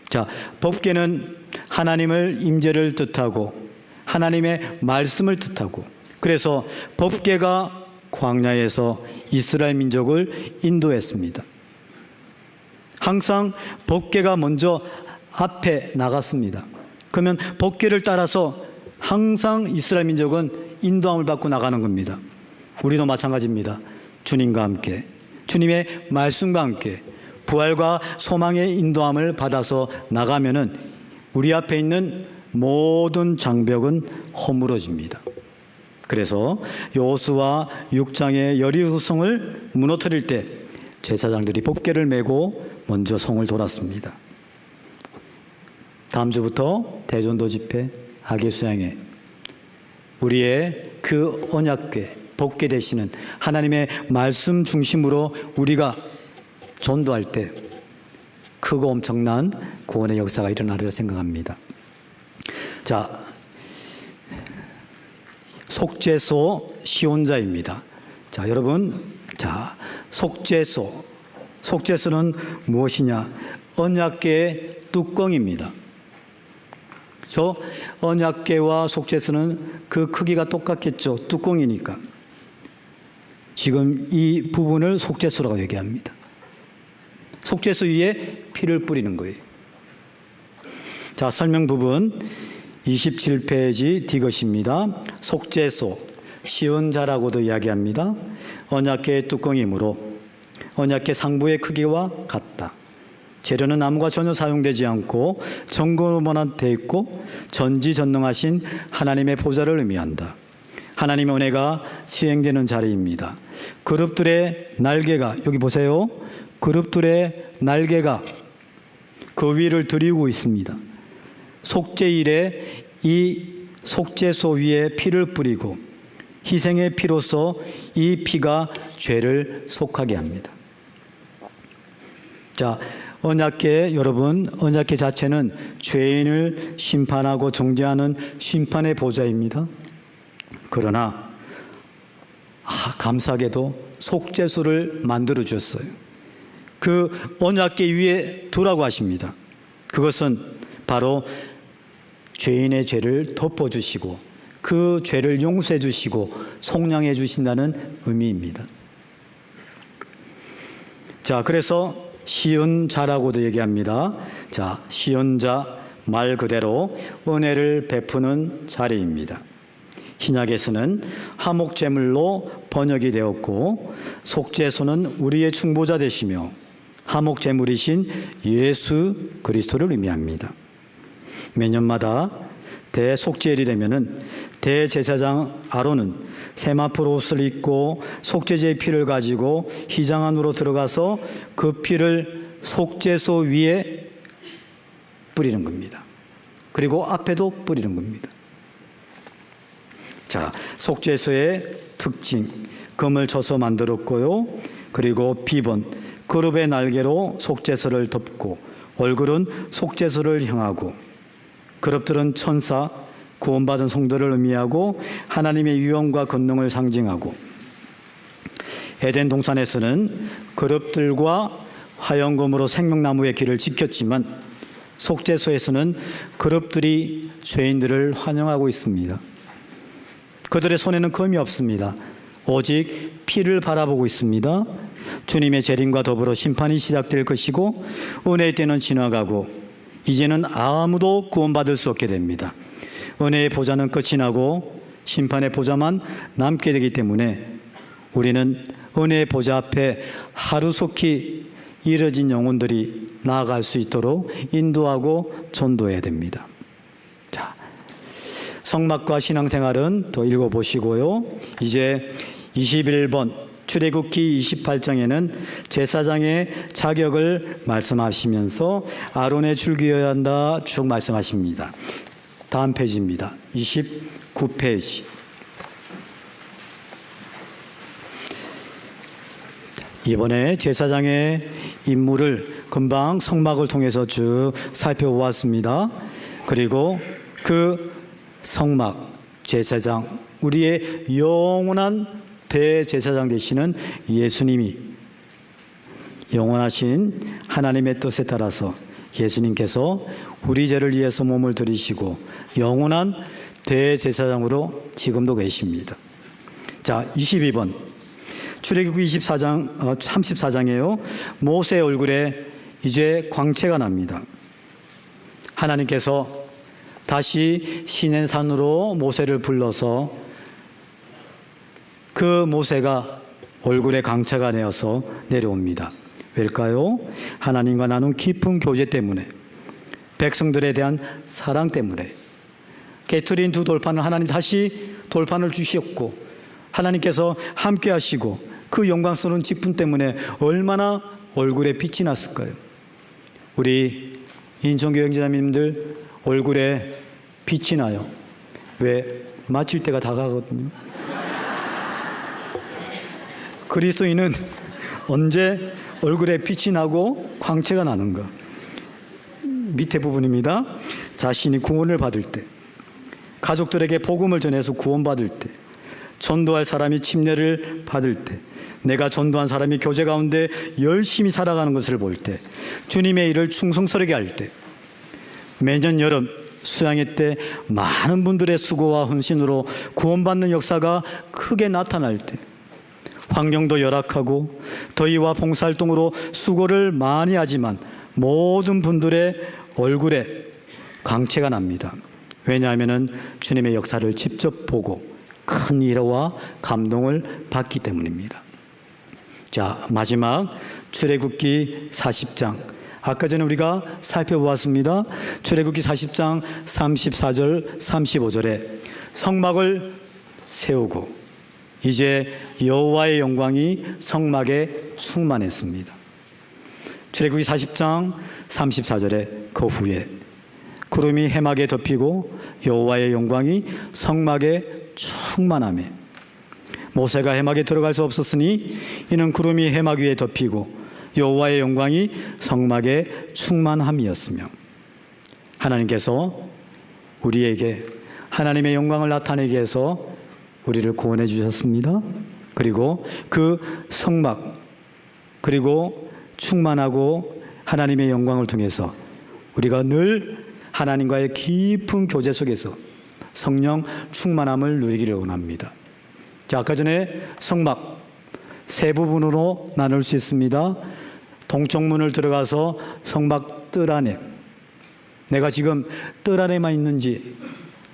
자, 법궤는 하나님을 임재를 뜻하고 하나님의 말씀을 뜻하고, 그래서 법궤가 광야에서 이스라엘 민족을 인도했습니다. 항상 법궤가 먼저 앞에 나갔습니다. 그러면 법궤를 따라서 항상 이스라엘 민족은 인도함을 받고 나가는 겁니다. 우리도 마찬가지입니다. 주님과 함께, 주님의 말씀과 함께 부활과 소망의 인도함을 받아서 나가면은 우리 앞에 있는 모든 장벽은 허물어집니다. 그래서 여호수아 6장의 여리고성을 무너뜨릴 때 제사장들이 법궤를 메고 먼저 성을 돌았습니다. 다음 주부터 대전도 집회, 하계 수양회, 우리의 그 언약궤, 법궤 되시는 하나님의 말씀 중심으로 우리가 전도할 때 크고 엄청난 구원의 역사가 일어나리라 생각합니다. 자, 속죄소 시온자입니다. 자, 여러분, 자, 속죄소는 무엇이냐? 언약궤의 뚜껑입니다. 그래서 언약궤와 속죄소는 그 크기가 똑같겠죠. 뚜껑이니까. 지금 이 부분을 속죄소라고 얘기합니다. 속죄소 위에 피를 뿌리는 거예요. 자, 설명 부분 27페이지 뒤것입니다. 속죄소, 시은자라고도 이야기합니다. 언약궤의 뚜껑이므로 언약궤 상부의 크기와 같다. 재료는 나무가 전혀 사용되지 않고 정금으로만 되어 있고 전지전능하신 하나님의 보좌를 의미한다. 하나님의 은혜가 시행되는 자리입니다. 그룹들의 날개가, 여기 보세요. 그룹들의 날개가 그 위를 드리고 있습니다. 속죄일에 이 속죄소 위에 피를 뿌리고 희생의 피로서 이 피가 죄를 속하게 합니다. 자, 언약궤, 여러분, 언약궤 자체는 죄인을 심판하고 정죄하는 심판의 보좌입니다. 그러나 감사하게도 속죄소를 만들어 주셨어요. 그 언약궤 위에 두라고 하십니다. 그것은 바로 죄인의 죄를 덮어주시고 그 죄를 용서해 주시고 속량해 주신다는 의미입니다. 자, 그래서 시은자라고도 얘기합니다. 자, 시은자 말 그대로 은혜를 베푸는 자리입니다. 신약에서는 화목제물로 번역이 되었고 속죄소는 우리의 중보자 되시며 화목제물이신 예수 그리스도를 의미합니다. 매년마다 대속죄일이 되면은 대제사장 아론은 세마포 옷을 입고 속죄제의 피를 가지고 휘장 안으로 들어가서 그 피를 속죄소 위에 뿌리는 겁니다. 그리고 앞에도 뿌리는 겁니다. 자, 속죄소의 특징, 금을 쳐서 만들었고요. 그리고 비번, 그룹의 날개로 속죄소를 덮고 얼굴은 속죄소를 향하고 그룹들은 천사, 구원받은 성도를 의미하고 하나님의 유형과 권능을 상징하고, 에덴 동산에서는 그룹들과 화영검으로 생명나무의 길을 지켰지만 속죄소에서는 그룹들이 죄인들을 환영하고 있습니다. 그들의 손에는 검이 없습니다. 오직 피를 바라보고 있습니다. 주님의 재림과 더불어 심판이 시작될 것이고 은혜의 때는 지나가고 이제는 아무도 구원받을 수 없게 됩니다. 은혜의 보좌는 끝이 나고 심판의 보좌만 남게 되기 때문에 우리는 은혜의 보좌 앞에 하루속히 이뤄진 영혼들이 나아갈 수 있도록 인도하고 전도해야 됩니다. 자, 성막과 신앙생활은 또 읽어보시고요. 이제 21번 출애굽기 28장에는 제사장의 자격을 말씀하시면서 아론의 줄기여야 한다 쭉 말씀하십니다. 다음 페이지입니다. 29페이지. 이번에 제사장의 임무를 금방 성막을 통해서 쭉 살펴보았습니다. 그리고 그 성막, 제사장, 우리의 영원한 대제사장 되시는 예수님이 영원하신 하나님의 뜻에 따라서 예수님께서 우리 죄를 위해서 몸을 들이시고 영원한 대제사장으로 지금도 계십니다. 자, 22번 출애굽기 34장이에요. 모세의 얼굴에 이제 광채가 납니다. 하나님께서 다시 시내산으로 모세를 불러서 그 모세가 얼굴에 광채가 내어서 내려옵니다. 왜일까요? 하나님과 나눈 깊은 교제 때문에, 백성들에 대한 사랑 때문에. 깨트린 두 돌판을 하나님 다시 돌판을 주셨고 하나님께서 함께 하시고 그 영광스러운 직분 때문에 얼마나 얼굴에 빛이 났을까요? 우리 인천교회 형제자매님들 얼굴에 빛이 나요. 왜? 마칠 때가 다가거든요. 그리스도인은 언제 얼굴에 빛이 나고 광채가 나는가? 밑에 부분입니다. 자신이 구원을 받을 때, 가족들에게 복음을 전해서 구원받을 때, 전도할 사람이 침례를 받을 때, 내가 전도한 사람이 교제 가운데 열심히 살아가는 것을 볼 때, 주님의 일을 충성스럽게 할 때, 매년 여름 수양회 때 많은 분들의 수고와 헌신으로 구원받는 역사가 크게 나타날 때, 환경도 열악하고 더위와 봉사활동으로 수고를 많이 하지만 모든 분들의 얼굴에 광채가 납니다. 왜냐하면 주님의 역사를 직접 보고 큰 위로와 감동을 받기 때문입니다. 자, 마지막 출애굽기 40장. 아까 전에 우리가 살펴보았습니다. 출애굽기 40장 34절 35절에 성막을 세우고 이제 여호와의 영광이 성막에 충만했습니다. 출애굽기 40장 34절에 그 후에 구름이 해막에 덮이고 여호와의 영광이 성막에 충만하며, 모세가 해막에 들어갈 수 없었으니 이는 구름이 해막 위에 덮이고 여호와의 영광이 성막에 충만함이었으며, 하나님께서 우리에게 하나님의 영광을 나타내기 위해서 우리를 구원해 주셨습니다. 그리고 그 성막, 그리고 충만하고 하나님의 영광을 통해서 우리가 늘 하나님과의 깊은 교제 속에서 성령 충만함을 누리기를 원합니다. 자, 아까 전에 성막 세 부분으로 나눌 수 있습니다. 동쪽문을 들어가서 성막 뜰 안에, 내가 지금 뜰 안에만 있는지,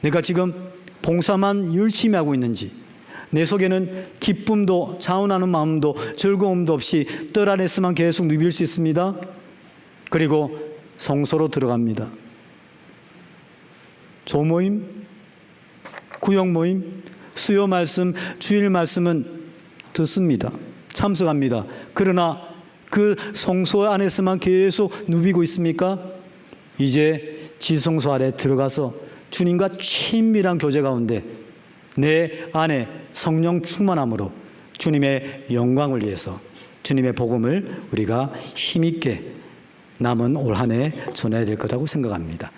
내가 지금 봉사만 열심히 하고 있는지, 내 속에는 기쁨도 자원하는 마음도 즐거움도 없이 뜰 안에서만 계속 누빌 수 있습니다. 그리고 성소로 들어갑니다. 조모임, 구역모임, 수요 말씀, 주일 말씀은 듣습니다. 참석합니다. 그러나 그 성소 안에서만 계속 누비고 있습니까? 이제 지성소 안에 들어가서 주님과 친밀한 교제 가운데 내 안에 성령 충만함으로 주님의 영광을 위해서 주님의 복음을 우리가 힘있게 남은 올 한 해 전해야 될 거라고 생각합니다.